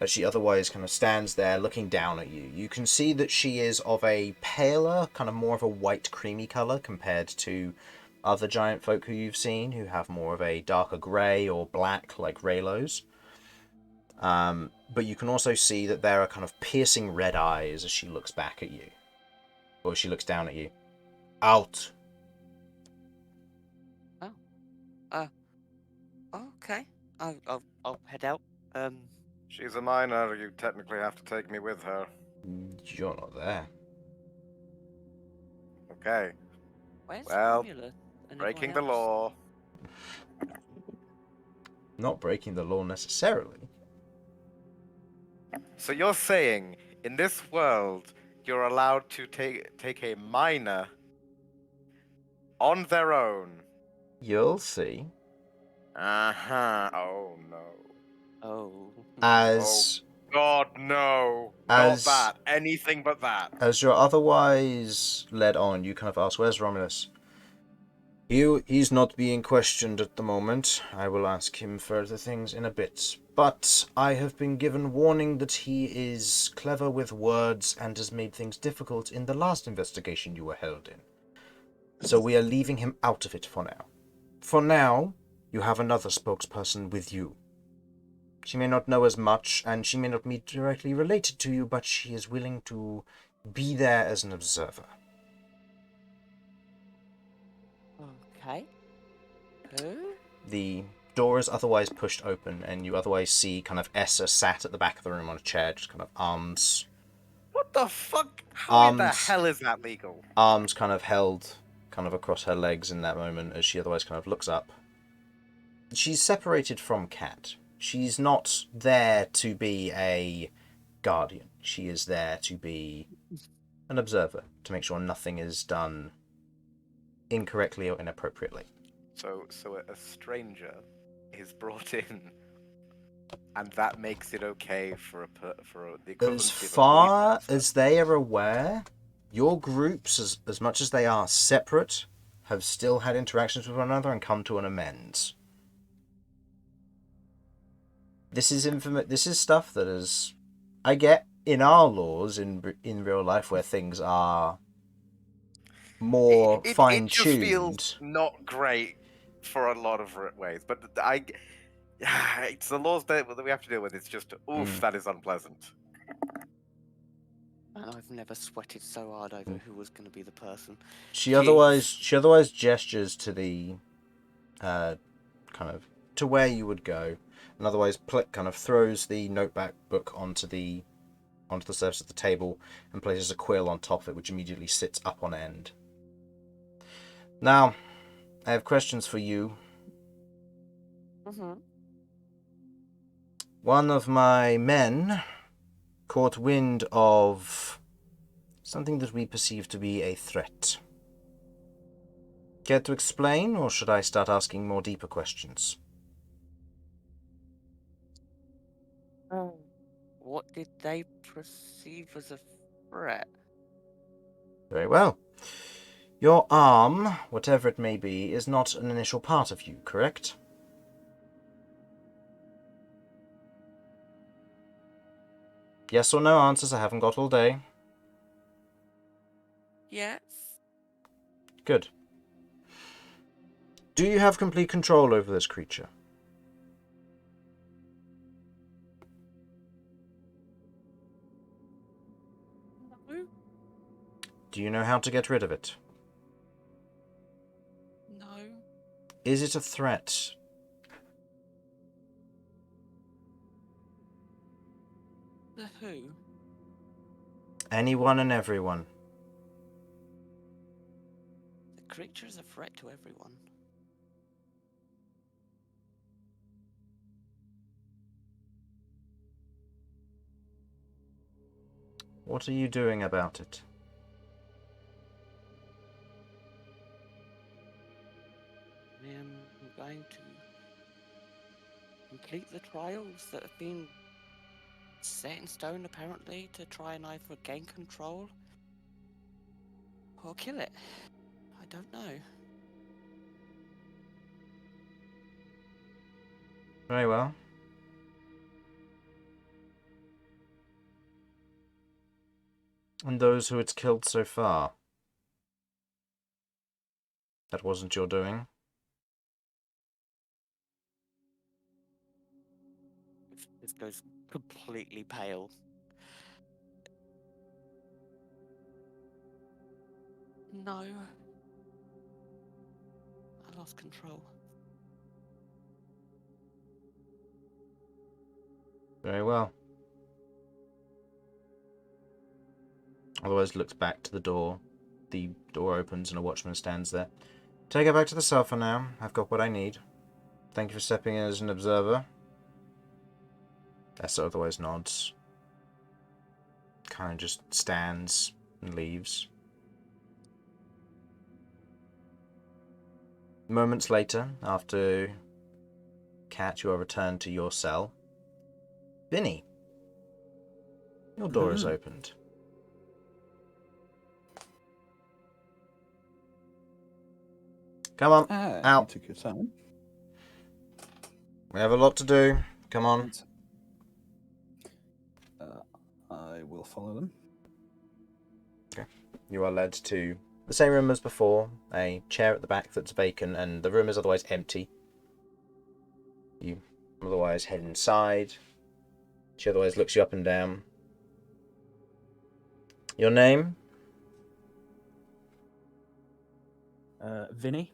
as she otherwise kind of stands there looking down at you. You can see that she is of a paler, kind of more of a white creamy colour compared to other giant folk who you've seen, who have more of a darker grey or black, like Raylos. But you can also see that there are kind of piercing red eyes as she looks back at you. Or she looks down at you. Out! Okay. I'll head out. She's a minor. You technically have to take me with her. You're not there. Okay. Where's Well, Romulus and breaking everyone the else? law. Not breaking the law necessarily. So you're saying, in this world, you're allowed to take a minor on their own? You'll see. Uh-huh. Oh, no. Oh. As God, no. As- Not that. Anything but that. As you're otherwise led on, you kind of ask, where's Romulus? He's not being questioned at the moment. I will ask him further things in a bit. But I have been given warning that he is clever with words and has made things difficult in the last investigation you were held in. So we are leaving him out of it for now. For now, you have another spokesperson with you. She may not know as much, and she may not be directly related to you, but she is willing to be there as an observer. Okay. Who? The door is otherwise pushed open, and you otherwise see kind of Essa sat at the back of the room on a chair, just kind of arms What the fuck? How in the Arms. hell is that legal? kind of held kind of across her legs in that moment as she otherwise kind of looks up. She's separated from Cat. She's not there to be a guardian. She is there to be an observer, to make sure nothing is done incorrectly or inappropriately. So a stranger is brought in, and that makes it okay for the equivalent As of a police far officer. as they are aware, your groups, as much as they are separate, have still had interactions with one another and come to an amends. This is stuff that is, I get, in our laws in real life where things are more It just fine-tuned. feels not great for a lot of ways, but it's the laws that we have to deal with. It's just, oof, that is unpleasant. And I've never sweated so hard over who was going to be the person. She Jeez. otherwise gestures to the kind of to where you would go, and otherwise kind of throws the notebook book onto the surface of the table and places a quill on top of it, which immediately sits up on end. Now, I have questions for you. Mm-hmm. One of my men caught wind of something that we perceive to be a threat. Care to explain, or should I start asking more deeper questions? What did they perceive as a threat? Very well. Your arm, whatever it may be, is not an initial part of you, correct? Yes or no answers, I haven't got all day. Yes. Good. Do you have complete control over this creature? No. Do you know how to get rid of it? No. Is it a threat? The who? Anyone and everyone. The creature is a threat to everyone. What are you doing about it? I am going to complete the trials that have been set in stone, apparently, to try and either gain control or kill it. I don't know. Very well. And those who it's killed so far? That wasn't your doing? This goes completely pale. No. I lost control. Very well. Otherwise looks back to the door. The door opens and a watchman stands there. Take it back to the cell for now. I've got what I need. Thank you for stepping in as an observer. Essa otherwise nods. Kind of just stands and leaves. Moments later, after Cat, you are returned to your cell. Vinny, your door is opened. Come on, out. You took your time. We have a lot to do. Come on. I will follow them. Okay. You are led to the same room as before. A chair at the back that's vacant, and the room is otherwise empty. You otherwise head inside. She otherwise looks you up and down. Your name? Vinny.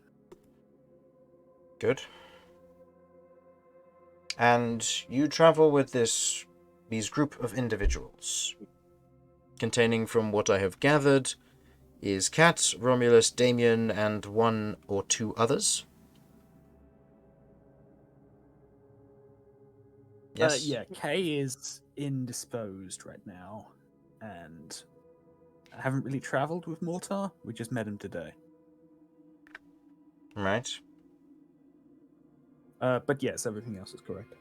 Good. And you travel with these group of individuals, containing, from what I have gathered, is Cat, Romulus, Damian, and one or two others. Yes? Yeah, Kay is indisposed right now, and I haven't really travelled with Mortar. We just met him today. Right. But yes, everything else is correct.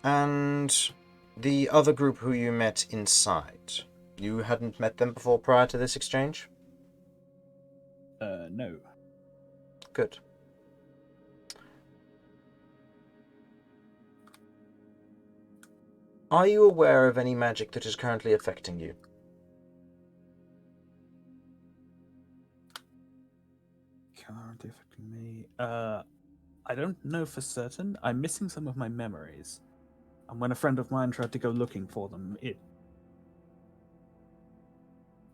And the other group who you met inside, you hadn't met them before prior to this exchange? No. Good. Are you aware of any magic that is currently affecting you? Currently affecting me. I don't know for certain. I'm missing some of my memories. And when a friend of mine tried to go looking for them, it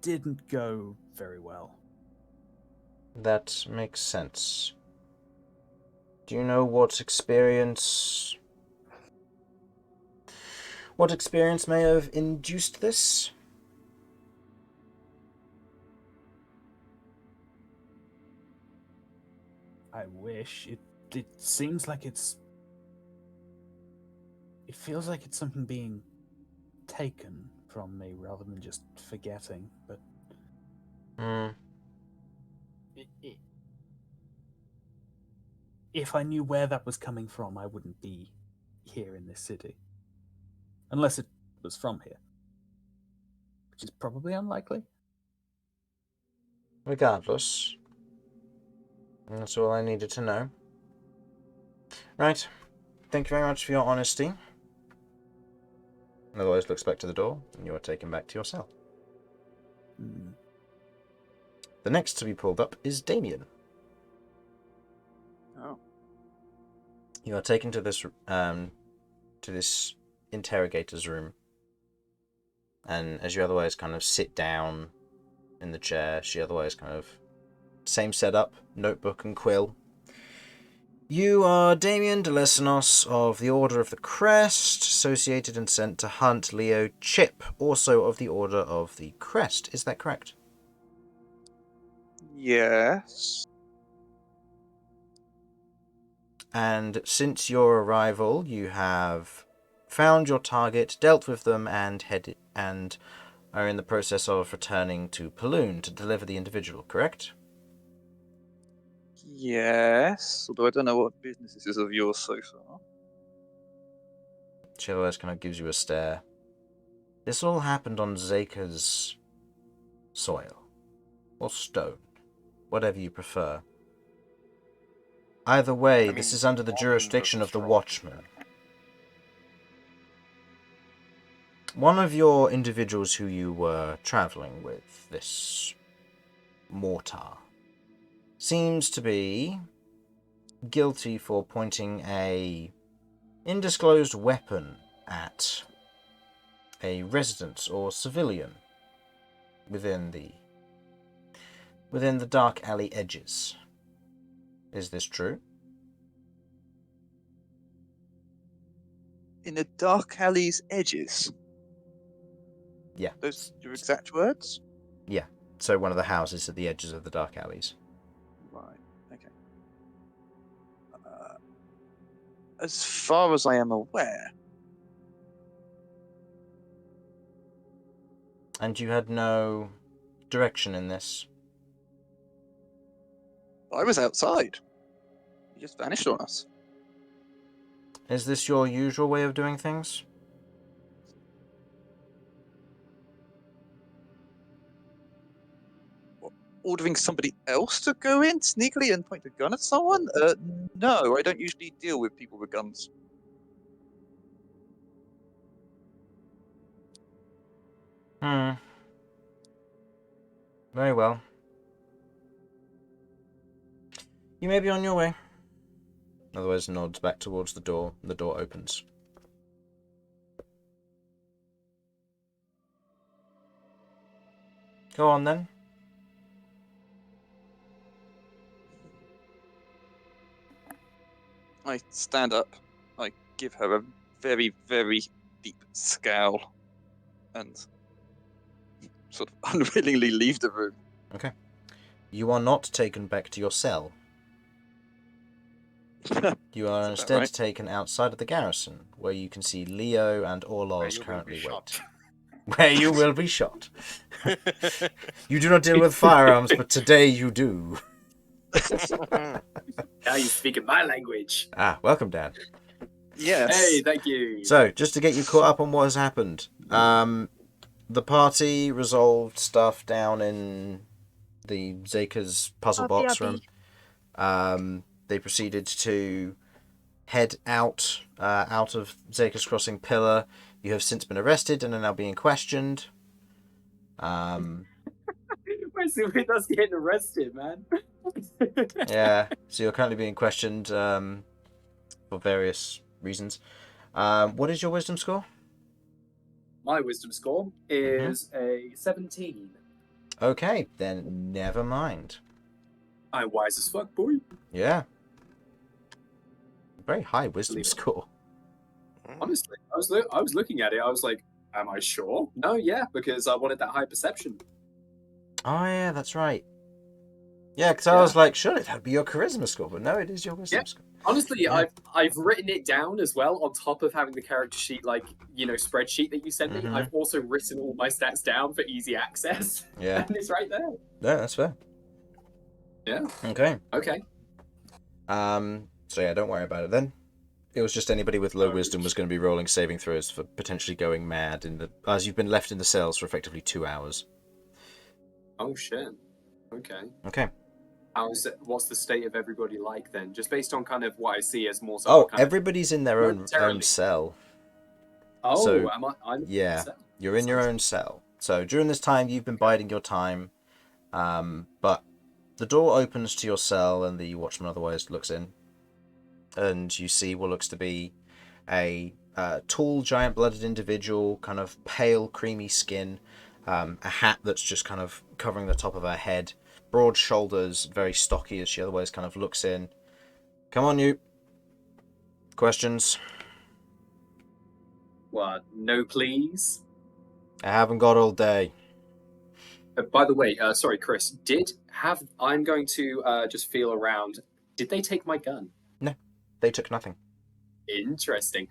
didn't go very well. That makes sense. Do you know what experience may have induced this? I wish. It seems like it feels like it's something being taken from me rather than just forgetting, but if I knew where that was coming from, I wouldn't be here in this city. Unless it was from here. Which is probably unlikely. Regardless. That's all I needed to know. Right. Thank you very much for your honesty. Otherwise looks back to the door, and you are taken back to your cell. The next to be pulled up is Damian. Oh. You are taken to this interrogator's room. And as you otherwise kind of sit down in the chair, she otherwise kind of same setup, notebook and quill. You are Damian de Lesenos of the Order of the Crest, associated and sent to hunt Leo Chip, also of the Order of the Crest. Is that correct? Yes. And since your arrival, you have found your target, dealt with them, and are in the process of returning to Paloon to deliver the individual, correct? Yes. Although I don't know what business this is of yours so far. Chilos kind of gives you a stare. This all happened on Zaker's soil. Or stone. Whatever you prefer. Either way, this is under the jurisdiction of the Watchman. One of your individuals who you were travelling with, this Mortar, seems to be guilty for pointing a undisclosed weapon at a resident or civilian within the dark alley edges. Is this true? In the dark alley's edges? Yeah. Those your exact words? Yeah. So one of the houses at the edges of the dark alleys. Right. Okay. As far as I am aware. And you had no direction in this? I was outside. He just vanished on us. Is this your usual way of doing things? Ordering somebody else to go in sneakily and point a gun at someone? No, I don't usually deal with people with guns. Very well. You may be on your way. Otherwise nods back towards the door, and the door opens. Go on then. I stand up. I give her a very, very deep scowl and sort of unwillingly leave the room. Okay. You are not taken back to your cell. You are instead right. taken outside of the garrison, where you can see Leo and Orlos you will currently be shot. wait. Where you will be shot. You do not deal with firearms, but today you do. Now you speak my language. Welcome, Dad. Yes. Hey, thank you. So, just to get you caught up on what has happened, the party resolved stuff down in the Zaker's puzzle box room. They proceeded to head out of Zaker's Crossing Pillar. You have since been arrested and are now being questioned. Where's with us getting arrested, man? Yeah, so you're currently being questioned for various reasons. What is your wisdom score? My wisdom score is a 17. Okay, then never mind. I'm wise as fuck, boy. Yeah. Very high wisdom score. Honestly, I was looking at it. I was like, "Am I sure?" No, yeah, because I wanted that high perception. Oh yeah, that's right. Yeah, because I was like, surely that'd be your charisma score, but no, it is your wisdom score. Honestly, I've written it down as well on top of having the character sheet, like, you know, spreadsheet that you sent me. I've also written all my stats down for easy access. Yeah. And it's right there. No, that's fair. Yeah. Okay. Okay. So yeah, don't worry about it then. It was just anybody with low wisdom was going to be rolling saving throws for potentially going mad as you've been left in the cells for effectively 2 hours. Oh shit. Okay. Okay. What's the state of everybody like then? Just based on kind of what I see as more so. Oh, everybody's in their own cell. Oh, so, I'm yeah, you're in your own cell. So during this time, you've been biding your time, but the door opens to your cell, and the watchman otherwise looks in, and you see what looks to be a tall, giant-blooded individual, kind of pale, creamy skin, a hat that's just kind of covering the top of her head, broad shoulders, very stocky as she otherwise kind of looks in. Come on, you. Questions? What? No, please. I haven't got all day. By the way, sorry, Chris. I'm going to just feel around. Did they take my gun? No, they took nothing. Interesting.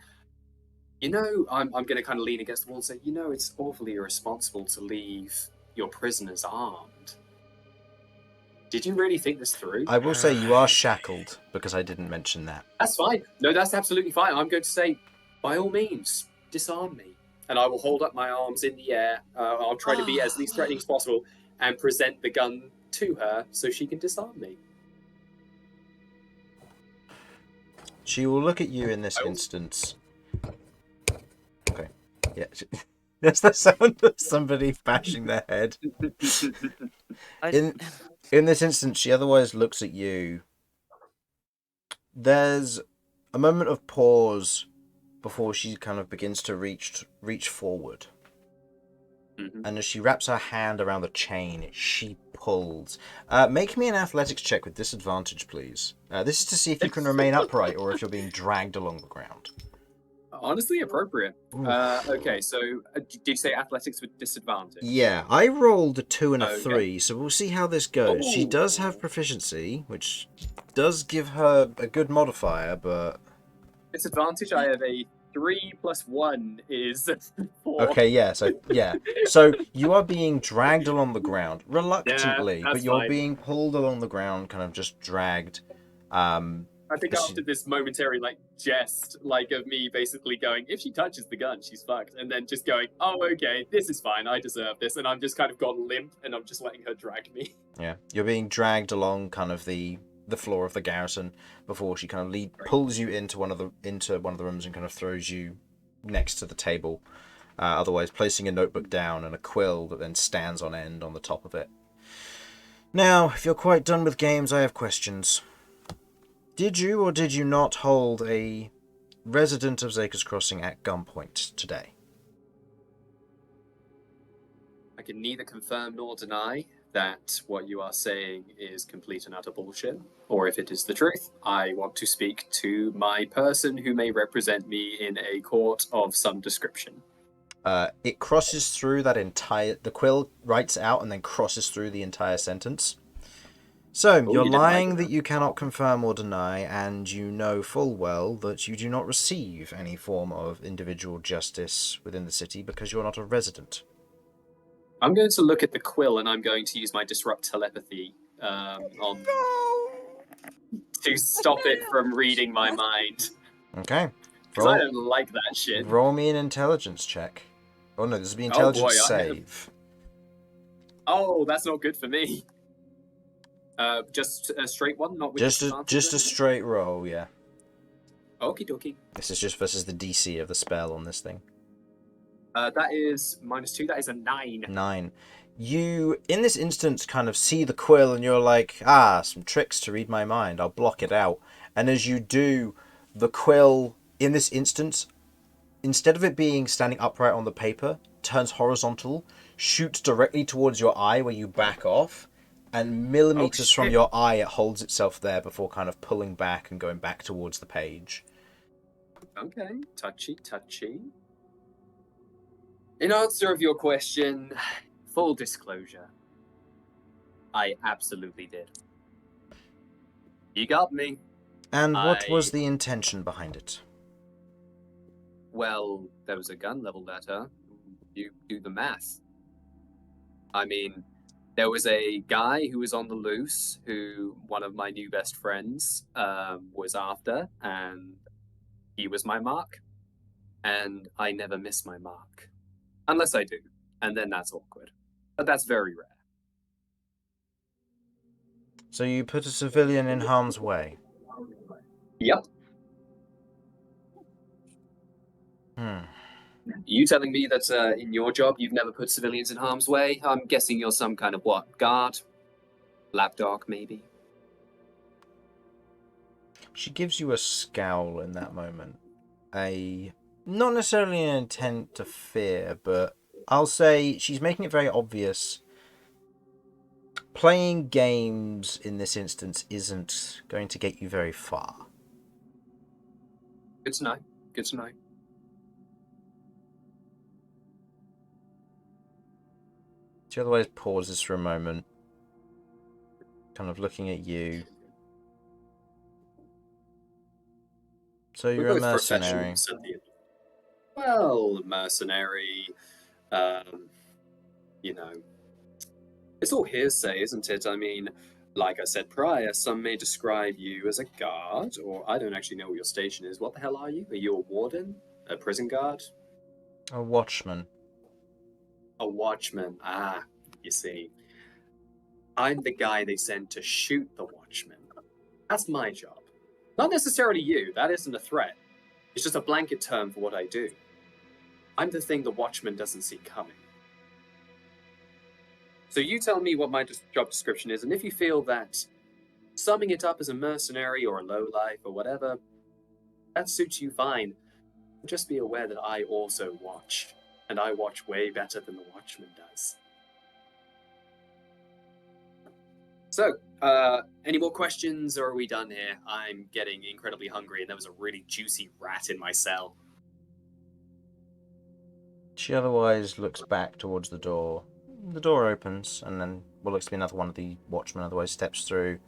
You know, I'm going to kind of lean against the wall and say, it's awfully irresponsible to leave your prisoners armed. Did you really think this through? I will say you are shackled, because I didn't mention that. That's fine. No, that's absolutely fine. I'm going to say, by all means, disarm me. And I will hold up my arms in the air. I'll try to be as least threatening as possible and present the gun to her so she can disarm me. She will look at you in this instance. Okay. Yeah. That's the sound of somebody bashing their head. In this instance, she otherwise looks at you. There's a moment of pause before she kind of begins to reach forward. Mm-hmm. And as she wraps her hand around the chain, she pulls. Make me an athletics check with disadvantage, please. This is to see if you can remain upright or if you're being dragged along the ground. Honestly, appropriate. Okay, so did you say athletics with disadvantage? Yeah, I rolled a 2 and a Okay. 3, so we'll see how this goes. She Ooh. does have proficiency, which does give her a good modifier, but... Disadvantage, I have a 3 + 1 is 4. Okay, yeah, so you are being dragged along the ground, reluctantly, that's but you're fine. being pulled along the ground, kind of just dragged. I think after this momentary jest of me basically going, if she touches the gun, she's fucked, and then just going, oh okay, this is fine, I deserve this, and I'm just kind of gone limp, and I'm just letting her drag me. Yeah, you're being dragged along kind of the floor of the garrison before she kind of pulls you into one of the rooms and kind of throws you next to the table, otherwise placing a notebook down and a quill that then stands on end on the top of it. Now, if you're quite done with games, I have questions. Did you or did you not hold a resident of Zaker's Crossing at gunpoint today? I can neither confirm nor deny that what you are saying is complete and utter bullshit, or if it is the truth, I want to speak to my person who may represent me in a court of some description. It crosses through the quill writes out and then crosses through the entire sentence. So, you're lying that you cannot confirm or deny, and you know full well that you do not receive any form of individual justice within the city because you're not a resident. I'm going to look at the quill and I'm going to use my disrupt telepathy to stop it from reading my mind. Okay. Because I don't like that shit. Roll me an intelligence check. Oh no, this will be intelligence save. Oh, that's not good for me. Just a straight one, not with just a straight roll, yeah. Okie dokie. This is just versus the DC of the spell on this thing. That is -2. That is a 9. 9. You, in this instance, kind of see the quill and you're like, some tricks to read my mind. I'll block it out. And as you do, the quill, in this instance, instead of it being standing upright on the paper, turns horizontal, shoots directly towards your eye where you back off, and millimeters from your eye, it holds itself there before kind of pulling back and going back towards the page. Okay, touchy. In answer of your question, full disclosure, I absolutely did. You got me. And what was the intention behind it? Well, there was a gun leveled at her. You do the math. I mean, there was a guy who was on the loose who one of my new best friends was after, and he was my mark. And I never miss my mark. Unless I do, and then that's awkward. But that's very rare. So you put a civilian in harm's way? Yep. You telling me that in your job you've never put civilians in harm's way? I'm guessing you're some kind of guard? Lapdog, maybe? She gives you a scowl in that moment. Not necessarily an intent to fear, but I'll say she's making it very obvious. playing games in this instance isn't going to get you very far. Good to know. Good to know. She otherwise pauses for a moment, kind of looking at you. So We're you're a both mercenary. professionals at the end. Well, mercenary, you know, it's all hearsay, isn't it? I mean, like I said prior, some may describe you as a guard, or I don't actually know what your station is. What the hell are you? Are you a warden? A prison guard? A watchman. A watchman. Ah, you see. I'm the guy they send to shoot the watchman. That's my job. Not necessarily you, that isn't a threat. It's just a blanket term for what I do. I'm the thing the watchman doesn't see coming. So you tell me what my job description is, and if you feel that summing it up as a mercenary or a lowlife or whatever, that suits you fine. Just be aware that I also watch, and I watch way better than the watchman does. So, any more questions, or are we done here? I'm getting incredibly hungry, and there was a really juicy rat in my cell. She otherwise looks back towards the door. The door opens, and then what looks to be another one of the watchmen otherwise steps through.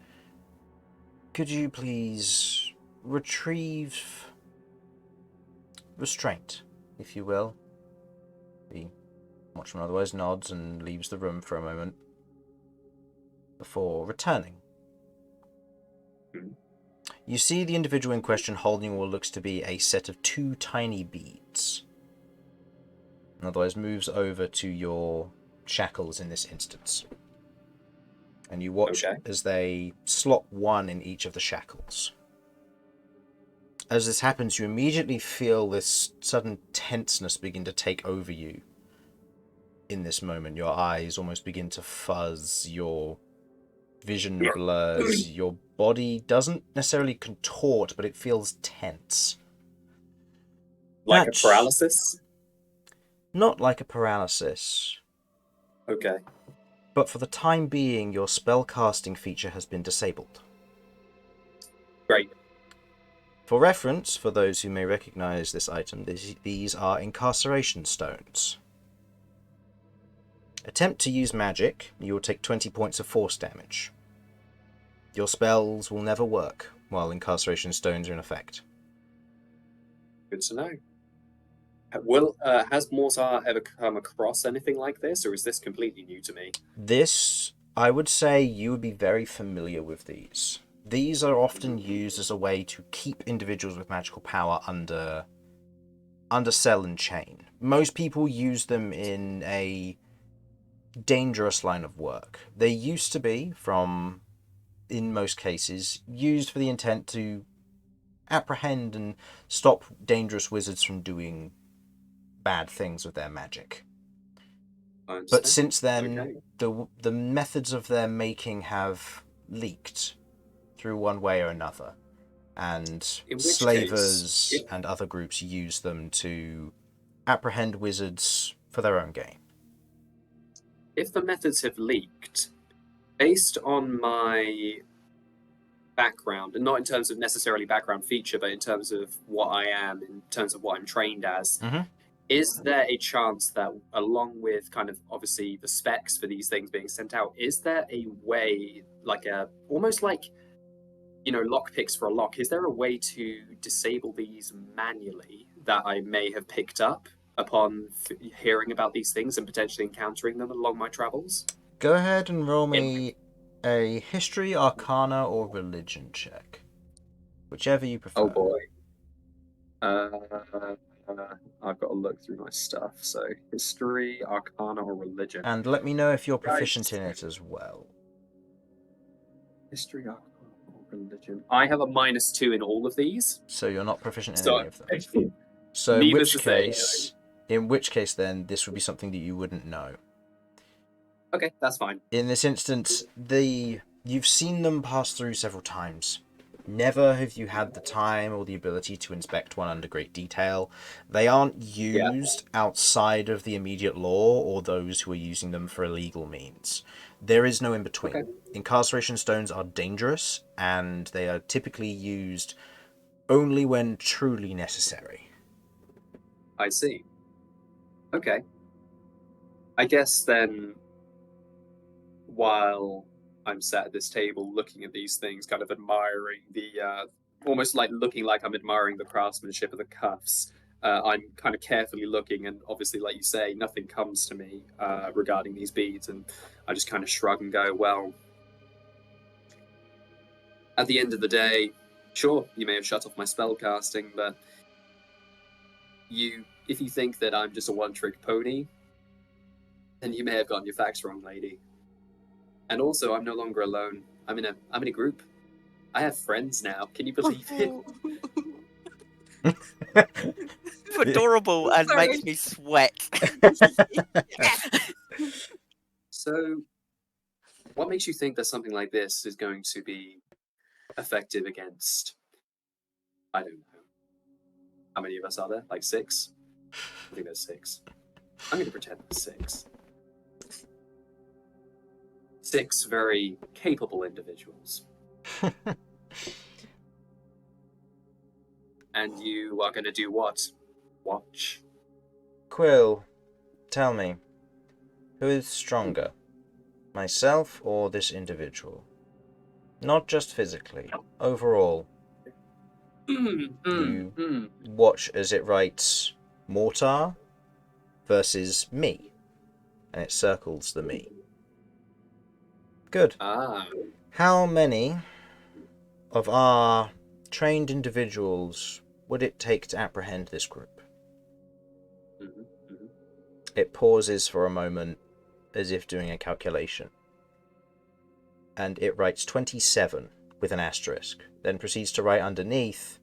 Could you please retrieve restraint, if you will? The watchman otherwise nods and leaves the room for a moment before returning. You see the individual in question holding what looks to be a set of 2 tiny beads. And otherwise moves over to your shackles in this instance. And you watch as they slot 1 in each of the shackles. As this happens, you immediately feel this sudden tenseness begin to take over you. In this moment, your eyes almost begin to fuzz, your vision blurs, your body doesn't necessarily contort, but it feels tense. Like a paralysis? Not like a paralysis. Okay. But for the time being, your spellcasting feature has been disabled. Great. For reference, for those who may recognize this item, these are incarceration stones. Attempt to use magic, you will take 20 points of force damage. Your spells will never work while incarceration stones are in effect. Good to know. Has Mortar ever come across anything like this, or is this completely new to me? This, I would say you would be very familiar with these. These are often used as a way to keep individuals with magical power under cell and chain. Most people use them in a dangerous line of work. They used to be, in most cases, used for the intent to apprehend and stop dangerous wizards from doing bad things with their magic. But since then, the methods of their making have leaked through one way or another, and slavers and other groups use them to apprehend wizards for their own gain. If the methods have leaked, based on my background, and not in terms of necessarily background feature, but in terms of what I am, in terms of what I'm trained as, is there a chance that, along with kind of obviously the specs for these things being sent out, is there a way, like almost like, lockpicks for a lock, is there a way to disable these manually that I may have picked up upon hearing about these things and potentially encountering them along my travels? Go ahead and roll me a history, arcana, or religion check. Whichever you prefer. Oh boy. I've got to look through my stuff. So, history, arcana, or religion. And let me know if you're proficient in it as well. History, arcana, or religion. I have a -2 in all of these. So you're not proficient in any of them. So in which case then, this would be something that you wouldn't know. Okay, that's fine. In this instance, you've seen them pass through several times. Never have you had the time or the ability to inspect one under great detail. They aren't used outside of the immediate law or those who are using them for illegal means. There is no in between. Okay. Incarceration stones are dangerous, and they are typically used only when truly necessary. I see. Okay. I guess then, while I'm sat at this table looking at these things, kind of admiring almost like looking like I'm admiring the craftsmanship of the cuffs, I'm kind of carefully looking, and obviously, like you say, nothing comes to me regarding these beads, and I just kind of shrug and go, well, at the end of the day, sure, you may have shut off my spell casting, but if you think that I'm just a one-trick pony, then you may have gotten your facts wrong, lady. And also, I'm no longer alone. I'm in a group. I have friends now. Can you believe it? Adorable and Sorry. makes me sweat. So, what makes you think that something like this is going to be effective against, I don't know, how many of us are there? Like 6? I think there's 6. I'm going to pretend there's 6. 6 very capable individuals. And you are going to do what? Watch. Quill, tell me, who is stronger, myself or this individual? Not just physically, overall. You watch as it writes Mortar versus me, and it circles the me. Good. Ah. How many of our trained individuals would it take to apprehend this group? It pauses for a moment, as if doing a calculation. And it writes 27 with an asterisk, then proceeds to write underneath,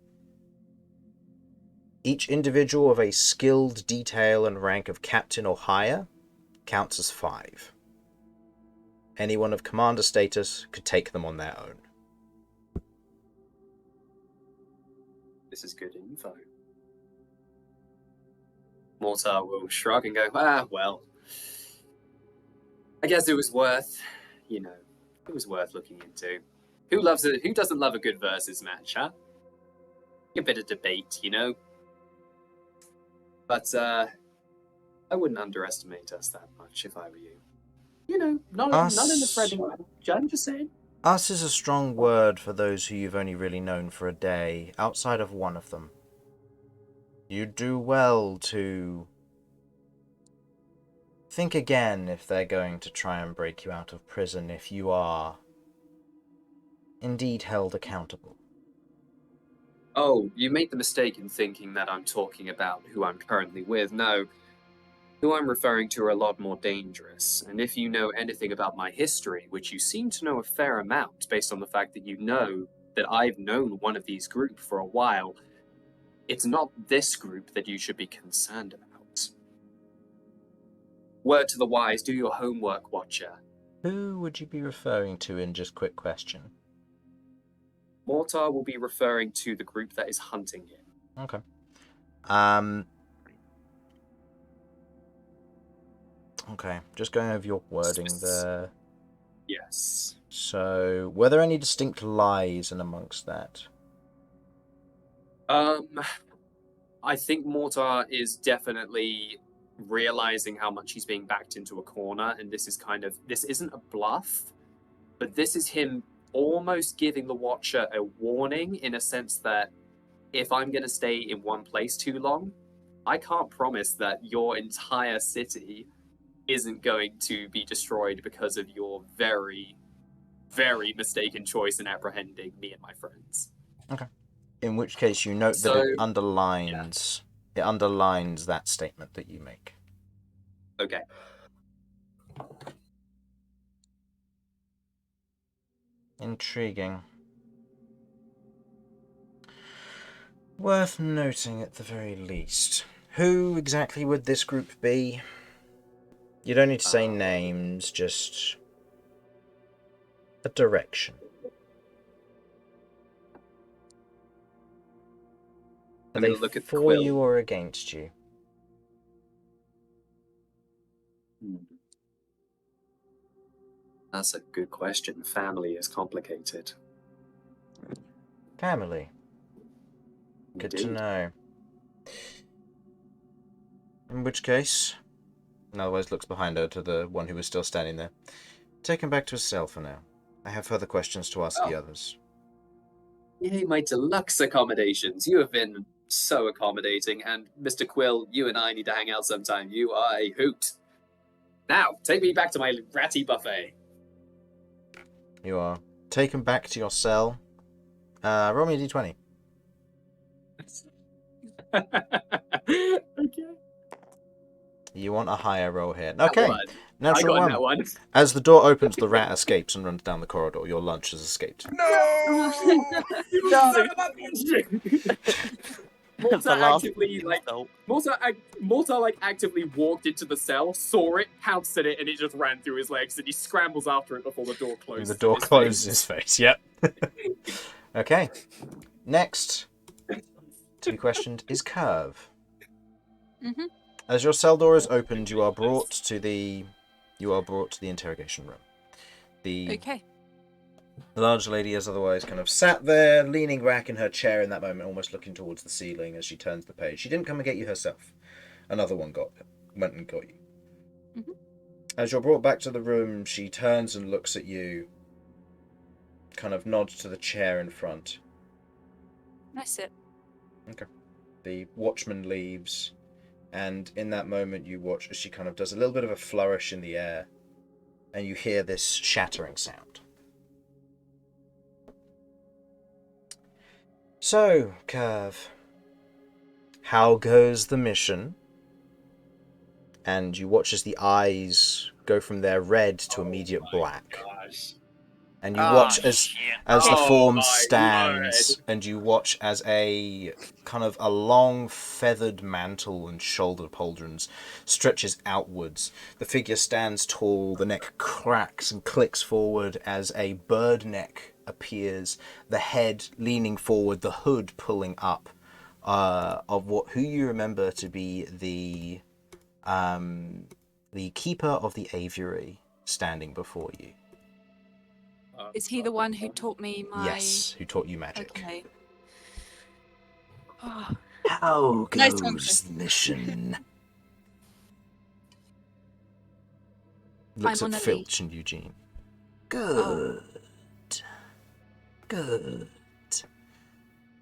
each individual of a skilled detail and rank of captain or higher counts as 5. Anyone of commander status could take them on their own. This is good info. Mortar will shrug and go, well, I guess it was worth, it was worth looking into. Who loves it? Who doesn't love a good versus match, huh? A bit of debate, But I wouldn't underestimate us that much if I were you. Not in the threading match. I'm just saying. Us is a strong word for those who you've only really known for a day, outside of one of them. You'd do well to think again if they're going to try and break you out of prison if you are indeed held accountable. Oh, you made the mistake in thinking that I'm talking about who I'm currently with. No, who I'm referring to are a lot more dangerous. And if you know anything about my history, which you seem to know a fair amount based on the fact that you know that I've known one of these groups for a while, it's not this group that you should be concerned about. Word to the wise, do your homework, Watcher. Who would you be referring to in just quick question? Mortar will be referring to the group that is hunting him. Okay. Okay, just going over your wording there. Yes. So, were there any distinct lies in amongst that? I think Mortar is definitely realizing how much he's being backed into a corner, and this isn't a bluff, but this is him almost giving the Watcher a warning in a sense that if I'm going to stay in one place too long, I can't promise that your entire city isn't going to be destroyed because of your very, very mistaken choice in apprehending me and my friends. Okay. In which case you note that it underlines that statement that you make. Okay. Intriguing. Worth noting at the very least. Who exactly would this group be? You don't need to say names, just a direction. I'm Are going they to look at the for quill. you or against you? That's a good question. Family is complicated. Family. Good to Indeed. know. In which case, and otherwise looks behind her to the one who was still standing there. Take him back to his cell for now. I have further questions to ask the others. Yay, my deluxe accommodations. You have been so accommodating, and Mr. Quill, you and I need to hang out sometime. You are a hoot. Now, take me back to my ratty buffet. You are taken back to your cell. Roll me a d20. Okay. You want a higher roll here. That Okay. one. I Natural got one. that one. As the door opens, the rat escapes and runs down the corridor. Your lunch has escaped. No! You No. son of a bitch! Mortar The last actively, like, insult. Mortar, like, actively walked into the cell, saw it, pounced at it, and it just ran through his legs, and he scrambles after it before the door closes. The door in his closes in face. his face. Yep. Okay. Next to be questioned is Kirv. Mm-hmm. As your cell door is opened, you are brought to the interrogation room. The Okay. large lady is otherwise kind of sat there, leaning back in her chair in that moment, almost looking towards the ceiling as she turns the page. She didn't come and get you herself. Another one went and got you. Mhm. As you're brought back to the room, she turns and looks at you, kind of nods to the chair in front. I sit. The watchman leaves, and in that moment you watch as she kind of does a little bit of a flourish in the air, and you hear this shattering sound. So, Kirv, how goes the mission? And you watch as the eyes go from their red to immediate black. Gosh. And you watch as the Oh form my stands, and you watch as a kind of a long feathered mantle and shoulder pauldrons stretches outwards. The figure stands tall, the neck cracks and clicks forward as a bird neck appears, the head leaning forward, the hood pulling up, of who you remember to be the keeper of the aviary standing before you. Is he the one who taught me my... Yes, who taught you magic. Okay. Oh, How Nice goes one, the mission? Looks I'm at on a Filch and Eugene. Good. Good.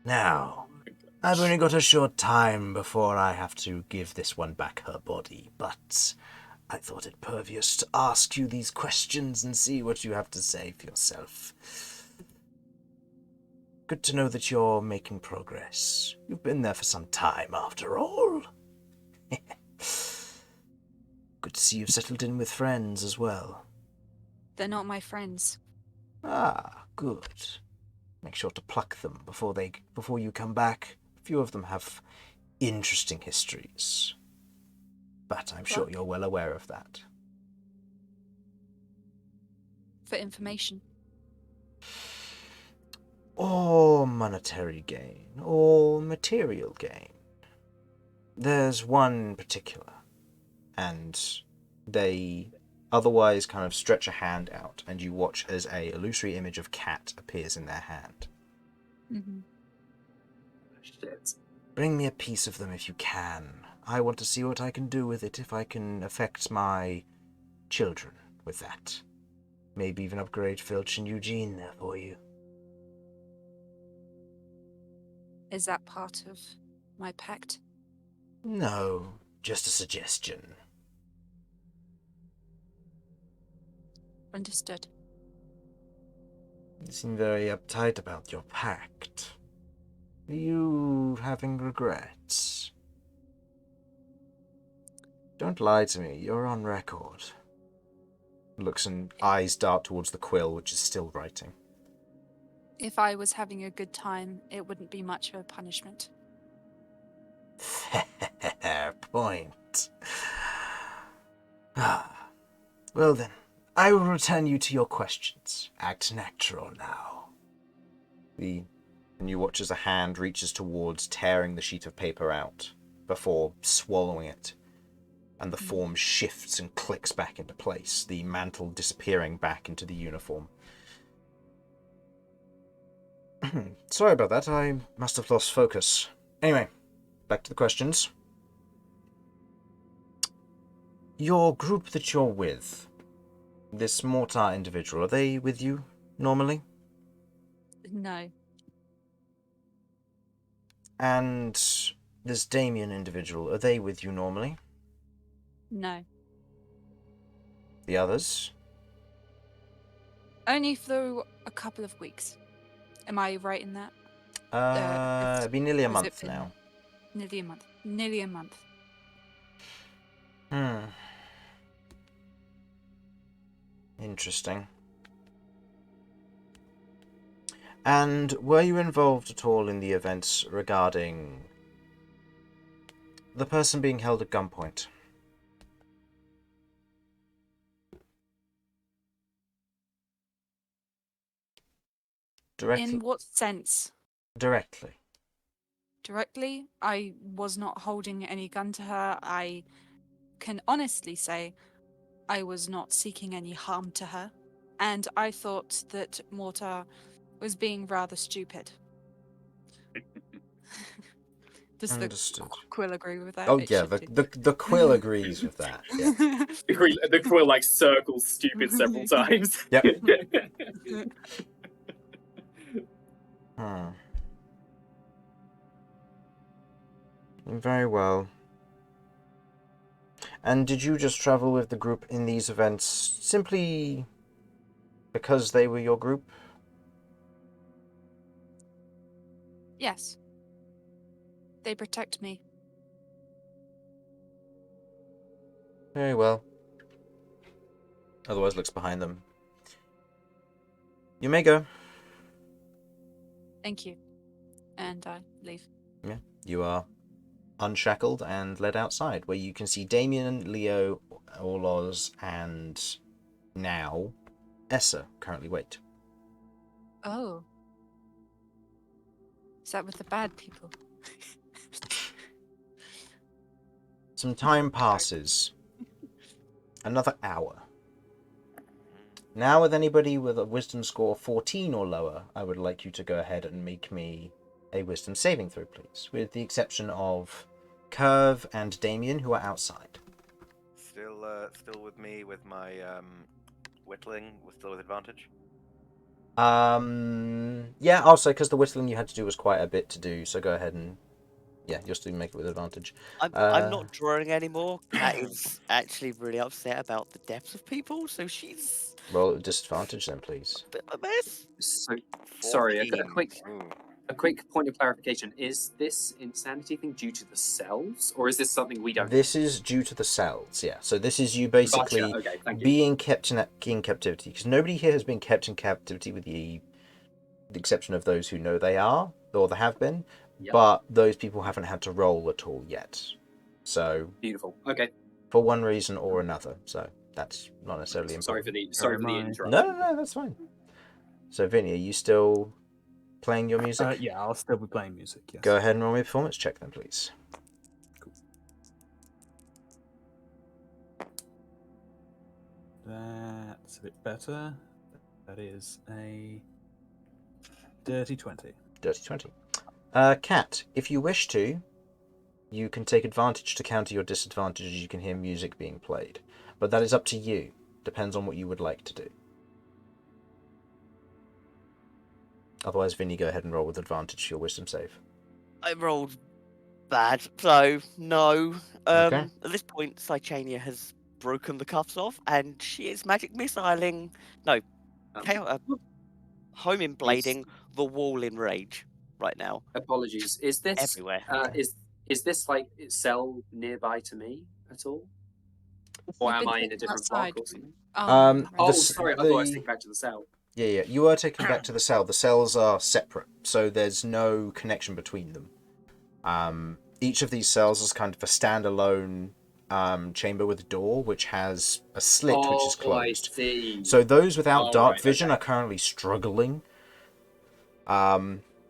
Now, I've only got a short time before I have to give this one back her body, but I thought it pervious to ask you these questions and see what you have to say for yourself. Good to know that you're making progress. You've been there for some time, after all. Good to see you've settled in with friends as well. they're not my friends. Ah, good. Make sure to pluck them before you come back. A few of them have interesting histories. But I'm sure you're well aware of that. For information. Or monetary gain, or material gain. There's one in particular, and they otherwise kind of stretch a hand out, and you watch as a illusory image of cat appears in their hand. Mm-hmm. Shit. Bring me a piece of them if you can. I want to see what I can do with it, if I can affect my children with that. Maybe even upgrade Filch and Eugene there for you. Is that part of my pact? No, just a suggestion. Understood. You seem very uptight about your pact. Are you having regrets? Don't lie to me, you're on record. Looks and eyes dart towards the quill, which is still writing. If I was having a good time, it wouldn't be much of a punishment. Fair point. Well then, I will return you to your questions. Act natural now. The And you watch as a hand reaches towards tearing the sheet of paper out before swallowing it. And the form shifts and clicks back into place, the mantle disappearing back into the uniform. Sorry about that, I must have lost focus. Anyway, back to the questions. Your group that you're with, this Mortar individual, are they with you normally? No. And this Damian individual, are they with you normally? No. The others? Only for a couple of weeks. Am I right in that? It'd be nearly a has it month been- now. Nearly a month. Nearly a month. Interesting. And were you involved at all in the events regarding the person being held at gunpoint? Directly. In what sense? Directly. Directly, I was not holding any gun to her. I can honestly say I was not seeking any harm to her. And I thought that Mortar was being rather stupid. Does the Understood. Quill agree with that? Oh It yeah, should the do. the quill agrees with that. Yeah. The quill like circles stupid several times. Yep. Very well. And did you just travel with the group in these events simply because they were your group? Yes. They protect me. Very well. Otherwise looks behind them. You may go. Thank you. And I leave. Yeah. You are unshackled and led outside, where you can see Damian, Leo, Orloz, and now Essa currently wait. Oh. Is that with the bad people? Some time passes. Another hour. Now, with anybody with a wisdom score 14 or lower, I would like you to go ahead and make me a wisdom saving throw, please. With the exception of Kirv and Damian, who are outside. Still with me with my whittling, still with advantage. Yeah, I'll say because the whistling you had to do was quite a bit to do, so go ahead and yeah, you'll still make it with advantage. I'm not drawing anymore. Kat is actually really upset about the depths of people, so she's Roll at disadvantage then, please. a bit of a mess. So, sorry, a 14. quick Ooh. a quick point of clarification: is this insanity thing due to the cells, or is this something we don't? This is due to the cells, yeah. So this is you basically Gotcha. Okay, thank you. being kept in captivity, because nobody here has been kept in captivity with the exception of those who know they are, or they have been, Yep. but those people haven't had to roll at all yet. So, Beautiful. Okay. for one reason or another, so that's not necessarily Sorry important. for the mind. interruption. No, that's fine. So, Vinny, are you still playing your music? Yeah, I'll still be playing music. Yes. Go ahead and roll me a performance check then, please. That's a bit better. That is a dirty 20. Dirty 20. Cat, if you wish to, you can take advantage to counter your disadvantage as you can hear music being played. But that is up to you. Depends on what you would like to do. Otherwise, Vinny, go ahead and roll with advantage for your wisdom save. I rolled bad, so no. Okay. At this point, Cychania has broken the cuffs off, and she is magic missiling. No, homing blading the wall in rage right now. Apologies. Is this Everywhere. Is this like cell nearby to me at all, or You've am been I in a taken different outside. block or something? Um, Oh, The- sorry. I thought I was taking back to the cell. Yeah, you are taken back to the cell. The cells are separate, so there's no connection between them. Each of these cells is kind of a standalone chamber with a door, which has a slit which is closed. I see. So those without Oh, dark right, vision okay. are currently struggling.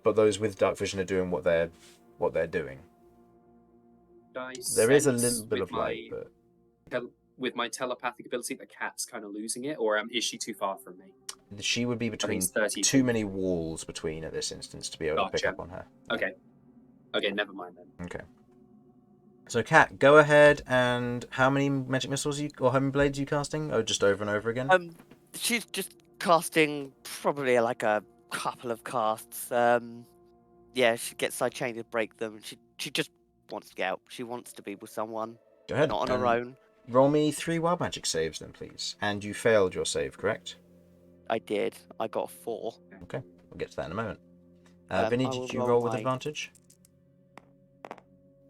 but those with dark vision are doing what they're doing. Dice There is a sense little bit with of light, but with my telepathic ability, the cat's kind of losing it, or is she too far from me? she would be between 30 too feet. many walls between at this instance to be able to pick Gotcha. up on her. Okay. Okay, never mind then. Okay. So, Kat, go ahead and how many magic missiles or homing blades are you casting? Oh, just over and over again? She's just casting probably like a couple of casts. Yeah, she gets sidechained to break them. She just wants to get out. She wants to be with someone, Go ahead. not on her own. Roll me 3 wild magic saves then, please. And you failed your save, correct? I did. I got a 4. Okay, we'll get to that in a moment. I Vinny, will did you roll roll with my- advantage?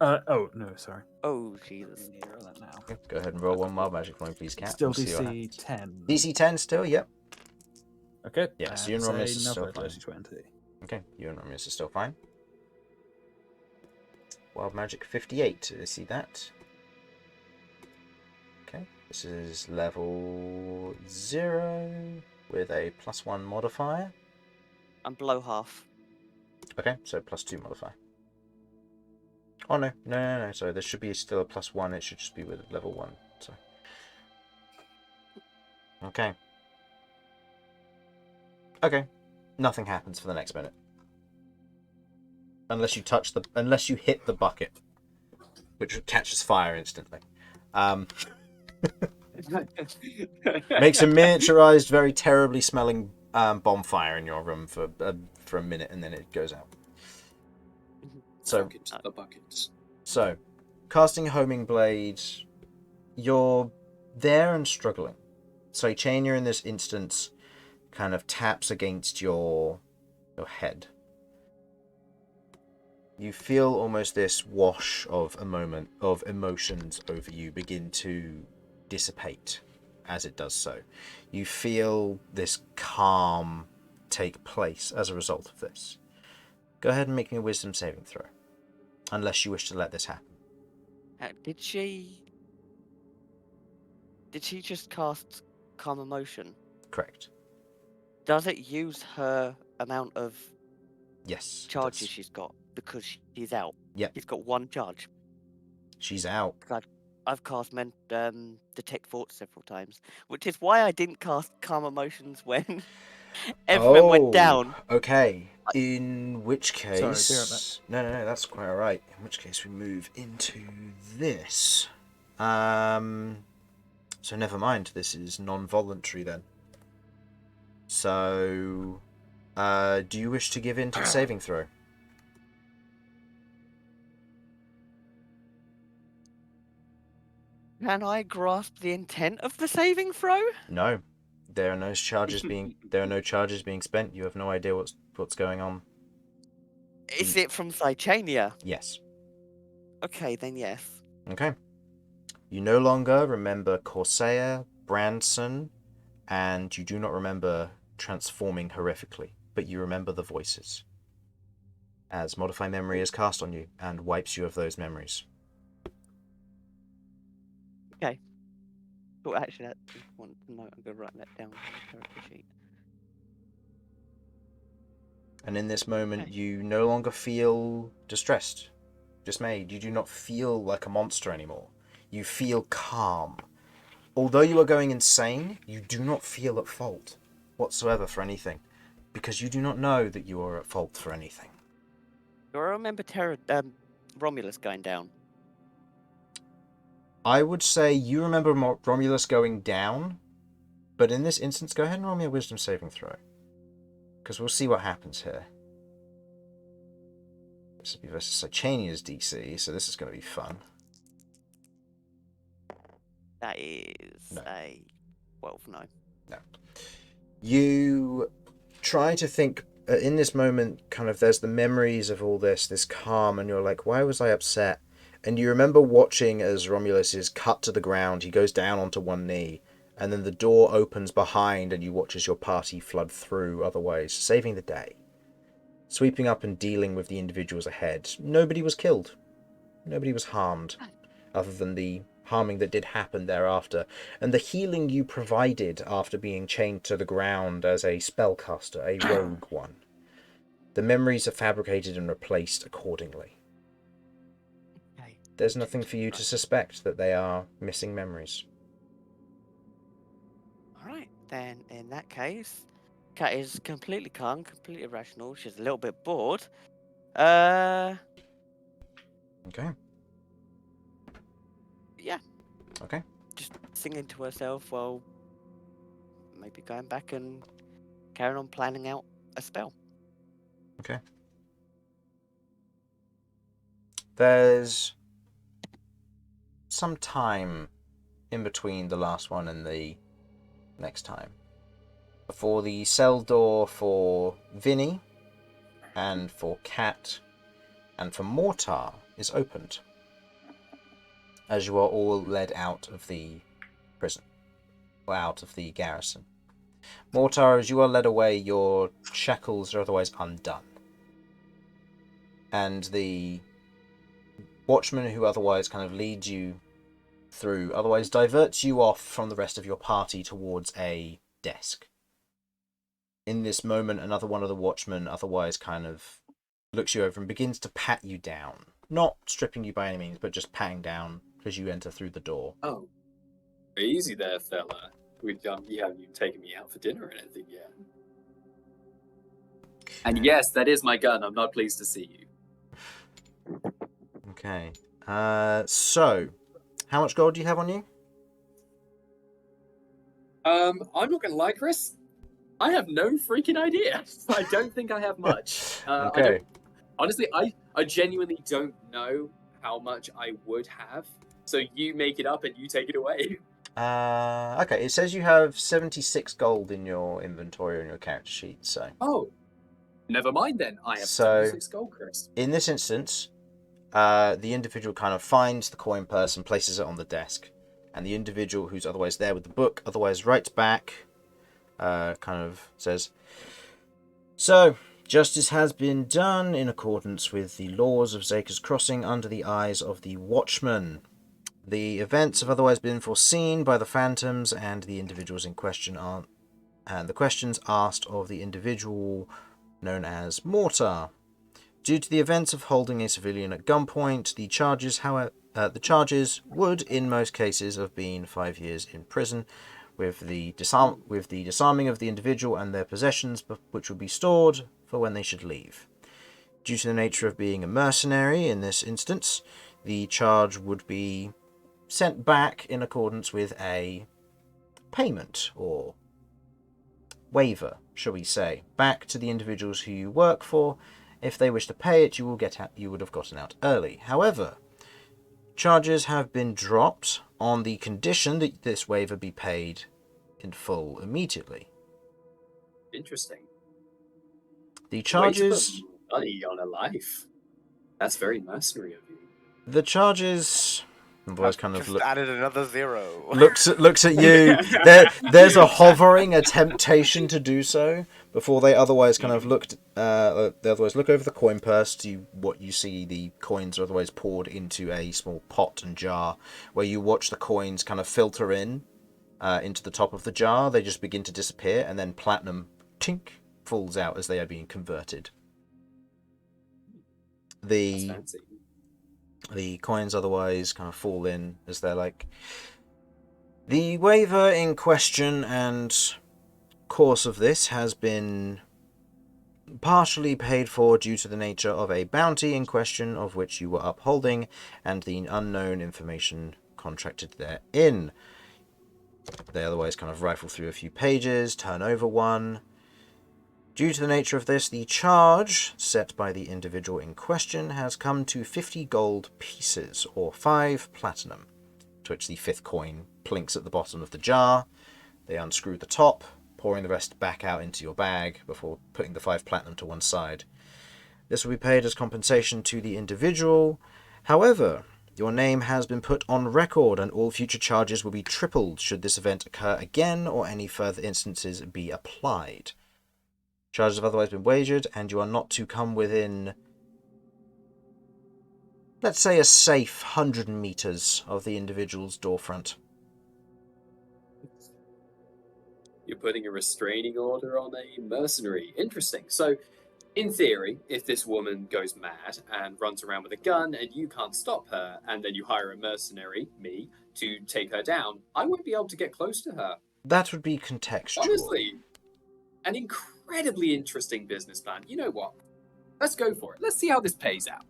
Oh no, sorry. Oh Jesus! Need to roll that now. Okay, go ahead and roll 1 wild magic for me, please, Kat. Still We'll see what DC happens. 10. DC 10 still, yep. Okay. Yeah, so you and that's Romulus is still another fine. dirty 20. Okay, you and Romulus is still fine. Wild magic 58, did you see that? Okay, this is level 0 with a +1 modifier. I'm below half. Okay, so +2 modifier. Oh no, sorry, there should be still a +1, it should just be with level 1. So. Okay. Okay. Nothing happens for the next minute. Unless you hit the bucket, which catches fire instantly. Makes a miniaturized, very terribly smelling bonfire in your room for a minute, and then it goes out. So, the buckets. So, casting homing blade, you're there and struggling. Saichania in this instance kind of taps against your head. You feel almost this wash of emotions over you begin to dissipate as it does so. You feel this calm take place as a result of this. Go ahead and make me a wisdom saving throw. Unless you wish to let this happen. Did she just cast Calm Emotion? Correct. Does it use her amount of Yes. charges she's got because she's out? Yep. She's got 1 charge. She's out. I've cast Detect Thoughts several times, which is why I didn't cast Calm Emotions when everyone went down. Okay. In which case... Sorry, be right No, that's quite alright. In which case we move into this. So never mind. This is non-voluntary then. So... do you wish to give in to the saving throw? Can I grasp the intent of the saving throw? No. There are no charges being spent. You have no idea what's going on. Is it from Saichania? Yes. Okay, then yes. Okay. You no longer remember Corsair, Branson, and you do not remember transforming horrifically, but you remember the voices. As Modify Memory is cast on you and wipes you of those memories. Okay. Well, actually, that's important to note. I'm going to write that down on the character sheet. And in this moment, Okay. you no longer feel distressed, dismayed. You do not feel like a monster anymore. You feel calm. Although you are going insane, you do not feel at fault whatsoever for anything, because you do not know that you are at fault for anything. Do I remember Romulus going down? I would say you remember Romulus going down, but in this instance, go ahead and roll me a wisdom saving throw, because we'll see what happens here. This will be versus Saichania's DC, so this is going to be fun. That is a 12, no. No. You try to think, in this moment, kind of there's the memories of all this calm, and you're like, why was I upset? And you remember watching as Romulus is cut to the ground, he goes down onto one knee, and then the door opens behind and you watch as your party flood through otherwise, saving the day. Sweeping up and dealing with the individuals ahead. Nobody was killed. Nobody was harmed, other than the harming that did happen thereafter, and the healing you provided after being chained to the ground as a spellcaster, a rogue one. The memories are fabricated and replaced accordingly. Okay. There's nothing for you to suspect that they are missing memories. All right, then in that case, Cat is completely calm, completely rational. She's a little bit bored. Okay. Yeah, Okay. just singing to herself while maybe going back and carrying on planning out a spell. Okay. There's some time in between the last one and the next time. Before the cell door for Vinny and for Cat and for Mortar is opened, as you are all led out of the prison, or out of the garrison. Mortar, as you are led away, your shackles are otherwise undone. And the watchman who otherwise kind of leads you through, otherwise diverts you off from the rest of your party towards a desk. In this moment, another one of the watchmen otherwise kind of looks you over and begins to pat you down. Not stripping you by any means, but just patting down as you enter through the door. Oh, easy there, fella. You haven't even taken me out for dinner or anything yet. And yes, that is my gun. I'm not pleased to see you. Okay. So, how much gold do you have on you? I'm not gonna lie, Chris. I have no freaking idea. I don't think I have much. Okay. Honestly, I genuinely don't know how much I would have. So you make it up and you take it away. Okay, it says you have 76 gold in your inventory on your character sheet, so... Oh, never mind then. I have So- 76 gold, Chris. In this instance, the individual kind of finds the coin purse and places it on the desk. And the individual who's otherwise there with the book otherwise writes back, kind of says, "So, justice has been done in accordance with the laws of Zaker's Crossing under the eyes of the Watchman. The events have otherwise been foreseen by the phantoms and the individuals in question are, and the questions asked of the individual known as Mortar. Due to the events of holding a civilian at gunpoint, the charges, however, would, in most cases, have been 5 years in prison, with the disarming of the individual and their possessions, which would be stored for when they should leave. Due to the nature of being a mercenary in this instance, the charge would be sent back in accordance with a payment or waiver, shall we say, back to the individuals who you work for. If they wish to pay it, you would have gotten out early. However, charges have been dropped on the condition that this waiver be paid in full immediately. Interesting. The Way to charges... put money on a life. That's very mercenary of you. The charges... Otherwise kind of Just added another 0. looks at you. There's a hovering, a temptation to do so before they otherwise kind of they otherwise look over the coin purse to what you see. The coins are otherwise poured into a small pot and jar, where you watch the coins kind of filter in into the top of the jar. They just begin to disappear, and then platinum tink falls out as they are being converted. That's fancy. The coins otherwise kind of fall in as they're like... The waiver in question and course of this has been partially paid for due to the nature of a bounty in question of which you were upholding and the unknown information contracted therein. They otherwise kind of rifle through a few pages, turn over one. Due to the nature of this, the charge set by the individual in question has come to 50 gold pieces, or 5 platinum, to which the 5th coin plinks at the bottom of the jar. They unscrew the top, pouring the rest back out into your bag before putting the 5 platinum to one side. This will be paid as compensation to the individual. However, your name has been put on record and all future charges will be tripled should this event occur again or any further instances be applied. Charges have otherwise been wagered, and you are not to come within, let's say, a safe 100 meters of the individual's doorfront. You're putting a restraining order on a mercenary. Interesting. So, In theory, if this woman goes mad and runs around with a gun and you can't stop her, and then you hire a mercenary, me, to take her down, I won't be able to get close to her. That would be contextual. Honestly, an incredibly interesting business plan. You know what? Let's go for it. Let's see how this pays out.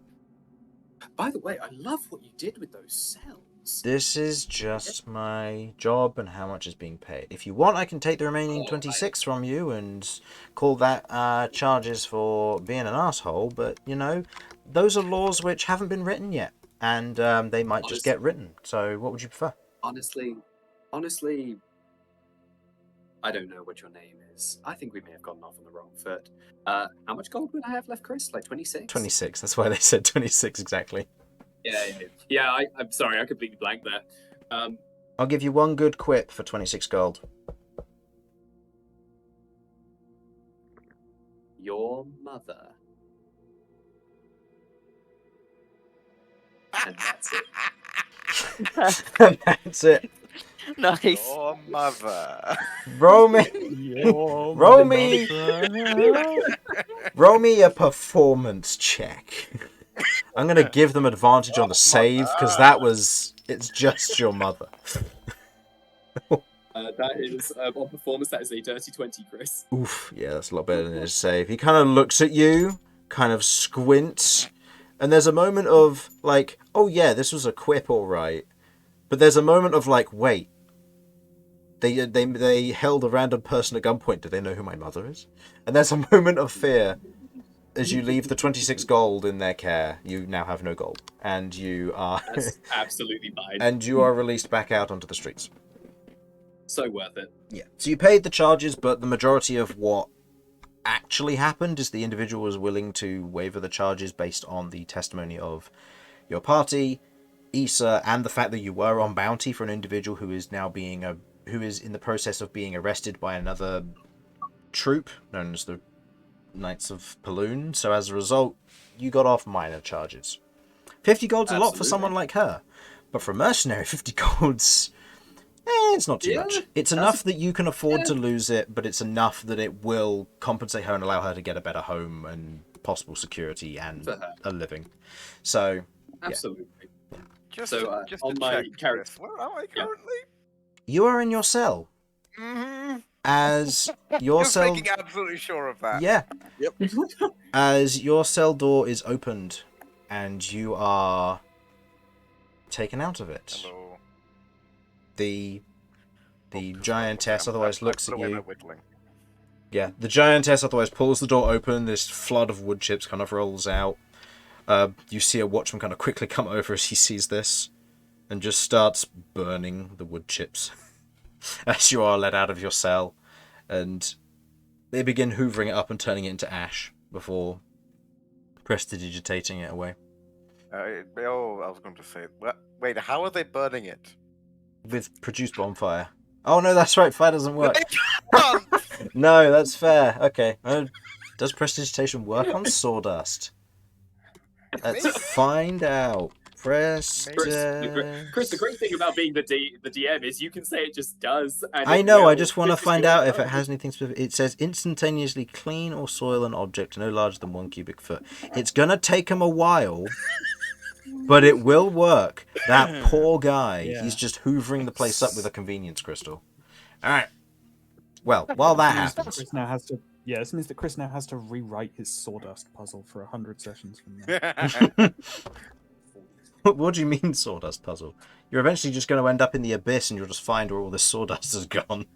By the way, I love what you did with those cells. This is just my job and how much is being paid. If you want, I can take the remaining 26 from you and call that charges for being an asshole. But, you know, those are laws which haven't been written yet. And they might just get written. So what would you prefer? Honestly, I don't know what your name is. I think we may have gotten off on the wrong foot. How much gold would I have left, Chris? Like 26? 26. That's why they said 26 exactly. Yeah, I'm sorry, I completely blanked there. I'll give you one good quip for 26 gold. Your mother. And that's it. And that's it. Nice. Your mother. Roll me. Your Roll me. mother. Roll me a performance check. I'm going to give them advantage on the save because it's just your mother. That is, on performance, that is a dirty 20, Chris. Oof, yeah, that's a lot better than his save. He kind of looks at you, kind of squints, and there's a moment of like, oh yeah, this was a quip, all right. But there's a moment of like, wait, they held a random person at gunpoint. Do they know who my mother is? And there's a moment of fear. As you leave the 26 gold in their care, you now have no gold, and you are That's absolutely fine. and you are released back out onto the streets. So worth it. Yeah. So you paid the charges, but the majority of what actually happened is the individual was willing to waiver the charges based on the testimony of your party, Issa, and the fact that you were on bounty for an individual who is now who is in the process of being arrested by another troop known as the Knights of Paloon. So as a result, you got off minor charges. 50 gold's a lot for Absolutely. someone like her, but for a mercenary, 50 gold's it's not too much. It's enough that you can afford to lose it, but it's enough that it will compensate her and allow her to get a better home and possible security and a living. So Absolutely. Just, So, just on to my check, character- Chris, where am I currently? you are in your cell Mm-hmm. as your Just cell. making absolutely sure of that. Yeah. As your cell door is opened and you are taken out of it. Hello. The Oh, giantess I'm otherwise put looks at away my you. whittling. Yeah, the giantess otherwise pulls the door open. This flood of wood chips kind of rolls out. You see a watchman kind of quickly come over as he sees this and just starts burning the wood chips as you are let out of your cell. And they begin hoovering it up and turning it into ash before prestidigitating it away. I was going to say, wait, how are they burning it? With produced bonfire. Oh no, that's right, fire doesn't work. Oh, No, that's fair. Okay. Does prestidigitation work on sawdust? Let's find out. Chris, the great thing about being the DM is you can say it just does. And I it know, will. I just want to This is find your out if it own. has anything specific. It says instantaneously clean or soil an object no larger than 1 cubic foot. It's going to take him a while, but it will work. That poor guy, Yeah. he's just hoovering the place up with a convenience crystal. Alright. Well, while that happens... Chris now has to. Yeah, this means that Chris now has to rewrite his sawdust puzzle for 100 sessions from now. What do you mean sawdust puzzle? You're eventually just going to end up in the abyss and you'll just find where all this sawdust has gone.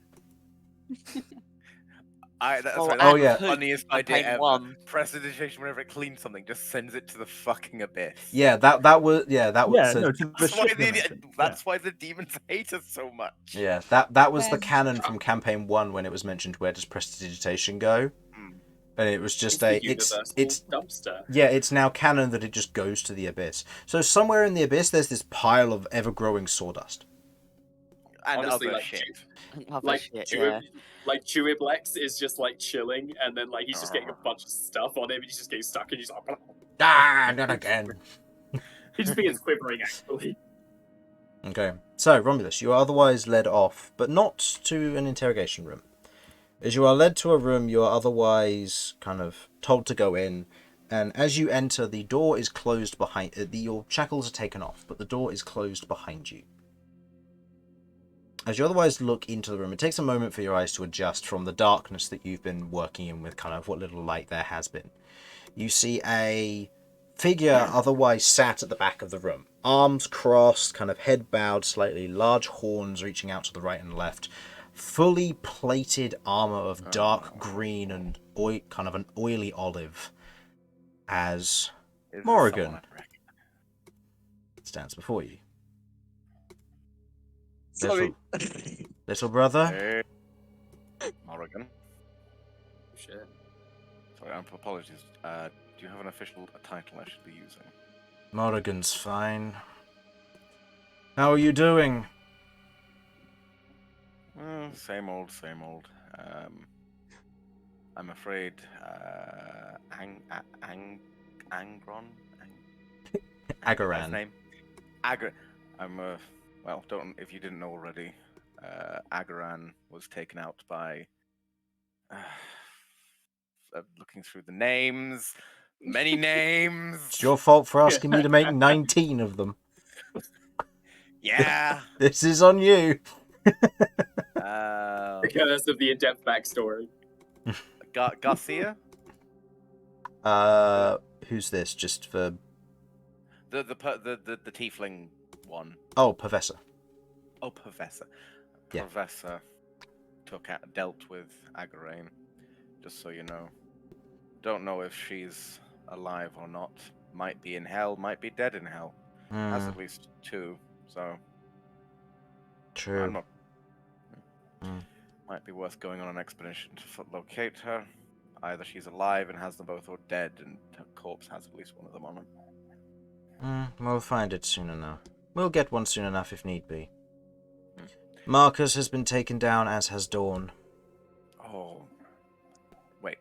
That's Oh, right. oh, That's yeah. the funniest idea Campaign ever. 1. Prestidigitation, whenever it cleans something, just sends it to the fucking abyss. Yeah, that was Yeah, so- no, to the That's why ship dimension. that's why the demons hate us so much. yeah, that was the canon from campaign 1 when it was mentioned where does prestidigitation go? Hmm. And it was just the it's universal dumpster. yeah, it's now canon that it just goes to the abyss. So somewhere in the abyss there's this pile of ever-growing sawdust. And Honestly, other like, shit. Other Like shit, Chewie, like Chewiblex is just like chilling, and then like he's just getting a bunch of stuff on him, and he's just getting stuck, and he's like, Ah, not again. he just begins quivering actually. Okay, so Romulus, you are otherwise led off, but not to an interrogation room. As you are led to a room, you are otherwise kind of told to go in, and as you enter, the door is closed behind. Your shackles are taken off, but the door is closed behind you. As you otherwise look into the room, it takes a moment for your eyes to adjust from the darkness that you've been working in with, kind of what little light there has been. You see a figure otherwise sat at the back of the room, arms crossed, kind of head bowed slightly, large horns reaching out to the right and left. Fully plated armor of dark green and kind of an oily olive, as Is this Morrigan someone I recognize? stands before you. Sorry. Little brother, Hey, Morrigan. Shit. Sorry, apologies. Do you have an official title I should be using? Morrigan's fine. How are you doing? Same old, same old. I'm afraid Angron? Agaran. His name? I'm well, don't if you didn't know already, Agaran was taken out by looking through the names, many names. It's your fault for asking me to make 19 of them. Yeah. This is on you. Because of the in-depth backstory. Garcia? Who's this? Just for... The tiefling one. Oh, Professor. Oh, Professor. Yeah. Professor dealt with Agarain, just so you know. Don't know if she's alive or not. Might be in hell, might be dead in hell. Has at least 2, so... True. I'm not... Might be worth going on an expedition to locate her. Either she's alive and has them both, or dead and her corpse has at least one of them on her. We'll find it soon enough. We'll get one soon enough if need be. Marcus has been taken down, as has Dawn. Oh. Wait.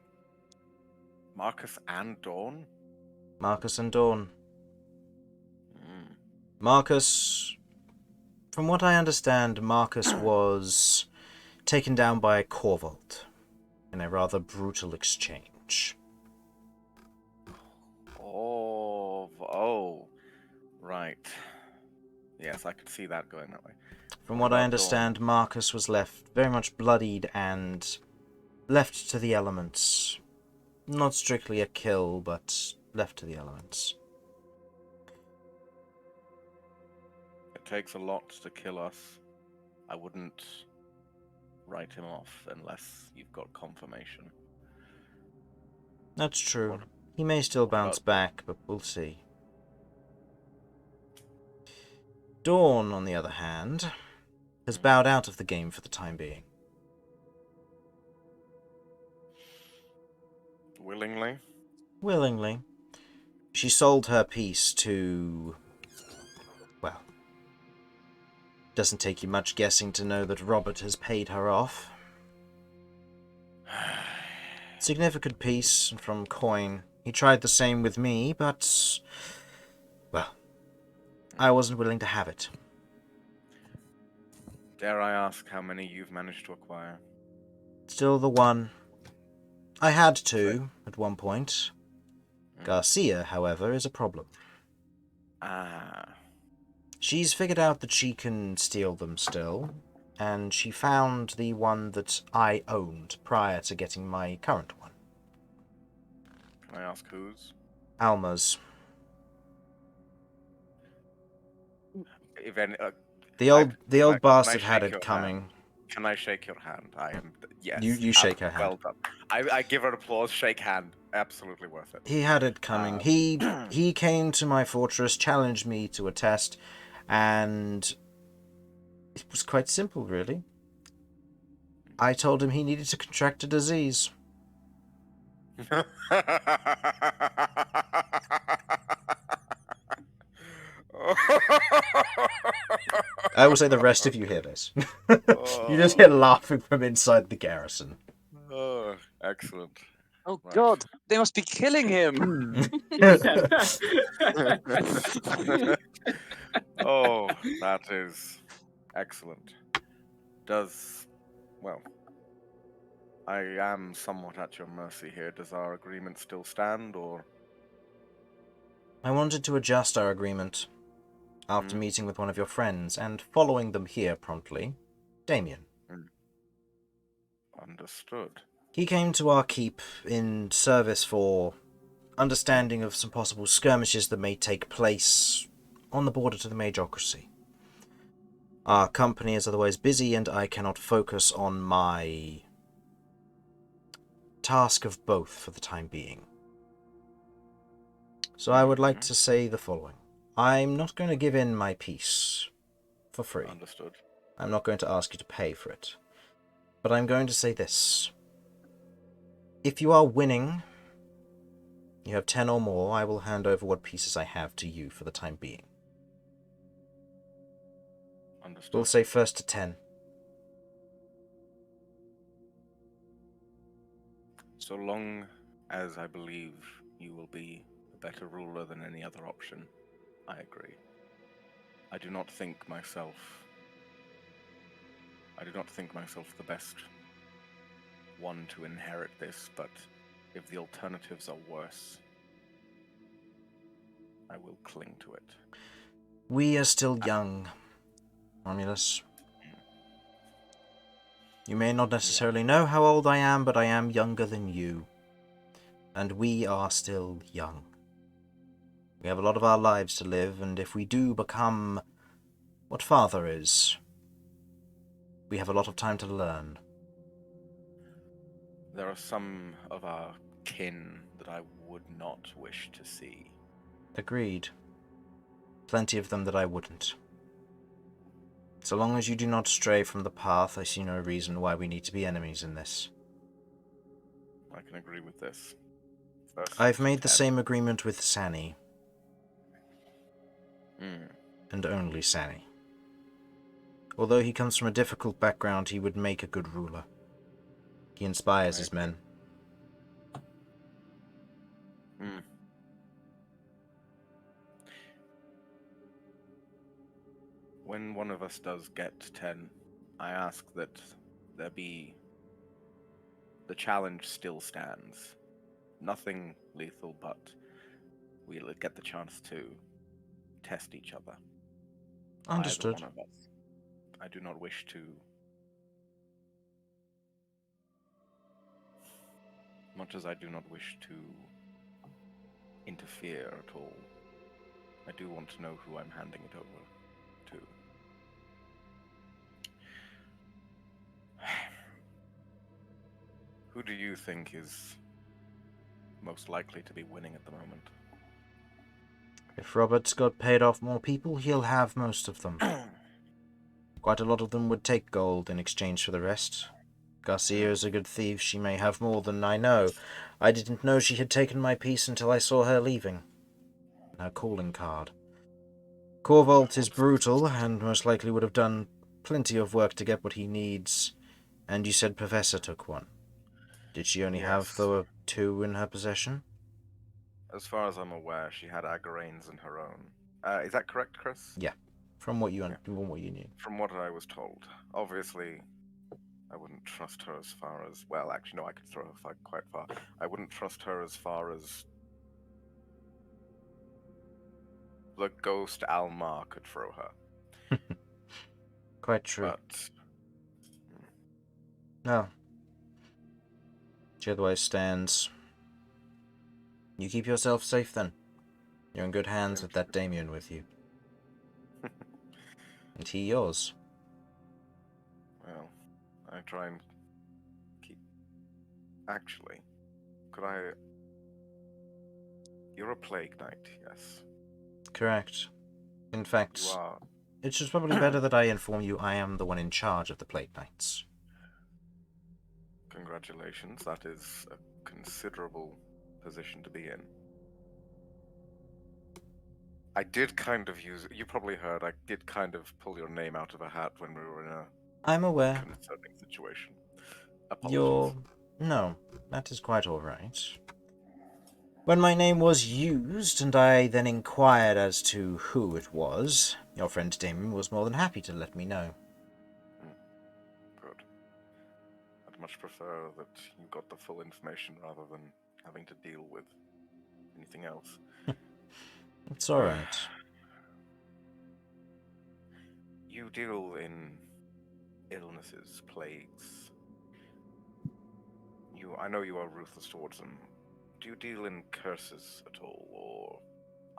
Marcus and Dawn? Marcus and Dawn. Marcus... From what I understand, Marcus was taken down by Corvold in a rather brutal exchange. Oh, right. Yes, I could see that going that way. From what I understand, Marcus was left very much bloodied and left to the elements. Not strictly a kill, but left to the elements. It takes a lot to kill us. I wouldn't write him off unless you've got confirmation. That's true. He may still bounce back, but we'll see. Dawn, on the other hand, has bowed out of the game for the time being. Willingly? Willingly. She sold her piece to... well... Doesn't take you much guessing to know that Robert has paid her off. Significant piece from coin. He tried the same with me, but... well... I wasn't willing to have it. Dare I ask how many you've managed to acquire? Still the one. I had 2 at one point. Garcia, however, is a problem. Ah. She's figured out that she can steal them still, and she found the one that I owned prior to getting my current one. Can I ask whose? Alma's. If any, The old bastard had it coming. Can I shake your hand? I am... yes. You shake her hand. Well done. I give her an applause, shake hand. Absolutely worth it. He had it coming. He came to my fortress, challenged me to a test, and it was quite simple, really. I told him he needed to contract a disease. I will say the rest of you hear this. You just hear laughing from inside the garrison. Oh, excellent. Oh Right. God, they must be killing him. Oh, that is excellent. Well, I am somewhat at your mercy here. Does our agreement still stand, or? I wanted to adjust our agreement after meeting with one of your friends and following them here promptly. Damian. Understood. He came to our keep in service for understanding of some possible skirmishes that may take place on the border to the Majocracy. Our company is otherwise busy, and I cannot focus on my task of both for the time being. So I would like to say the following. I'm not going to give in my peace for free. Understood. I'm not going to ask you to pay for it. But I'm going to say this. If you are winning, you have 10 or more, I will hand over what pieces I have to you for the time being. Understood. We'll say first to 10. So long as I believe you will be a better ruler than any other option, I agree. I do not think myself the best one to inherit this, but if the alternatives are worse, I will cling to it. We are still young, Romulus. You may not necessarily know how old I am, but I am younger than you. And we are still young. We have a lot of our lives to live, and if we do become what Father is, we have a lot of time to learn. There are some of our kin that I would not wish to see. Agreed. Plenty of them that I wouldn't. So long as you do not stray from the path, I see no reason why we need to be enemies in this. I can agree with this. First I've to made the 10. same agreement with Sani, Mm. and only Sani. Although he comes from a difficult background, he would make a good ruler. He inspires his men. Mm. When one of us does get 10, I ask that there be... The challenge still stands. Nothing lethal, but we'll get the chance to test each other. Understood. Either one of us. I do not wish to... Much as I do not wish to interfere at all, I do want to know who I'm handing it over to. Who do you think is most likely to be winning at the moment? If Robert's got paid off more people, he'll have most of them. Quite a lot of them would take gold in exchange for the rest. Garcia is a good thief. She may have more than I know. I didn't know she had taken my piece until I saw her leaving. Her calling card. Corvault is brutal, and most likely would have done plenty of work to get what he needs. And you said Professor took one. Did she only have the 2 in her possession? As far as I'm aware, she had Agarains in her own. Is that correct, Chris? Yeah. From what you knew. From what I was told. Obviously, I wouldn't trust her as far as... Well, actually, no, I could throw her quite far. I wouldn't trust her as far as the ghost Almar could throw her. Quite true. But... No. She otherwise stands. You keep yourself safe then. You're in good hands with that Damian with you. And he yours. Well, I try and keep... Actually, could I... You're a plague knight, yes? Correct. In fact, You are... it's just probably better that I inform you I am the one in charge of the Plague Knights. Congratulations, that is a considerable position to be in. I did kind of use... You probably heard, I did kind of pull your name out of a hat when we were in a I'm aware. concerning situation. Apologies. No, that is quite alright. When my name was used, and I then inquired as to who it was, your friend Damian was more than happy to let me know. Good. I'd much prefer that you got the full information rather than having to deal with anything else. It's alright. You deal in illnesses, plagues. I know you are ruthless towards them. Do you deal in curses at all, or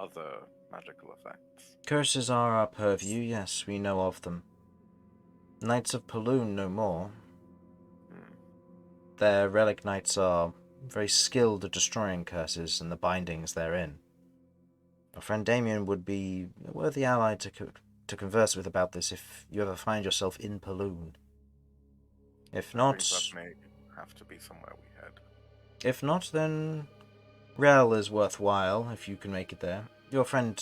other magical effects? Curses are our purview, yes, we know of them. Knights of Paloon no more. Their relic knights are very skilled at destroying curses and the bindings therein. Our friend Damian would be a worthy ally to converse with about this if you ever find yourself in Paloon. If I not, think that may have to be somewhere we head. if not, then Rel is worthwhile if you can make it there. Your friend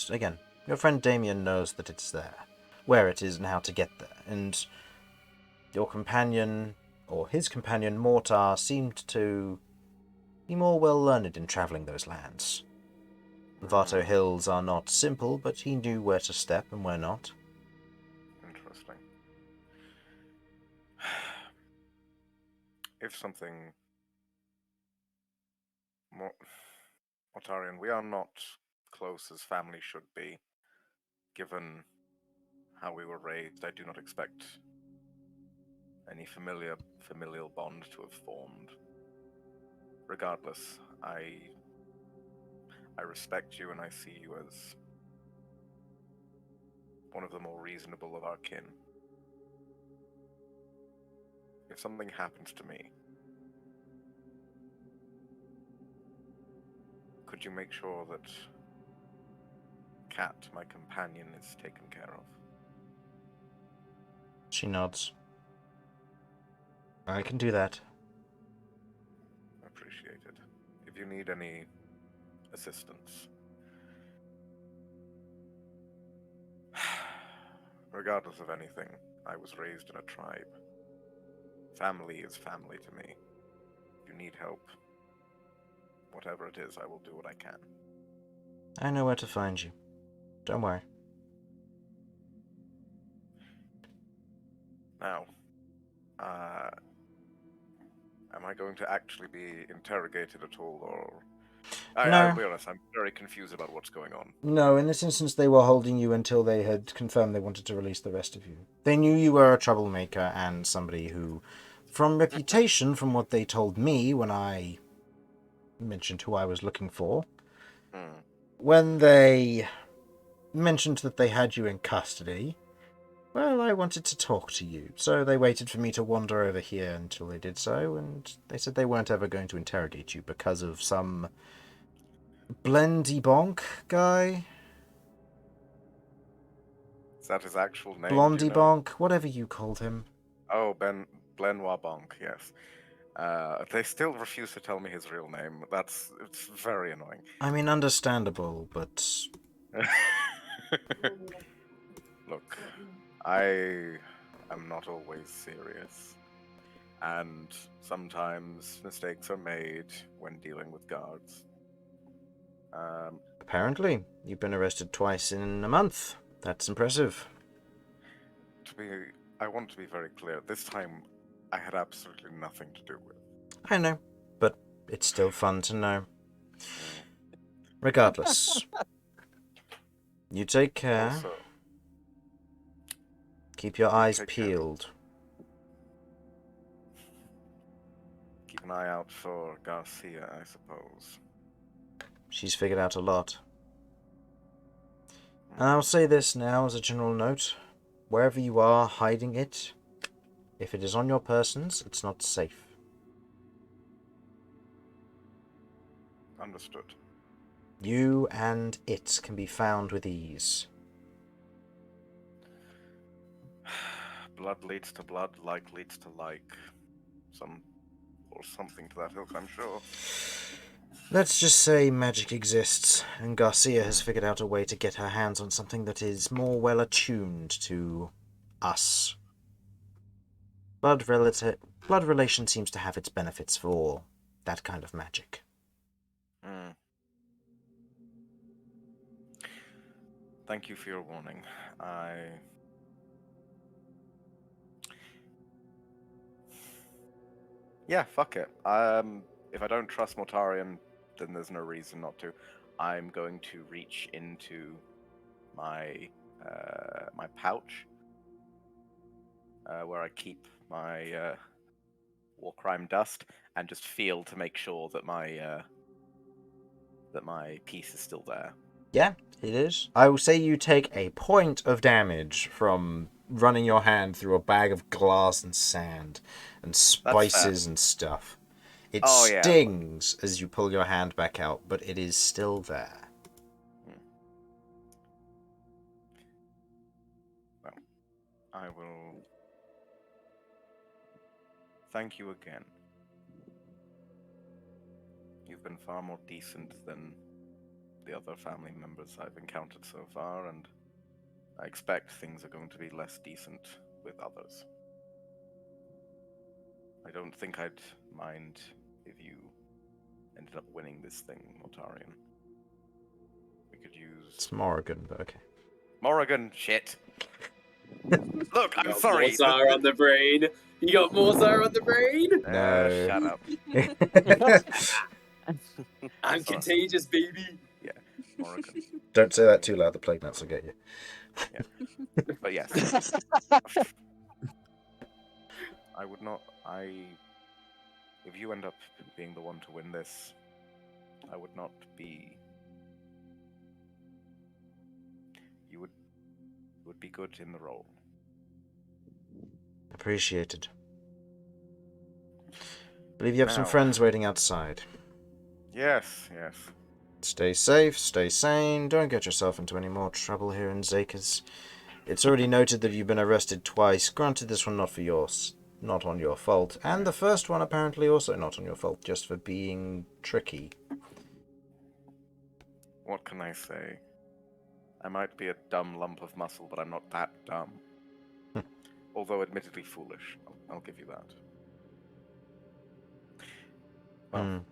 Damian knows that it's there, where it is and how to get there, and your companion, or his companion Mortar, seemed to be more well learned in travelling those lands. Vato Hills are not simple, but he knew where to step and where not. Interesting. If something... Mortarian, we are not close as family should be. Given how we were raised, I do not expect any familial bond to have formed. Regardless, I respect you and I see you as one of the more reasonable of our kin. If something happens to me, could you make sure that Cat, my companion, is taken care of? She nods. I can do that. Appreciated. If you need any assistance. Regardless of anything, I was raised in a tribe. Family is family to me. If you need help, whatever it is, I will do what I can. I know where to find you. Don't worry. Now, am I going to actually be interrogated at all, or... I'll be honest, I'm very confused about what's going on. No, in this instance they were holding you until they had confirmed they wanted to release the rest of you. They knew you were a troublemaker and somebody who, from reputation, from what they told me when I mentioned who I was looking for, when they mentioned that they had you in custody, well, I wanted to talk to you. So they waited for me to wander over here until they did so, and they said they weren't ever going to interrogate you because of some Blendy Bonk guy? Is that his actual name? Blondie Bonk, whatever you called him. Oh, Blenoir Bonk, yes. They still refuse to tell me his real name. It's very annoying. I mean, understandable, but... Look, I am not always serious. And sometimes mistakes are made when dealing with guards. Apparently, you've been arrested twice in a month. That's impressive. I want to be very clear. This time, I had absolutely nothing to do with. I know, but it's still fun to know. Regardless, you take care. Also, keep your eyes peeled. Keep an eye out for Garcia, I suppose. She's figured out a lot. And I'll say this now as a general note. Wherever you are hiding it, if it is on your persons, it's not safe. Understood. You and it can be found with ease. Blood leads to blood, like leads to like. Something to that ilk, I'm sure. Let's just say magic exists, and Garcia has figured out a way to get her hands on something that is more well attuned to us. Blood relation seems to have its benefits for that kind of magic. Thank you for your warning. Yeah, fuck it. If I don't trust Mortarian, then there's no reason not to. I'm going to reach into my my pouch, where I keep my war crime dust, and just feel to make sure that my piece is still there. Yeah, it is. I will say you take a point of damage from running your hand through a bag of glass and sand and spices and stuff. It Oh, yeah. stings as you pull your hand back out, but it is still there. Well, I will thank you again. You've been far more decent than the other family members I've encountered so far, and I expect things are going to be less decent with others. I don't think I'd mind if you ended up winning this thing, Mortarian. We could use... It's Morrigan, but okay. Morrigan, shit! Look, I'm sorry! Mortar on the brain! You got Mortar on the brain? No. Shut up. I'm Sorry. contagious, baby! Yeah, Morrigan. Don't say that too loud, the plague nuts will get you. But yes. I would not... If you end up being the one to win this, I would not be... You would be good in the role. Appreciated. Believe you have some Now. friends waiting outside. Yes, yes. Stay safe, stay sane, don't get yourself into any more trouble here in Zakers. It's already noted that you've been arrested twice. Granted, this one not on your fault, and the first one apparently also not on your fault, just for being tricky. What can I say? I might be a dumb lump of muscle, but I'm not that dumb. Although admittedly foolish. I'll give you that. Well,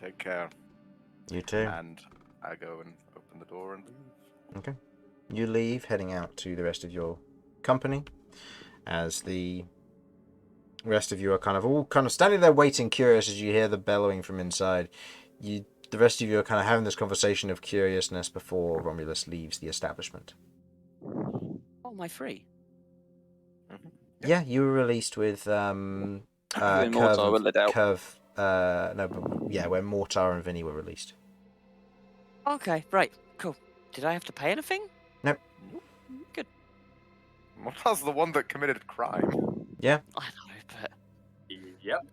take care. You too. And I go and open the door and leave. Okay. You leave, heading out to the rest of your company, as the rest of you are all standing there waiting, curious, as you hear the bellowing from inside. The rest of you are kind of having this conversation of curiousness before Romulus leaves the establishment. Oh, am I free? Mm-hmm. Yeah, you were released with When Mortar were let out. when Mortar and Vinny were released. Okay, right, cool. Did I have to pay anything? Nope. Good. Mortar's the one that committed crime. Yeah. I know, but Yep.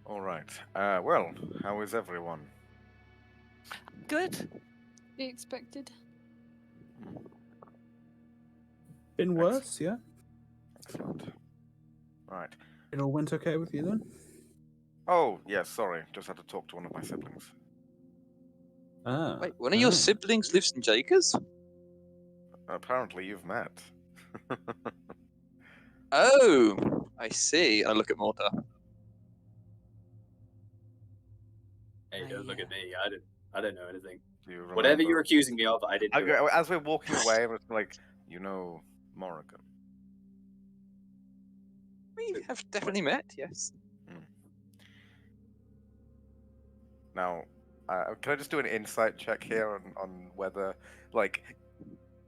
Alright. Well, how is everyone? good. Be expected. Been worse, yeah? Excellent. Right. It all went okay with you then? Oh, yes, sorry. Just had to talk to one of my siblings. Ah. Wait, one of your ah. siblings lives in Jakers? Apparently you've met. Oh, I see. I look at Mortar. Hey, don't look at me. I don't know anything. Do you remember? Whatever you're accusing me of, I didn't do it. As we're walking away, I'm just like, Morrigan. We have definitely met, yes. Now, can I just do an insight check here on whether,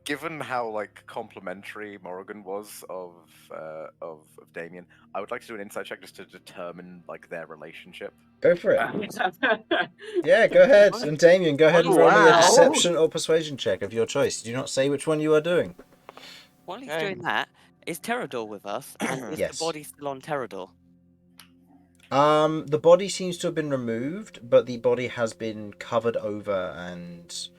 given how complimentary Morrigan was of Damian, I would like to do an insight check just to determine their relationship. Go for it. Yeah, go ahead. And Damian, go ahead and roll me a Wow. deception or persuasion check of your choice. Do not say which one you are doing. While he's Okay. doing that, is Terrador with us? And is Yes. the body still on Terrador? The body seems to have been removed, but the body has been covered over, and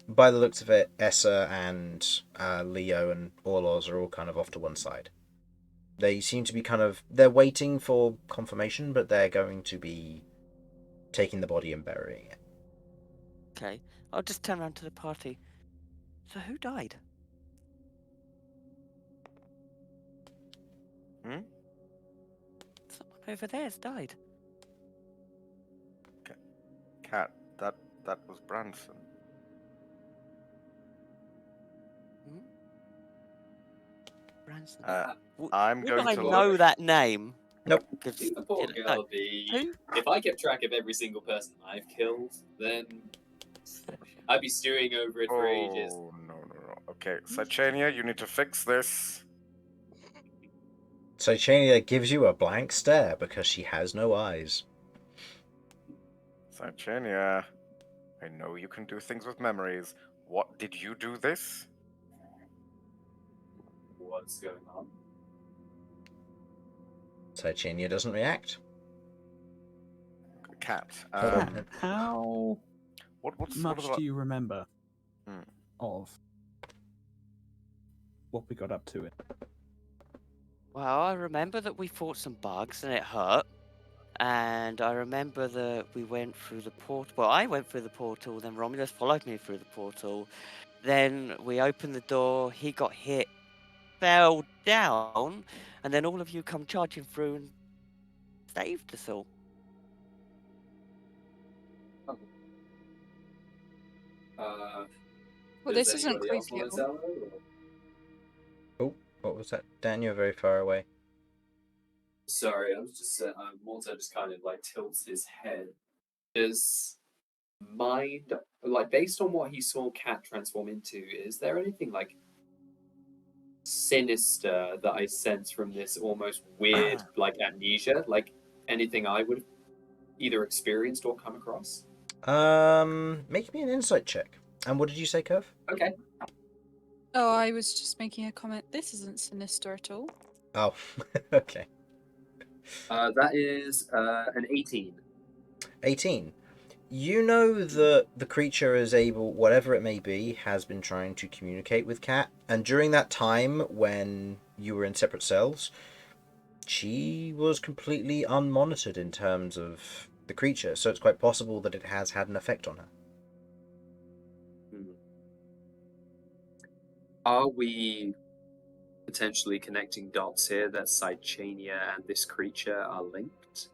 by the looks of it, Essa and Leo and Orlos are all kind of off to one side. They seem to be they're waiting for confirmation, but they're going to be taking the body and burying it. Okay, I'll just turn around to the party. So who died? Someone over there's died. Cat, that was Branson. Branson. I'm Would going I to know look. that name? Nope. Because The poor girl would be. Who? If I kept track of every single person I've killed, then I'd be stewing over it for ages. Oh, no. Okay, Sachania, you need to fix this. So Chania gives you a blank stare because she has no eyes. Sachania, I know you can do things with memories. What, did you do this? What's going on? So Chania doesn't react. Cat. How What much are do you remember Hmm. of what we got up to it? Well, I remember that we fought some bugs and it hurt. And I remember that we went through the portal. Well, I went through the portal, then Romulus followed me through the portal. Then we opened the door, he got hit, fell down, and then all of you come charging through and saved us all. Well, Does this isn't anybody else creepy want at to all. tell her? Or... Oh, what was that? Dan, you're very far away. Sorry, I was just Mortar just kind of like tilts his head. Does mind like based on what he saw Cat transform into? Is there anything like sinister that I sense from this almost weird like amnesia? Like anything I would have either experienced or come across? Make me an insight check. And what did you say, Kirv? Okay. Oh, I was just making a comment. This isn't sinister at all. Oh, okay. That is an 18. 18. You know that the creature is able, whatever it may be, has been trying to communicate with Cat. And during that time when you were in separate cells, she was completely unmonitored in terms of the creature. So it's quite possible that it has had an effect on her. Are we potentially connecting dots here that Sidechania and this creature are linked?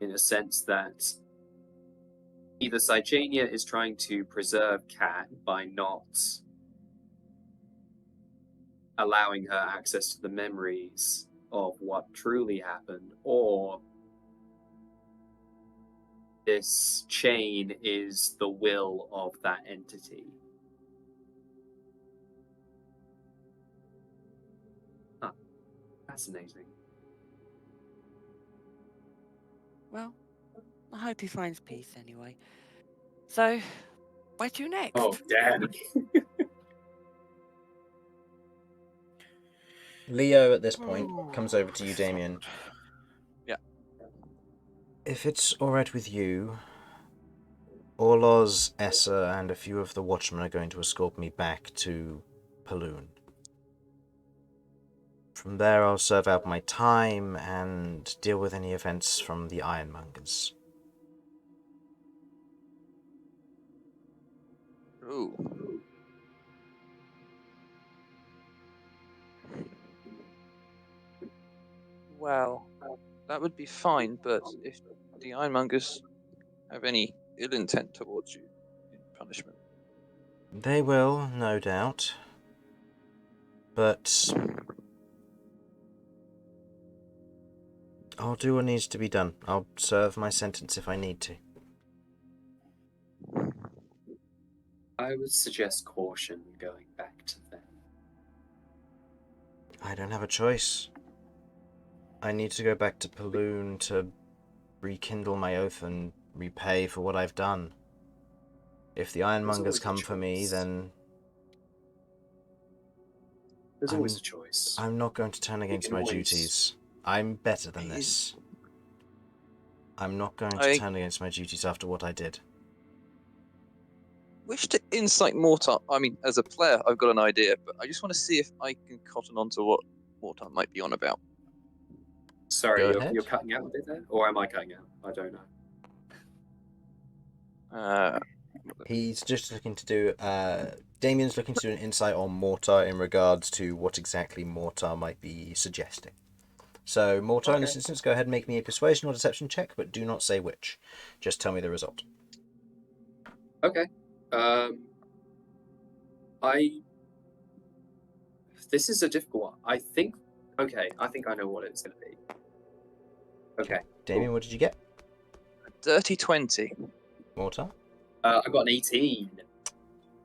In a sense that either Sidechania is trying to preserve Cat by not allowing her access to the memories of what truly happened, or this chain is the will of that entity. Fascinating. Well, I hope he finds peace anyway. So, where to next? Oh, damn. Leo, at this point, comes over to you, Damian. Yeah. If it's alright with you, Orloz, Essa, and a few of the Watchmen are going to escort me back to Paloon. From there, I'll serve out my time and deal with any events from the Ironmongers. Ooh. Well, that would be fine, but if the Ironmongers have any ill intent towards you in punishment. They will, no doubt. But I'll do what needs to be done. I'll serve my sentence if I need to. I would suggest caution going back to them. I don't have a choice. I need to go back to Paloon to rekindle my oath and repay for what I've done. If the Ironmongers come for me, then There's always a choice. I'm not going to turn against my duties. I'm better than this. I'm not going to turn against my duties after what I did. Wish to insight Mortar. I mean, as a player, I've got an idea, but I just want to see if I can cotton on to what Mortar might be on about. Sorry, Go ahead. you're cutting out a bit there? Or am I cutting out? I don't know. He's just looking to do... Damian's looking to do an insight on Mortar in regards to what exactly Mortar might be suggesting. So, Mortar, in this instance, go ahead and make me a persuasion or deception check, but do not say which. Just tell me the result. Okay. This is a difficult one. I think I know what it's going to be. Okay. Damian, what did you get? Dirty 20. Mortar? I got an 18.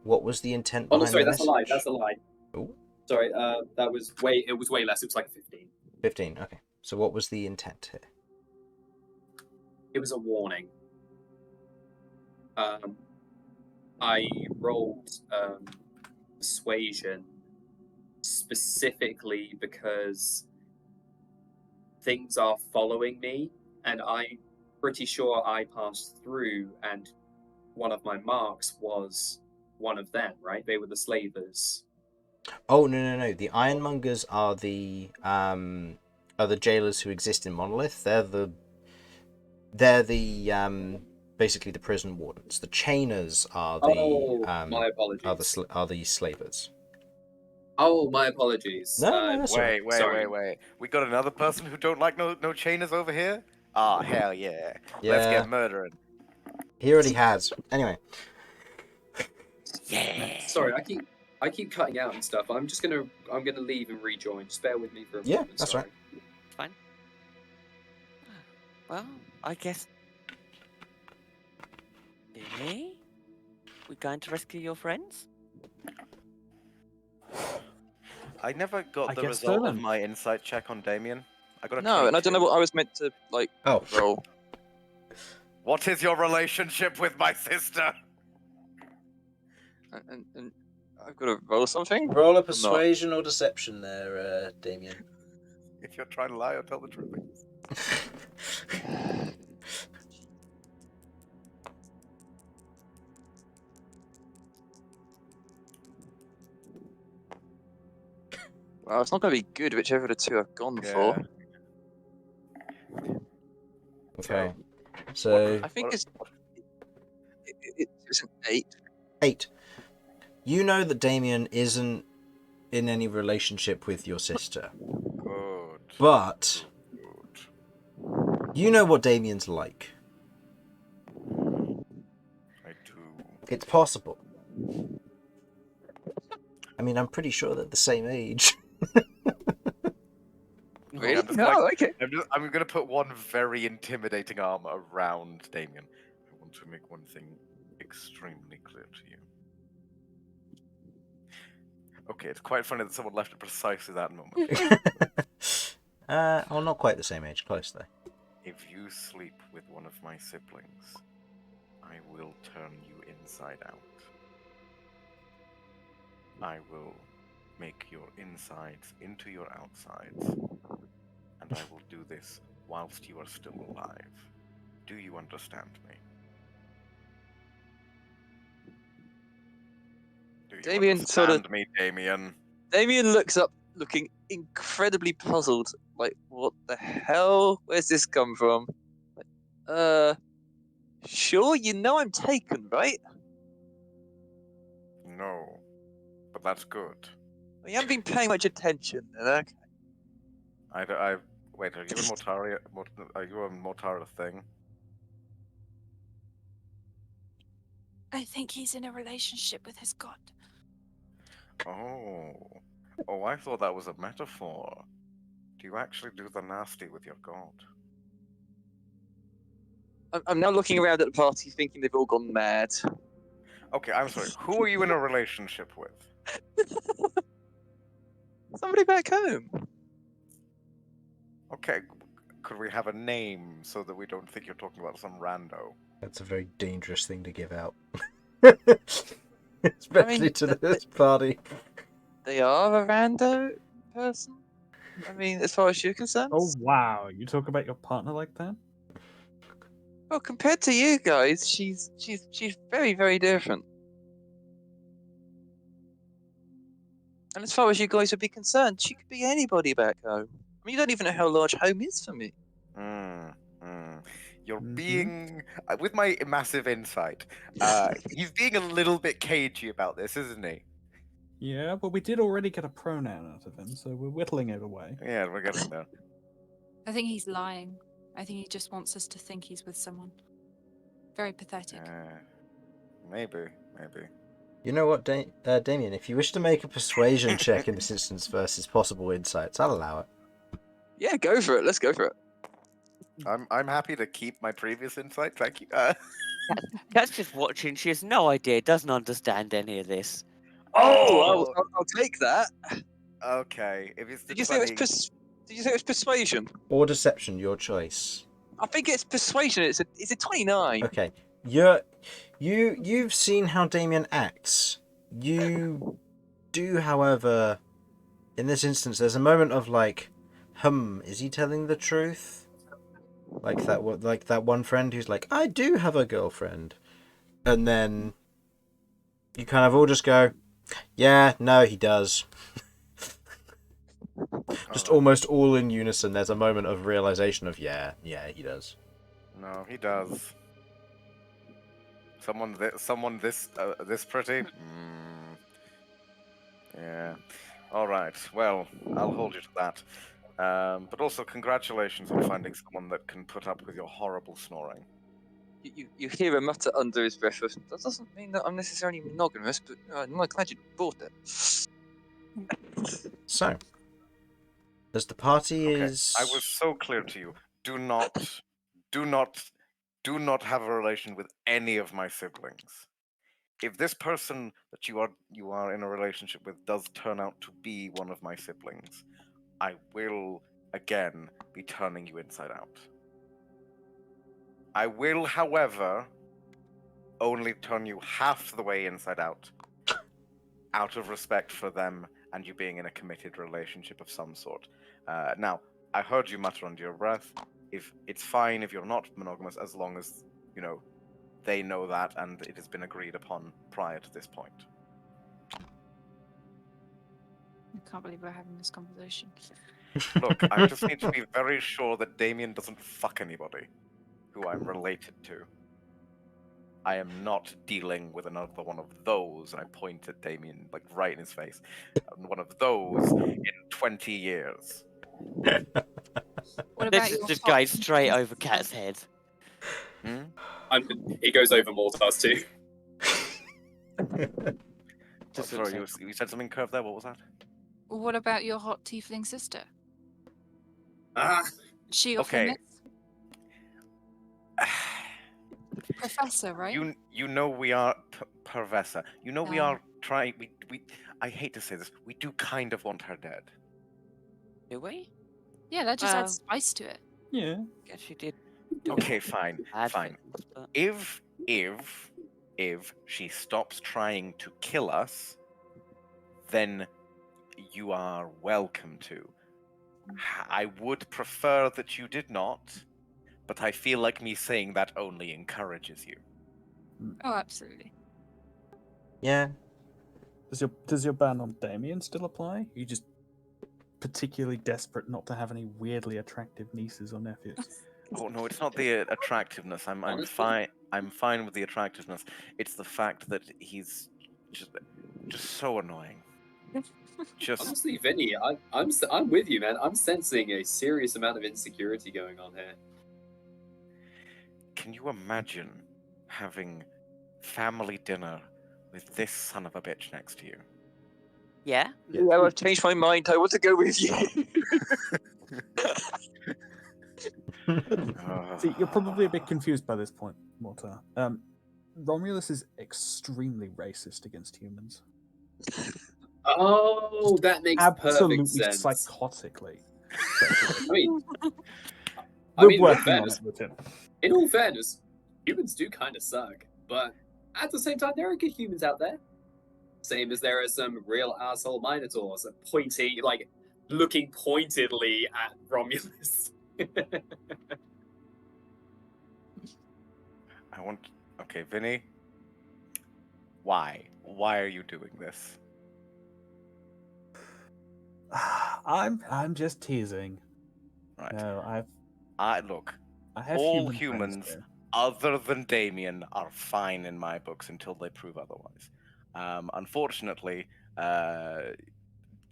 What was the intent Oh, behind no, sorry, the that's a lie. message? That's a lie. Ooh. Sorry, it was way less. It was like 15. 15, okay. So what was the intent here? It was a warning. I rolled persuasion specifically because things are following me, and I'm pretty sure I passed through, and one of my marks was one of them, right? They were the slavers. Oh, no. The Ironmongers are the jailers who exist in Monolith. They're the basically the prison wardens. The chainers are the My apologies. are the slavers. Oh, my apologies. No, that's all right. Wait. We got another person who don't like no chainers over here? Ah, hell yeah. Let's Yeah. get murdering. He already has. Anyway. Yeah. Sorry, I keep cutting out and stuff. I'm gonna leave and rejoin. Just bear with me for a Yeah, moment. that's sorry. right. Fine. Well, I guess. Vinny? We going to rescue your friends? I never got I the guess so result of then. my insight check on Damian. I got a No, and I don't know 22. what I was meant to, like, Oh. roll. What is your relationship with my sister? And I've got to roll something? Roll a Or persuasion or deception there, Damian. If you're trying to lie or tell the truth. Well, it's not going to be good, whichever of the two I've gone for. Okay. So I think it's an 8. 8. You know that Damian isn't in any relationship with your sister. Good. But Good. you know what Damian's like. I do. It's possible. I mean, I'm pretty sure they're the same age. Really? I'm just No, like- okay. I'm going to put one very intimidating arm around Damian. I want to make one thing extremely clear to you. Okay, it's quite funny that someone left at precisely that moment. Oh, not quite the same age. Close, though. If you sleep with one of my siblings, I will turn you inside out. I will make your insides into your outsides, and I will do this whilst you are still alive. Do you understand me? Do you Damian sort of- understand me, Damian? Damian looks up, looking incredibly puzzled. Like, what the hell? Where's this come from? Like, sure, you know I'm taken, right? No, but that's good. You haven't been paying much attention, okay? Wait, are you and are you and Mortar a thing? I think he's in a relationship with his god. Oh, I thought that was a metaphor. Do you actually do the nasty with your god? I'm now looking around at the party thinking they've all gone mad. Okay, I'm sorry. Who are you in a relationship with? Somebody back home. Okay, could we have a name so that we don't think you're talking about some rando? That's a very dangerous thing to give out. Especially to this party. They are a rando person? I mean, as far as you're concerned? Oh wow, you talk about your partner like that? Well, compared to you guys, she's very, very different. And as far as you guys would be concerned, she could be anybody back home. I mean, you don't even know how large home is for me. You're Mhm. being, with my massive insight, he's being a little bit cagey about this, isn't he? Yeah, but we did already get a pronoun out of him, so we're whittling it away. Yeah, we're getting there. I think he's lying. I think he just wants us to think he's with someone. Very pathetic. Maybe. You know what, Damian? If you wish to make a persuasion check in this instance versus possible insights, I'll allow it. Yeah, go for it. Let's go for it. I'm happy to keep my previous insight. Thank you. Cat's just watching. She has no idea. Doesn't understand any of this. Oh, I'll take that. Okay. If it's the Did you say it 20... was Did you say it was persuasion? Or deception, your choice. I think it's persuasion. It's a 29. Okay. You've seen how Damian acts. You do, however, in this instance, there's a moment of like, is he telling the truth? Like that one friend who's like, I do have a girlfriend, and then you kind of all just go, yeah, no, he does. Just almost all in unison. There's a moment of realization of yeah, he does. No, he does. Someone this pretty? Yeah. All right. Well, I'll hold you to that. But also, congratulations on finding someone that can put up with your horrible snoring. You hear a mutter under his breath of, that doesn't mean that I'm necessarily monogamous, but I'm glad you bought it. So, as the party Okay. is... I was so clear to you. Do not have a relation with any of my siblings. If this person that you are in a relationship with does turn out to be one of my siblings, I will again be turning you inside out. I will, however, only turn you half the way inside out of respect for them and you being in a committed relationship of some sort. Now, I heard you mutter under your breath. If it's fine if you're not monogamous, as long as, they know that and it has been agreed upon prior to this point. I can't believe we're having this conversation. Look, I just need to be very sure that Damian doesn't fuck anybody who I'm related to. I am not dealing with another one of those, and I point at Damian, like, right in his face. One of those in 20 years. What about This is your just hot going straight tea over Cat's sister? head. It goes over Mortar's too. Just Sorry, you said something, Kirv, there? What was that? What about your hot tiefling sister? Ah, She your Okay. famous? Professor, right? You know we are Professor. You know we Oh. are trying. We I hate to say this. We do kind of want her dead. Do we? Yeah, that just adds spice to it. Yeah. Guess she did. Do Okay, fine, bad fine. things, but- If she stops trying to kill us, then you are welcome to. I would prefer that you did not, but I feel like me saying that only encourages you. Oh, absolutely. Yeah. Does your ban on Damian still apply? You just particularly desperate not to have any weirdly attractive nieces or nephews. Oh no, it's not the attractiveness. I'm Honestly? fine. I'm fine with the attractiveness. It's the fact that he's just so annoying. Just honestly, Vinny, I'm with you, man. I'm sensing a serious amount of insecurity going on here. can you imagine having family dinner with this son of a bitch next to you? Yeah? Yeah, I've changed my mind. I want to go with you. See, you're probably a bit confused by this point, Mortar. Romulus is extremely racist against humans. Oh, that makes Absolutely perfect sense. psychotically. I mean, We're working on it with him. in all fairness, humans do kind of suck, but at the same time, there are good humans out there. Same as there are some real asshole Minotaurs pointing, like, looking pointedly at Romulus. Okay, Vinny. Why? Why are you doing this? I'm just teasing. Right. No, I have all human friends humans here. other than Damian are fine in my books until they prove otherwise. Unfortunately, I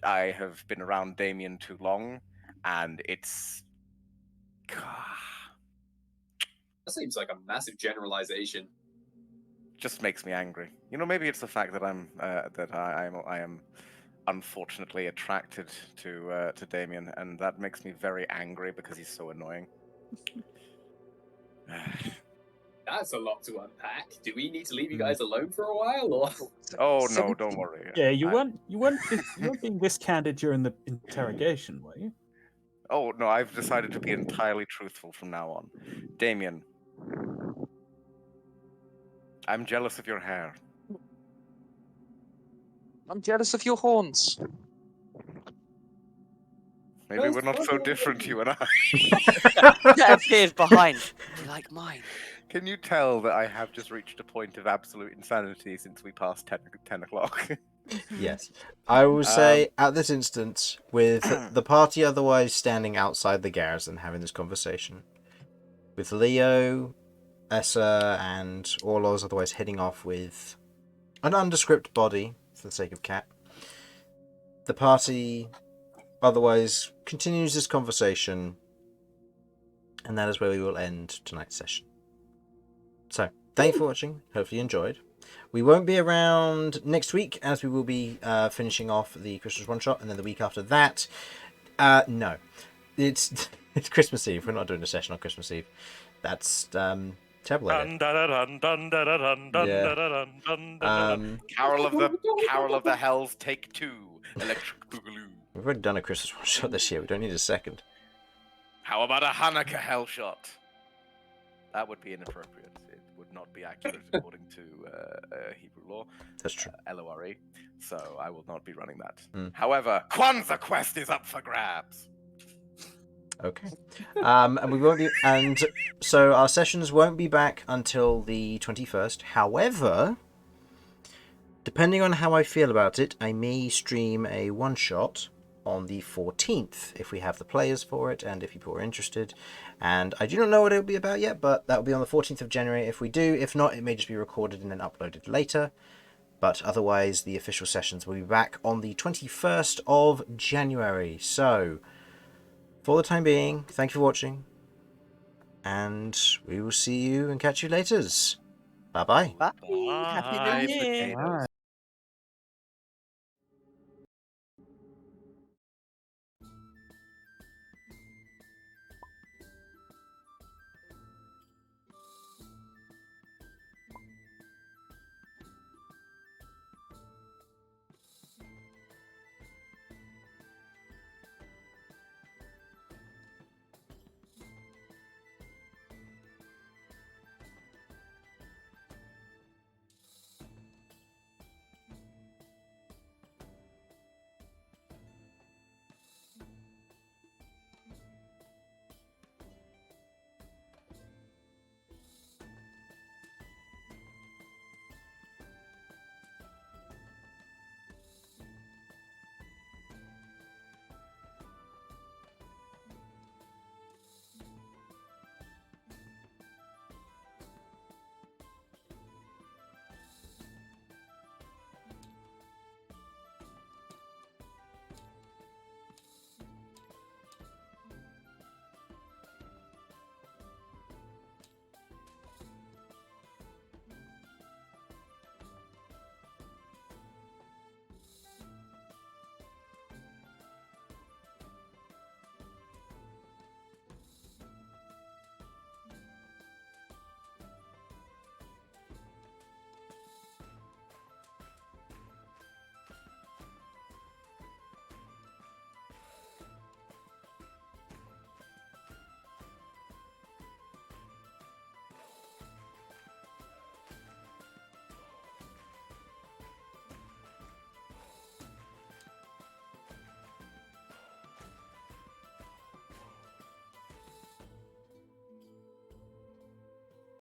have been around Damian too long, and it's... That seems like a massive generalization. just makes me angry. You know, maybe it's the fact that I am unfortunately attracted to Damian, and that makes me very angry because he's so annoying. That's a lot to unpack. Do we need to leave you guys alone for a while, or? Oh no, don't worry. Yeah, you weren't being this candid during the interrogation, were you? Oh no, I've decided to be entirely truthful from now on. Damian, I'm jealous of your hair. I'm jealous of your horns. Maybe we're not so different, you and I. That appears behind. Do you like mine? Can you tell that I have just reached a point of absolute insanity since we passed 10 o'clock? Yes. I will say, at this instance, with the party otherwise standing outside the garrison having this conversation, with Leo, Essa, and Orlos otherwise heading off with an nondescript body, for the sake of Cat, the party otherwise continues this conversation, and that is where we will end tonight's session. So, thank you for watching. Hopefully you enjoyed. We won't be around next week, as we will be finishing off the Christmas one-shot, and then the week after that, no. It's Christmas Eve. We're not doing a session on Christmas Eve. That's terrible idea. Carol of the Hells, take 2. Electric Boogaloo. We've already done a Christmas one-shot this year. We don't need a second. How about a Hanukkah hell shot? That would be inappropriate. It would not be accurate according to Hebrew law. That's true. LORE. So I will not be running that. Mm. However, Kwanzaa Quest is up for grabs. Okay. And we won't be, and so our sessions won't be back until the 21st. However, depending on how I feel about it, I may stream a one-shot on the 14th if we have the players for it and if people are interested. And I do not know what it'll be about yet, but that will be on the 14th of January if we do. If not, it may just be recorded and then uploaded later. But otherwise, the official sessions will be back on the 21st of January. So, for the time being, thank you for watching. And we will see you and catch you later. Bye-bye. Bye. Happy New Year. Bye.